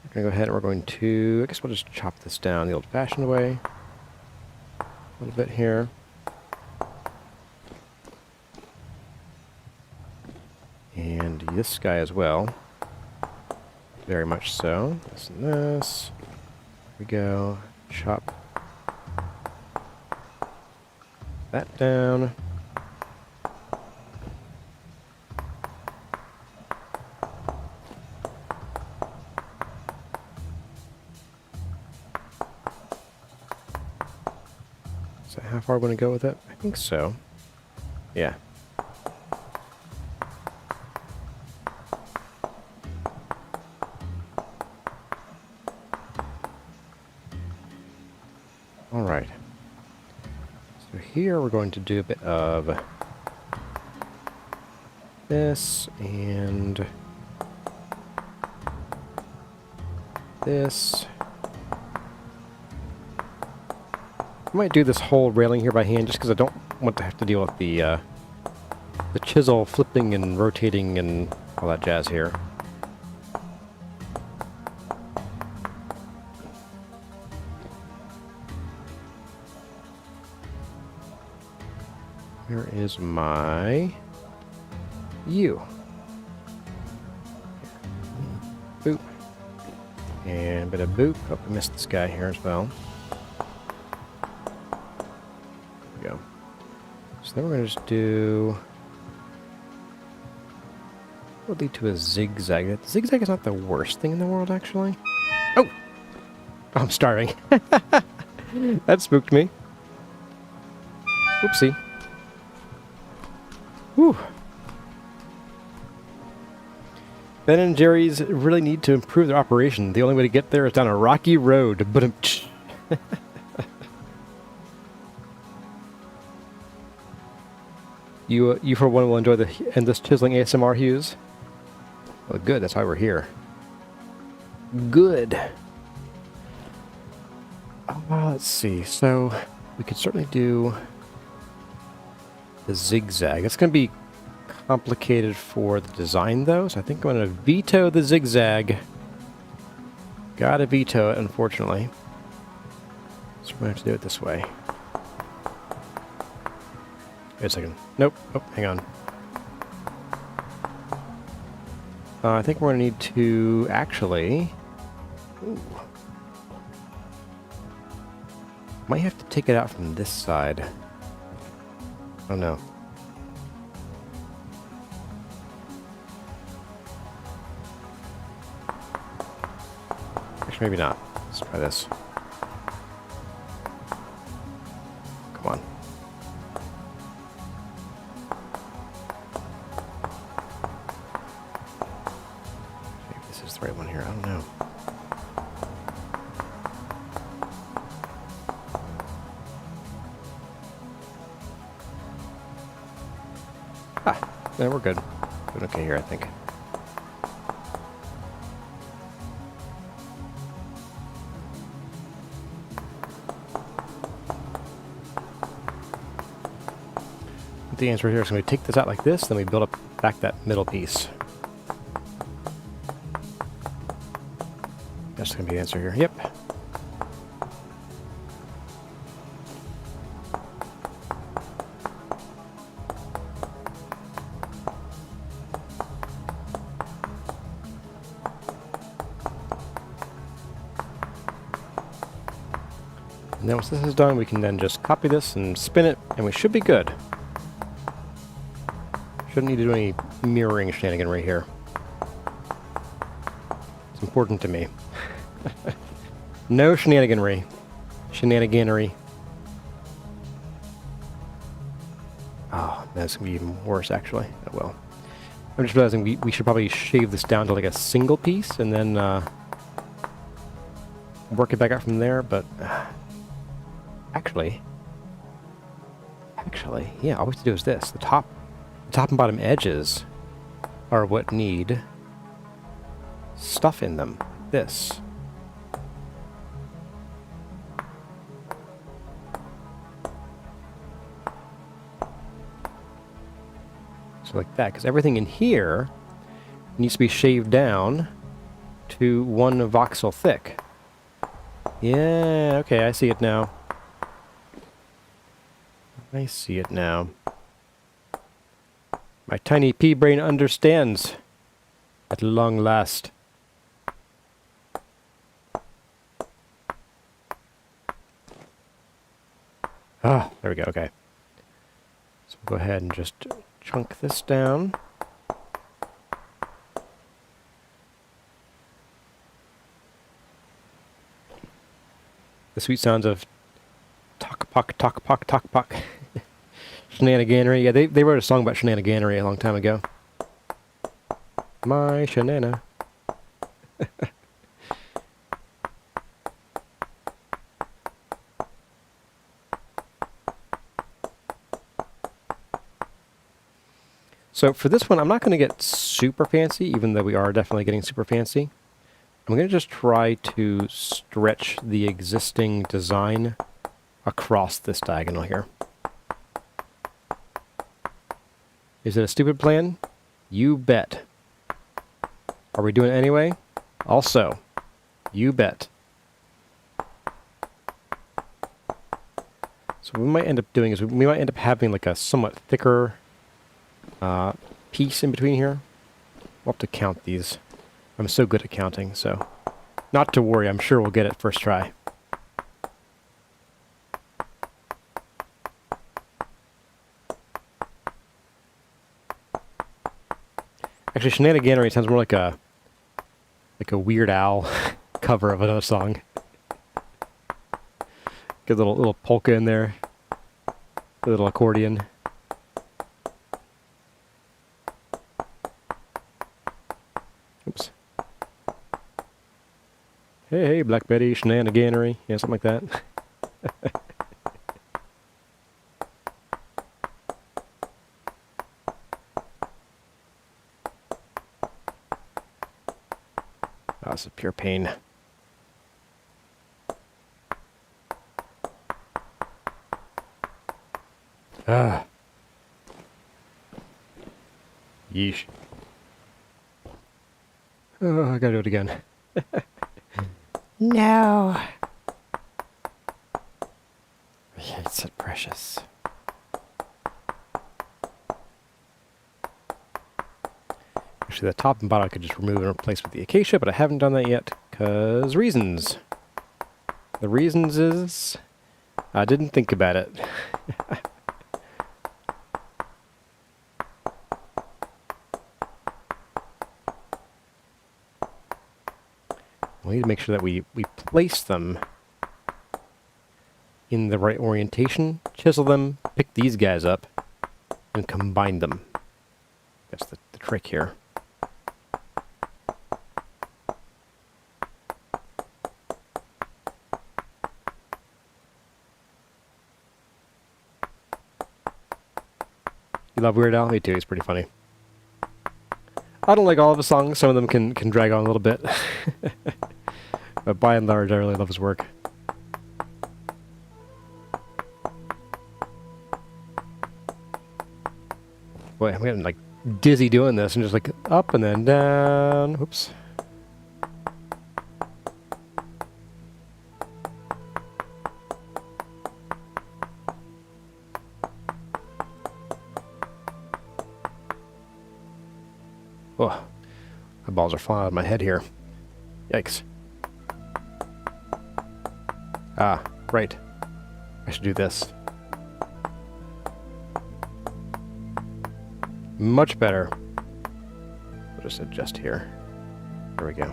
We're going to go ahead and we're going to... I guess we'll just chop this down the old-fashioned way. A little bit here. And this guy as well. Very much so. This and this. Here we go. Chop that down. Is that how far we're going to go with it? I think so. Yeah. All right. So here we're going to do a bit of this and this. I might do this whole railing here by hand just because I don't want to have to deal with the chisel flipping and rotating and all that jazz here. Where is my U? Boop. And a bit of boop. Oh, I missed this guy here as well. There we go. So then we're going to just do... What would lead to a zigzag? The zigzag is not the worst thing in the world, actually. Oh! Oh, I'm starving. That spooked me. Oopsie. Whew. Ben and Jerry's really need to improve their operation. The only way to get there is down a rocky road. But you for one will enjoy the endless chiseling ASMR hues. Well, good. That's why we're here. Good. Let's see. So we could certainly do the zigzag. It's going to be complicated for the design, though, so I think I'm going to veto the zigzag. Gotta veto it, unfortunately. So we're going to have to do it this way. Wait a second. Nope. Oh, hang on. I think we're going to need to actually... Ooh. Might have to take it out from this side. Oh no. Actually, maybe not. Let's try this. Come on. Maybe this is the right one here. I don't know. Ah, yeah, we're good. Doing okay here, I think. The answer here is going to take this out like this, then we build up back that middle piece. That's going to be the answer here. Yep. And then once this is done, we can then just copy this and spin it, and we should be good. Shouldn't need to do any mirroring shenanigan right here. It's important to me. No shenaniganry. Shenaniganery. Oh, that's going to be even worse, actually. Oh, well. I'm just realizing we should probably shave this down to like a single piece and then work it back out from there, but actually, yeah, all we have to do is this. The top and bottom edges are what need stuff in them. This. So like that, because everything in here needs to be shaved down to 1 voxel thick. Yeah, okay, I see it now. I see it now. My tiny pea brain understands at long last. Ah, there we go, okay. So we'll go ahead and just chunk this down. The sweet sounds of talk pock. Shenaniganery. Yeah, they wrote a song about shenaniganery a long time ago. My shenana. So for this one, I'm not going to get super fancy, even though we are definitely getting super fancy. I'm going to just try to stretch the existing design across this diagonal here. Is it a stupid plan? You bet. Are we doing it anyway? Also, you bet. So what we might end up doing is we might end up having like a somewhat thicker piece in between here. We'll have to count these. I'm so good at counting, so not to worry, I'm sure we'll get it first try. Actually, shenaniganery sounds more like a Weird Al cover of another song. Get a little polka in there, a little accordion. Oops. Hey, Black Betty, shenaniganery, yeah, something like that. Oh, this is pure pain. Ah. Yeesh. Oh, I gotta do it again. No. It's so precious. Actually, the top and bottom I could just remove and replace with the acacia, but I haven't done that yet, because reasons. The reasons is I didn't think about it. We need to make sure that we place them in the right orientation, chisel them, pick these guys up, and combine them. That's the trick here. You love Weird Al? Me too, he's pretty funny. I don't like all of his songs, some of them can drag on a little bit. But by and large, I really love his work. Boy, I'm getting like dizzy doing this and just like up and then down. Oops. Oh, my balls are flying out of my head here. Yikes. Ah, right. I should do this. Much better. We'll just adjust here. There we go.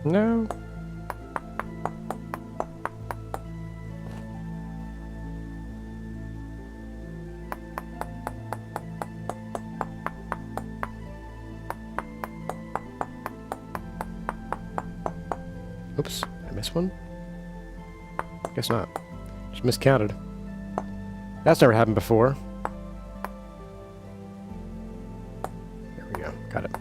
No. Oops, I missed one? Guess not. Just miscounted. That's never happened before. There we go, got it.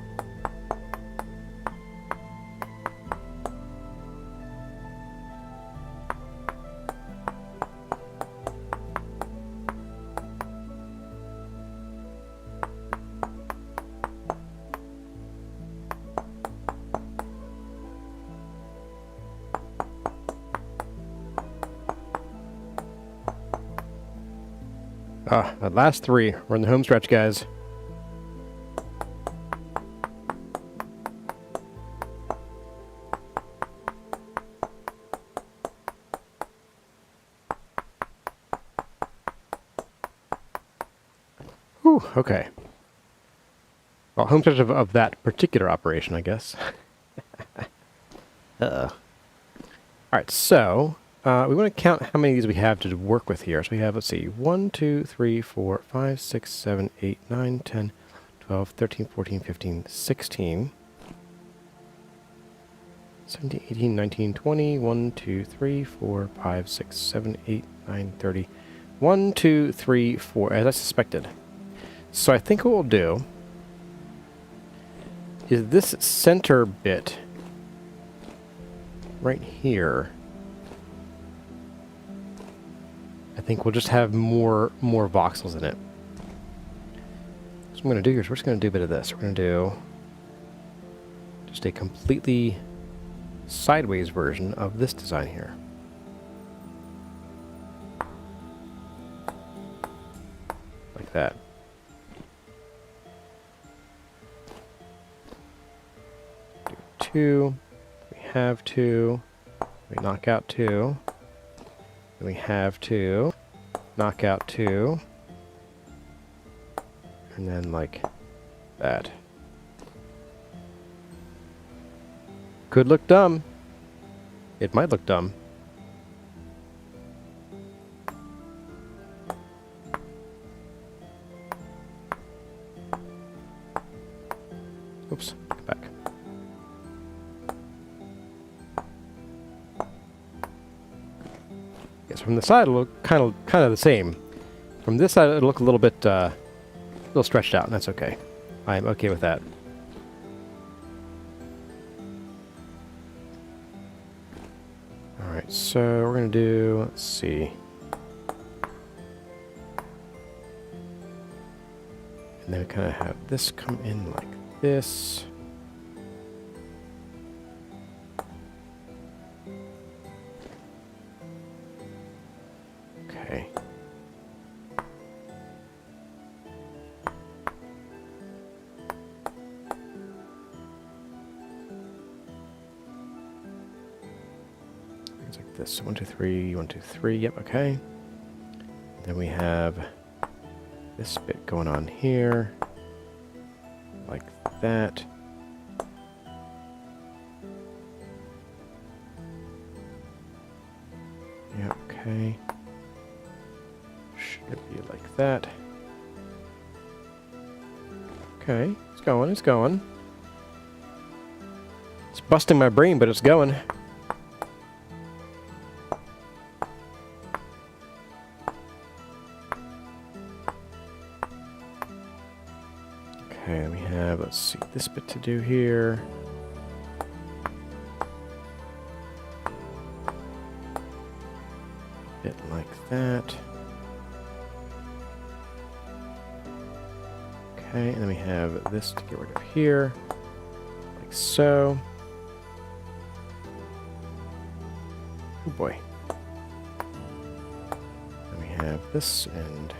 Ah, that last three. We're in the home stretch, guys. Whew, okay. Well, home stretch of that particular operation, I guess. Uh-oh. Alright, so we want to count how many of these we have to work with here. So we have, let's see, 1, 2, 3, 4, 5, 6, 7, 8, 9, 10, 12, 13, 14, 15, 16, 17, 18, 19, 20, 1, 2, 3, 4, 5, 6, 7, 8, 9, 30. 1, 2, 3, 4, as I suspected. So I think what we'll do is this center bit right here. I think we'll just have more voxels in it. So what I'm going to do here is we're just going to do a bit of this. We're going to do just a completely sideways version of this design here. Like that. Do 2. We have 2. We knock out 2. Then we have 2, knock out 2, and then like that. Could look dumb. It might look dumb. Oops, come back. Yes, from the side it'll look kind of the same. From this side it'll look a little bit, a little stretched out, and that's okay. I'm okay with that. Alright, so we're going to do, let's see. And then we kind of have this come in like this. Okay. Things like this. 1, 2, 3, 1, 2, 3. Yep, okay. Then we have this bit going on here, like that. Yeah, okay. Should be like that. Okay, it's going, it's going. It's busting my brain, but it's going. Okay, we have, let's see, this bit to do here. Bit like that. Okay, and then we have this to get rid of here, like so. Oh boy. And we have this and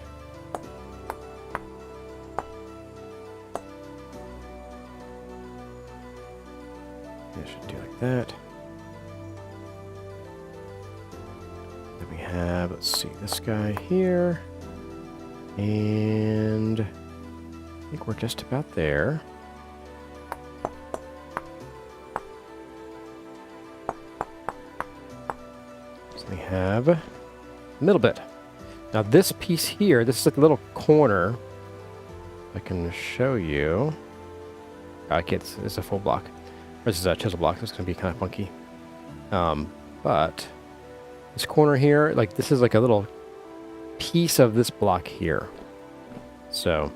it should do like that. Then we have, let's see, this guy here. And I think we're just about there. So we have a middle bit. Now this piece here, this is like a little corner. I can show you. Okay, it's a full block. This is a chisel block, so it's going to be kind of funky. But this corner here, like this is like a little piece of this block here. So,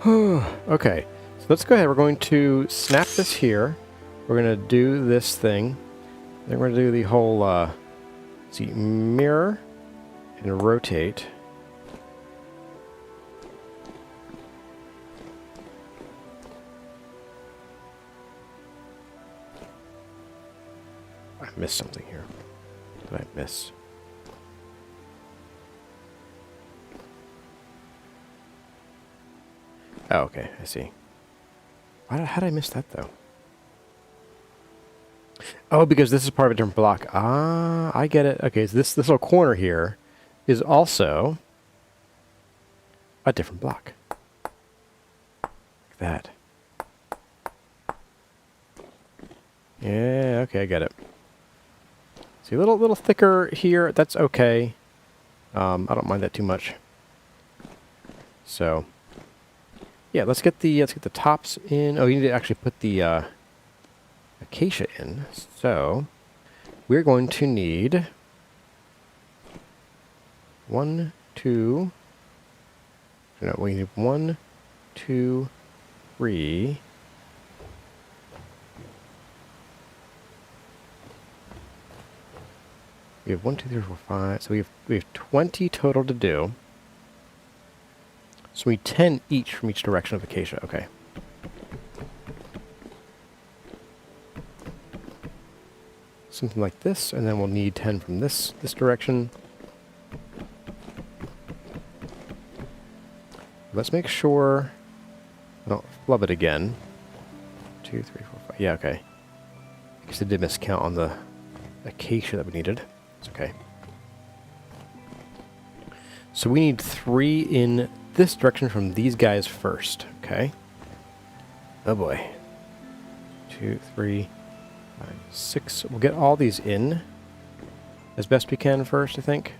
okay, so let's go ahead. We're going to snap this here. We're going to do this thing. Then we're going to do the whole, let's see, mirror and rotate. I missed something here. What did I miss? Oh, okay, I see. How did I miss that, though? Oh, because this is part of a different block. Ah, I get it. Okay, so this little corner here is also a different block. Like that. Yeah, okay, I get it. See, a little thicker here. That's okay. I don't mind that too much. So, yeah, let's get the tops in. Oh, you need to actually put the acacia in. So, we're going to need 1, 2. No, we need 1, 2, 3. We have 1, 2, 3, 4, 5. So we have 20 total to do. So we need 10 each from each direction of acacia. Okay. Something like this, and then we'll need 10 from this direction. Let's make sure I don't flub it again. 2, 3, 4, 5. Yeah, okay. I guess I did miscount on the acacia that we needed. It's okay. So we need 3 in this direction from these guys first. Okay. Oh boy. 2, 3, 5, 6. We'll get all these in as best we can first, I think.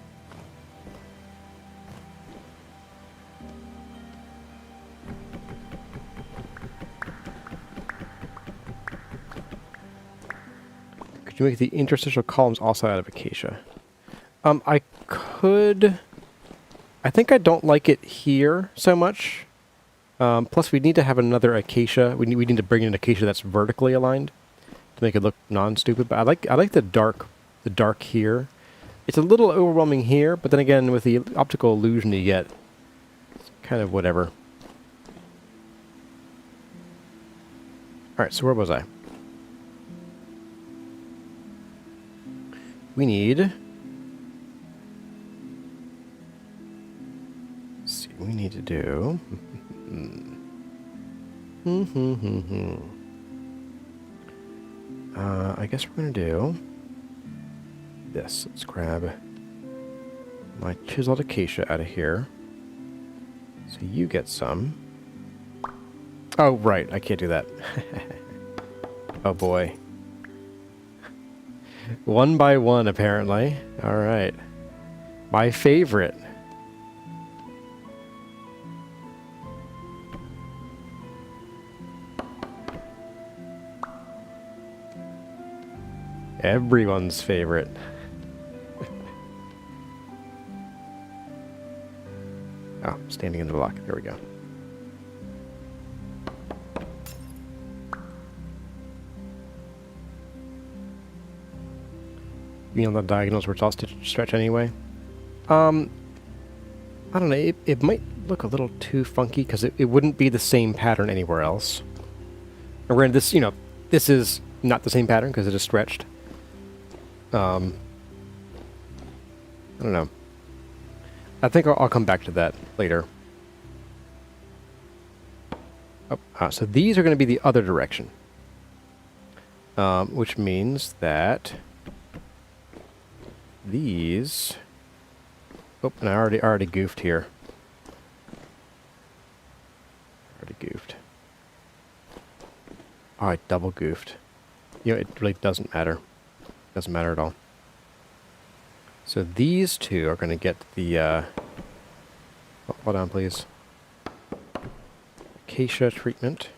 Could you make the interstitial columns also out of acacia? I could. I think I don't like it here so much. Plus, we need to have another acacia. We need to bring in an acacia that's vertically aligned to make it look non-stupid. But I like the dark here. It's a little overwhelming here, but then again, with the optical illusion you get, it's kind of whatever. Alright, so where was I? We need... Let's see, we need to do... I guess we're going to do this. Let's grab my chiseled acacia out of here. So you get some. Oh, right. I can't do that. Oh, boy. One by one, apparently. All right. My favorite. Everyone's favorite. Oh, standing in the block. There we go. You know the diagonals where it's all stretch anyway. I don't know. It might look a little too funky because it wouldn't be the same pattern anywhere else. And we're in this, you know, this is not the same pattern because it is stretched. I don't know. I think I'll come back to that later. Oh, so these are going to be the other direction. Which means that these... Oh, and I already goofed here. Already goofed. Oh, I double goofed. You know, it really doesn't matter. Doesn't matter at all. So these two are going to get the... oh, hold on, please. Acacia treatment.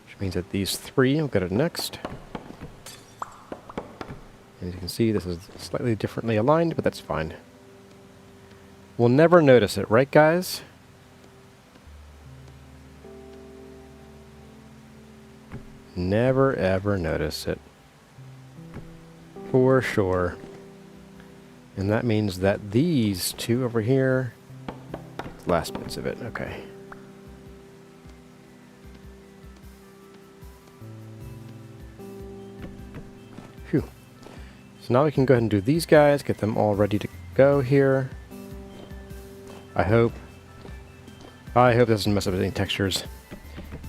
Which means that these three will get it next. As you can see, this is slightly differently aligned, but that's fine. We'll never notice it, right, guys? Never, ever notice it. For sure. And that means that these two over here... Last bits of it, okay. Phew. So now we can go ahead and do these guys, get them all ready to go here. I hope this doesn't mess up any textures.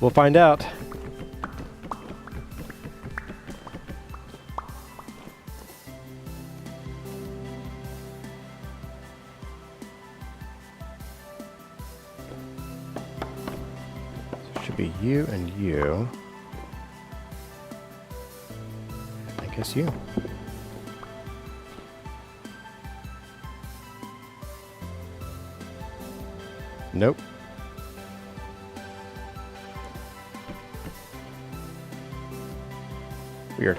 We'll find out. So it should be you and you. I guess you. Nope. Weird.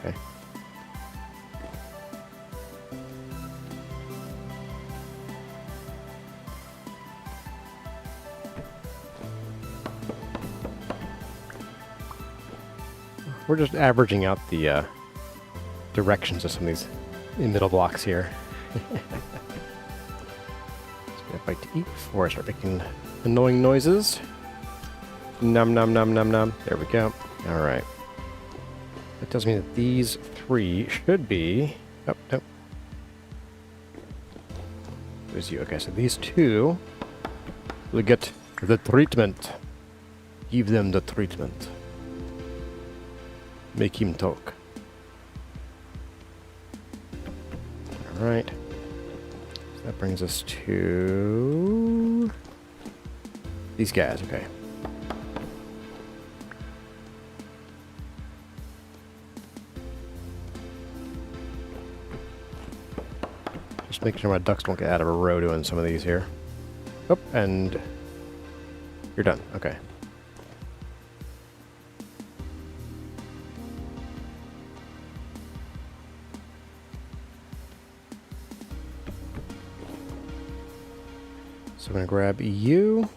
Okay. We're just averaging out the directions of some of these middle blocks here. Bite to eat before I start making annoying noises. Num num num num num. There we go. Alright. That tells me that these three should be... Oh, nope. There's you. Okay, so these two will get the treatment. Give them the treatment. Make him talk. Alright. That brings us to these guys, okay. Just making sure my ducks don't get out of a row doing some of these here. Oh, and you're done, okay. So I'm going to grab you.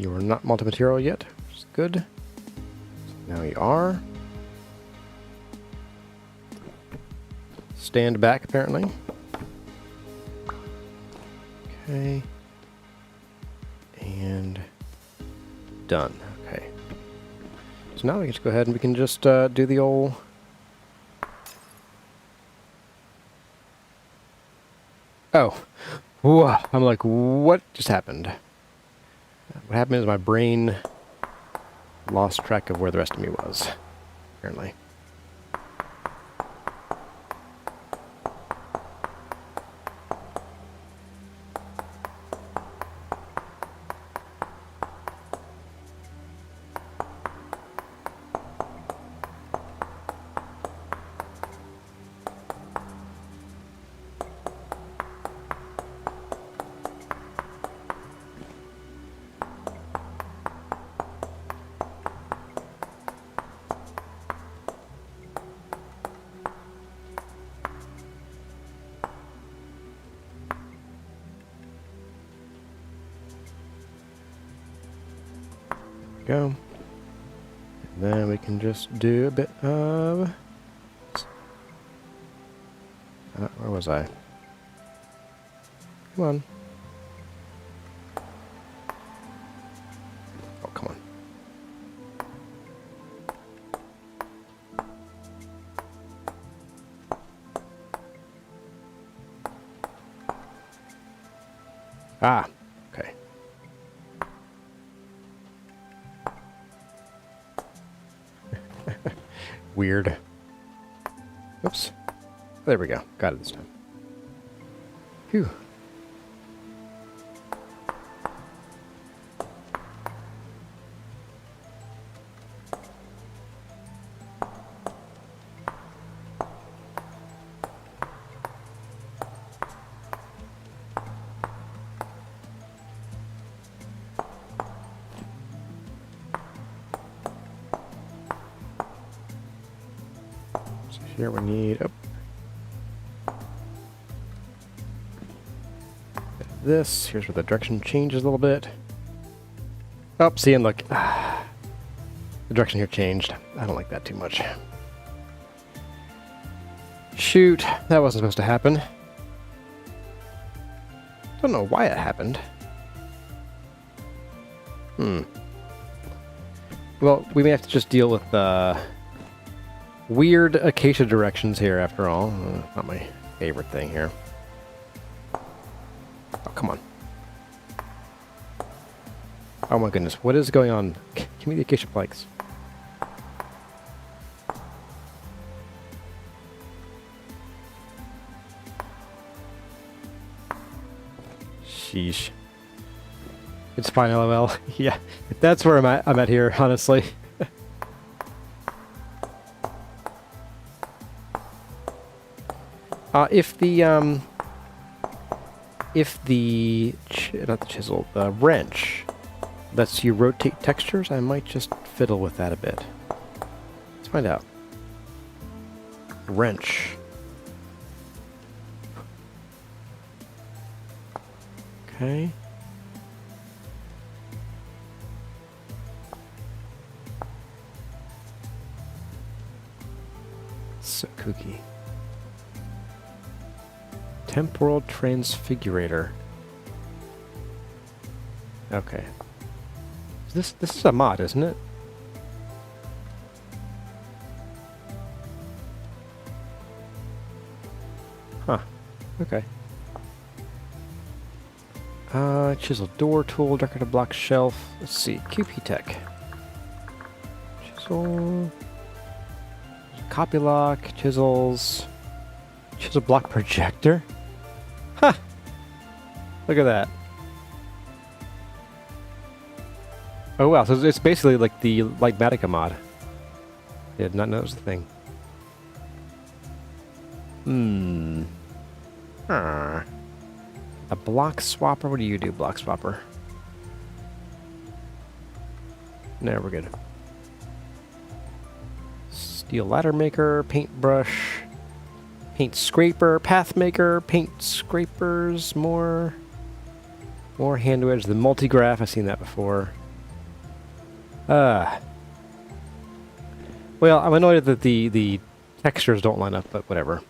You were not multi-material yet, which is good. Now you are. Stand back, apparently. Okay. And done. Okay. So now we can just go ahead and we can just do the old... Oh. Whoa. I'm like, what just happened? What happened is my brain lost track of where the rest of me was, apparently. Go. And then we can just do a bit of... where was I? Come on. Oh, come on. Ah, okay. Weird. Oops. There we go. Got it this time. Phew. Here we need this. Here's where the direction changes a little bit. Oh, see, and look. The direction here changed. I don't like that too much. Shoot, that wasn't supposed to happen. Don't know why it happened. Well, we may have to just deal with weird acacia directions here, after all. Not my favorite thing here. Oh, come on. Oh my goodness, what is going on? Give me the acacia planks. Sheesh. It's fine, LOL. Yeah, that's where I'm at here, honestly. If the not the chisel, the wrench lets you rotate textures, I might just fiddle with that a bit. Let's find out. Wrench. Okay. So kooky. Temporal Transfigurator. Okay. This is a mod, isn't it? Huh. Okay. Chisel door tool, decorative block shelf. Let's see. QP Tech. Chisel. Copy lock. Chisels. Chisel block projector. Huh. Look at that. Oh wow, so it's basically like the Ligmatica mod. Did not know it was the thing. A block swapper? What do you do, block swapper? No, we're good. Steel ladder maker, paintbrush, paint scraper, path maker, paint scrapers, more hand wedge, the multigraph, I've seen that before. Well, I'm annoyed that the textures don't line up, but whatever.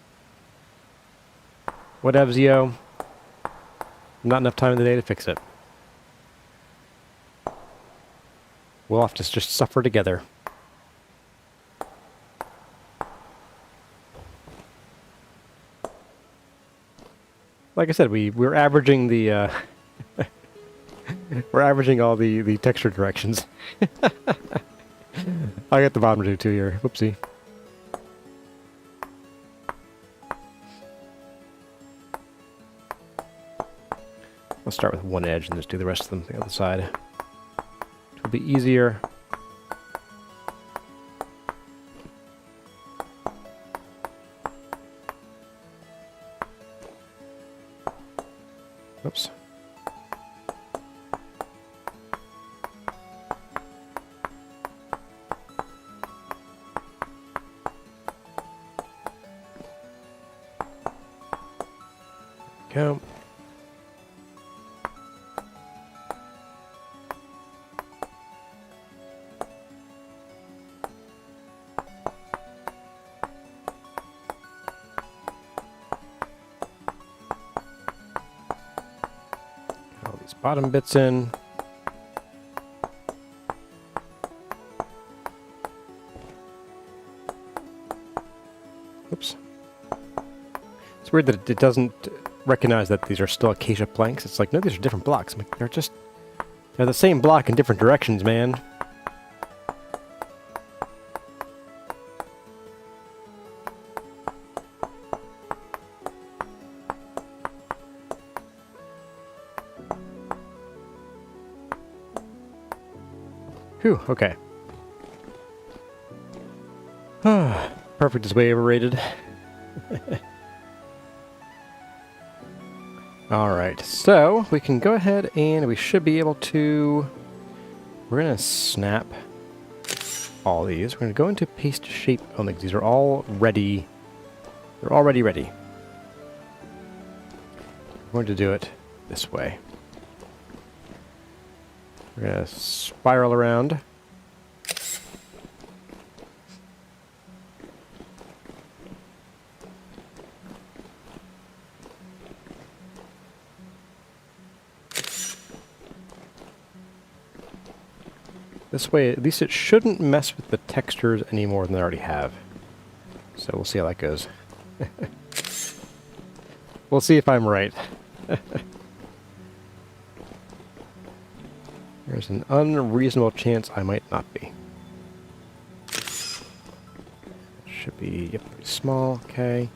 Whatevs, yo. Not enough time in the day to fix it. We'll have to just suffer together. Like I said, we're averaging the we're averaging all the texture directions. I got the bottom two too here. Whoopsie. I'll start with one edge and just do the rest of them the other side. It'll be easier. Oops. Go. All these bottom bits in. Oops. It's weird that it doesn't recognize that these are still acacia planks. It's like, no, these are different blocks. I'm like, they're the same block in different directions, man. Whew, okay. Perfect is way overrated. Alright, so we can go ahead and we should be able to... We're going to snap all these. We're going to go into paste shape only because these are all ready. They're already ready. We're going to do it this way. We're going to spiral around. This way, at least it shouldn't mess with the textures any more than they already have. So we'll see how that goes. We'll see if I'm right. There's an unreasonable chance I might not be. Should be, yep, pretty small, okay.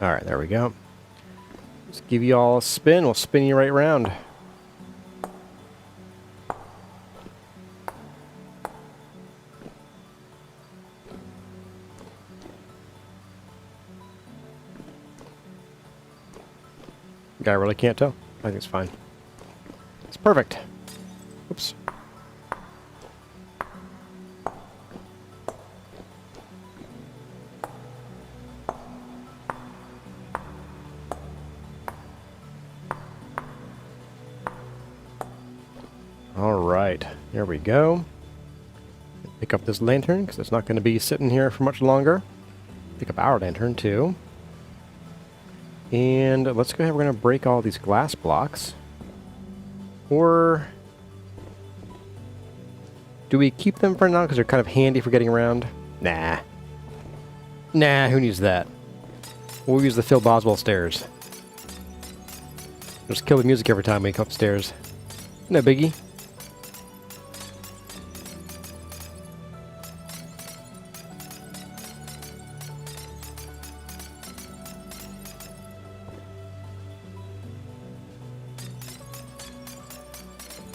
Alright, there we go. Let's give you all a spin. We'll spin you right round. Guy really can't tell. I think it's fine. It's perfect. Oops. All right, there we go. Pick up this lantern because it's not going to be sitting here for much longer. Pick up our lantern too. And let's go ahead, we're going to break all these glass blocks. Or do we keep them for now because they're kind of handy for getting around? Nah. Nah, who needs that? We'll use the Phil Boswell stairs. Just kill the music every time we come upstairs. No biggie.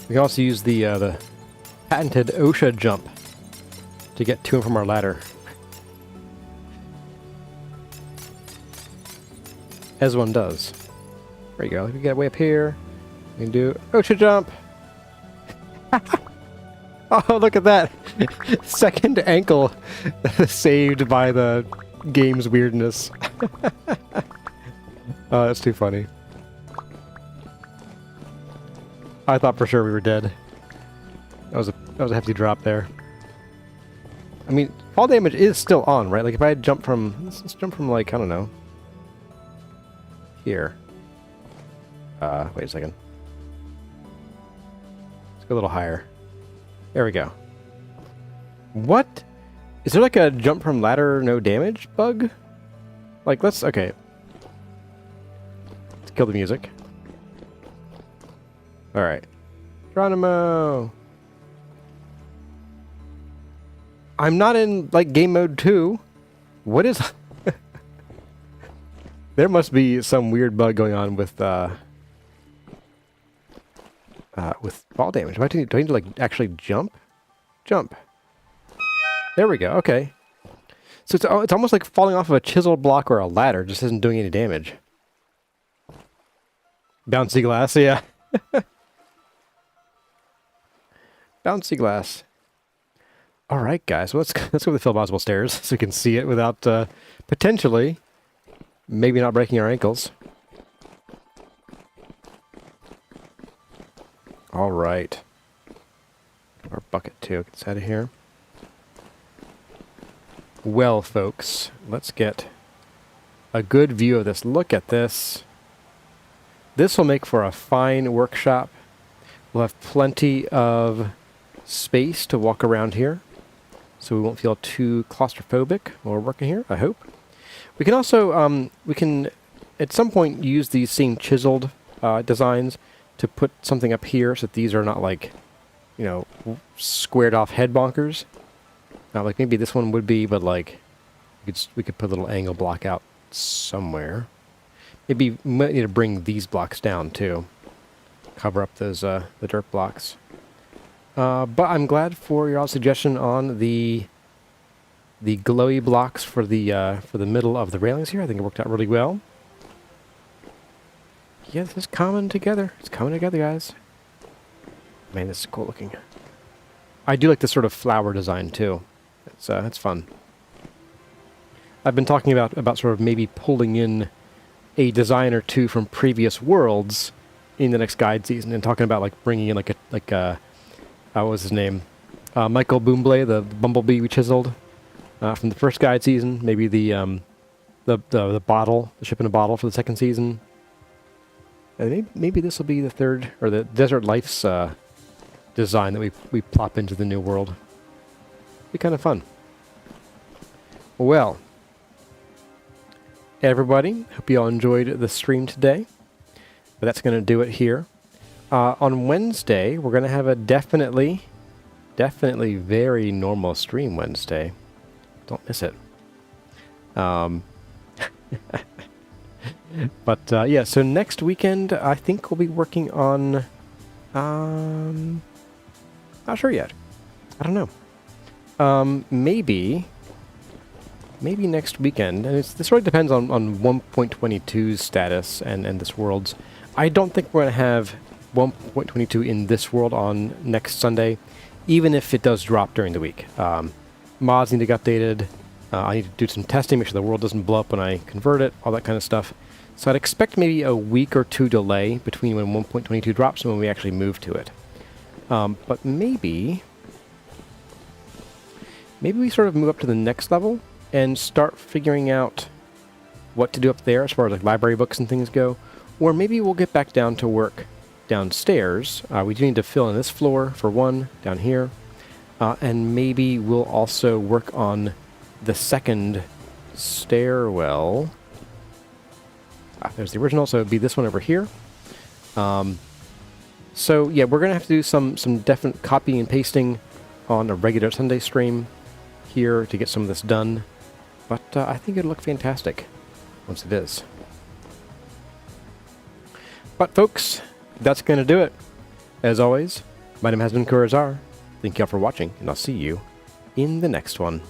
We can also use the patented OSHA jump to get to and from our ladder. As one does. There you go. If you get way up here, you can do OSHA jump. Oh, look at that. Second ankle saved by the game's weirdness. Oh, that's too funny. I thought for sure we were dead. That was a hefty drop there. I mean, fall damage is still on, right? Like if I had jumped from, let's jump from like, I don't know, here. Wait a second. Let's go a little higher. There we go. What? Is there like a jump from ladder no damage bug? Like okay. Let's kill the music. Alright. Geronimo! I'm not in, like, game mode 2. What is... There must be some weird bug going on with fall damage. Do I need to, like, actually jump? Jump. There we go, okay. So it's almost like falling off of a chiseled block or a ladder. Just isn't doing any damage. Bouncy glass, yeah. Bouncy glass. All right, guys. Well, let's go to the Finalizing stairs so we can see it without potentially maybe not breaking our ankles. All right. Our bucket too. Get this out of here. Well, folks, let's get a good view of this. Look at this. This will make for a fine workshop. We'll have plenty of space to walk around here, so we won't feel too claustrophobic while we're working here, I hope. We can also, we can at some point use these same chiseled designs to put something up here so that these are not like, you know, squared off head bonkers. Like maybe this one would be, but like we could put a little angle block out somewhere. Maybe we might need to bring these blocks down too. Cover up those the dirt blocks. But I'm glad for your suggestion on the glowy blocks for the middle of the railings here. I think it worked out really well. Yeah, this is coming together. It's coming together, guys. Man, this is cool looking. I do like this sort of flower design too. It's fun. I've been talking about sort of maybe pulling in a design or two from previous worlds in the next guide season, and talking about like bringing in like a what was his name? Michael Boomblay, the bumblebee we chiseled from the first guide season. Maybe the bottle, the ship in a bottle for the second season. And maybe this will be the third, or the Desert Life's design that we plop into the new world. Be kind of fun. Well, everybody, hope you all enjoyed the stream today. But that's going to do it here. On Wednesday, we're going to have a definitely very normal stream Wednesday. Don't miss it. But yeah, so next weekend, I think we'll be working on... not sure yet. I don't know. Maybe next weekend, and this really depends on 1.22's status and this world's. I don't think we're going to have 1.22 in this world on next Sunday, even if it does drop during the week. Mods need to get updated. I need to do some testing, make sure the world doesn't blow up when I convert it, all that kind of stuff. So I'd expect maybe a week or two delay between when 1.22 drops and when we actually move to it. But maybe we sort of move up to the next level and start figuring out what to do up there as far as like library books and things go. Or maybe we'll get back down to work downstairs. We do need to fill in this floor for one, down here. And maybe we'll also work on the second stairwell. There's the original, so it'd be this one over here. So yeah, we're going to have to do some definite copying and pasting on a regular Sunday stream here to get some of this done. But I think it'll look fantastic once it is. But folks, that's going to do it. As always, my name has been Kurazar. Thank you all for watching, and I'll see you in the next one.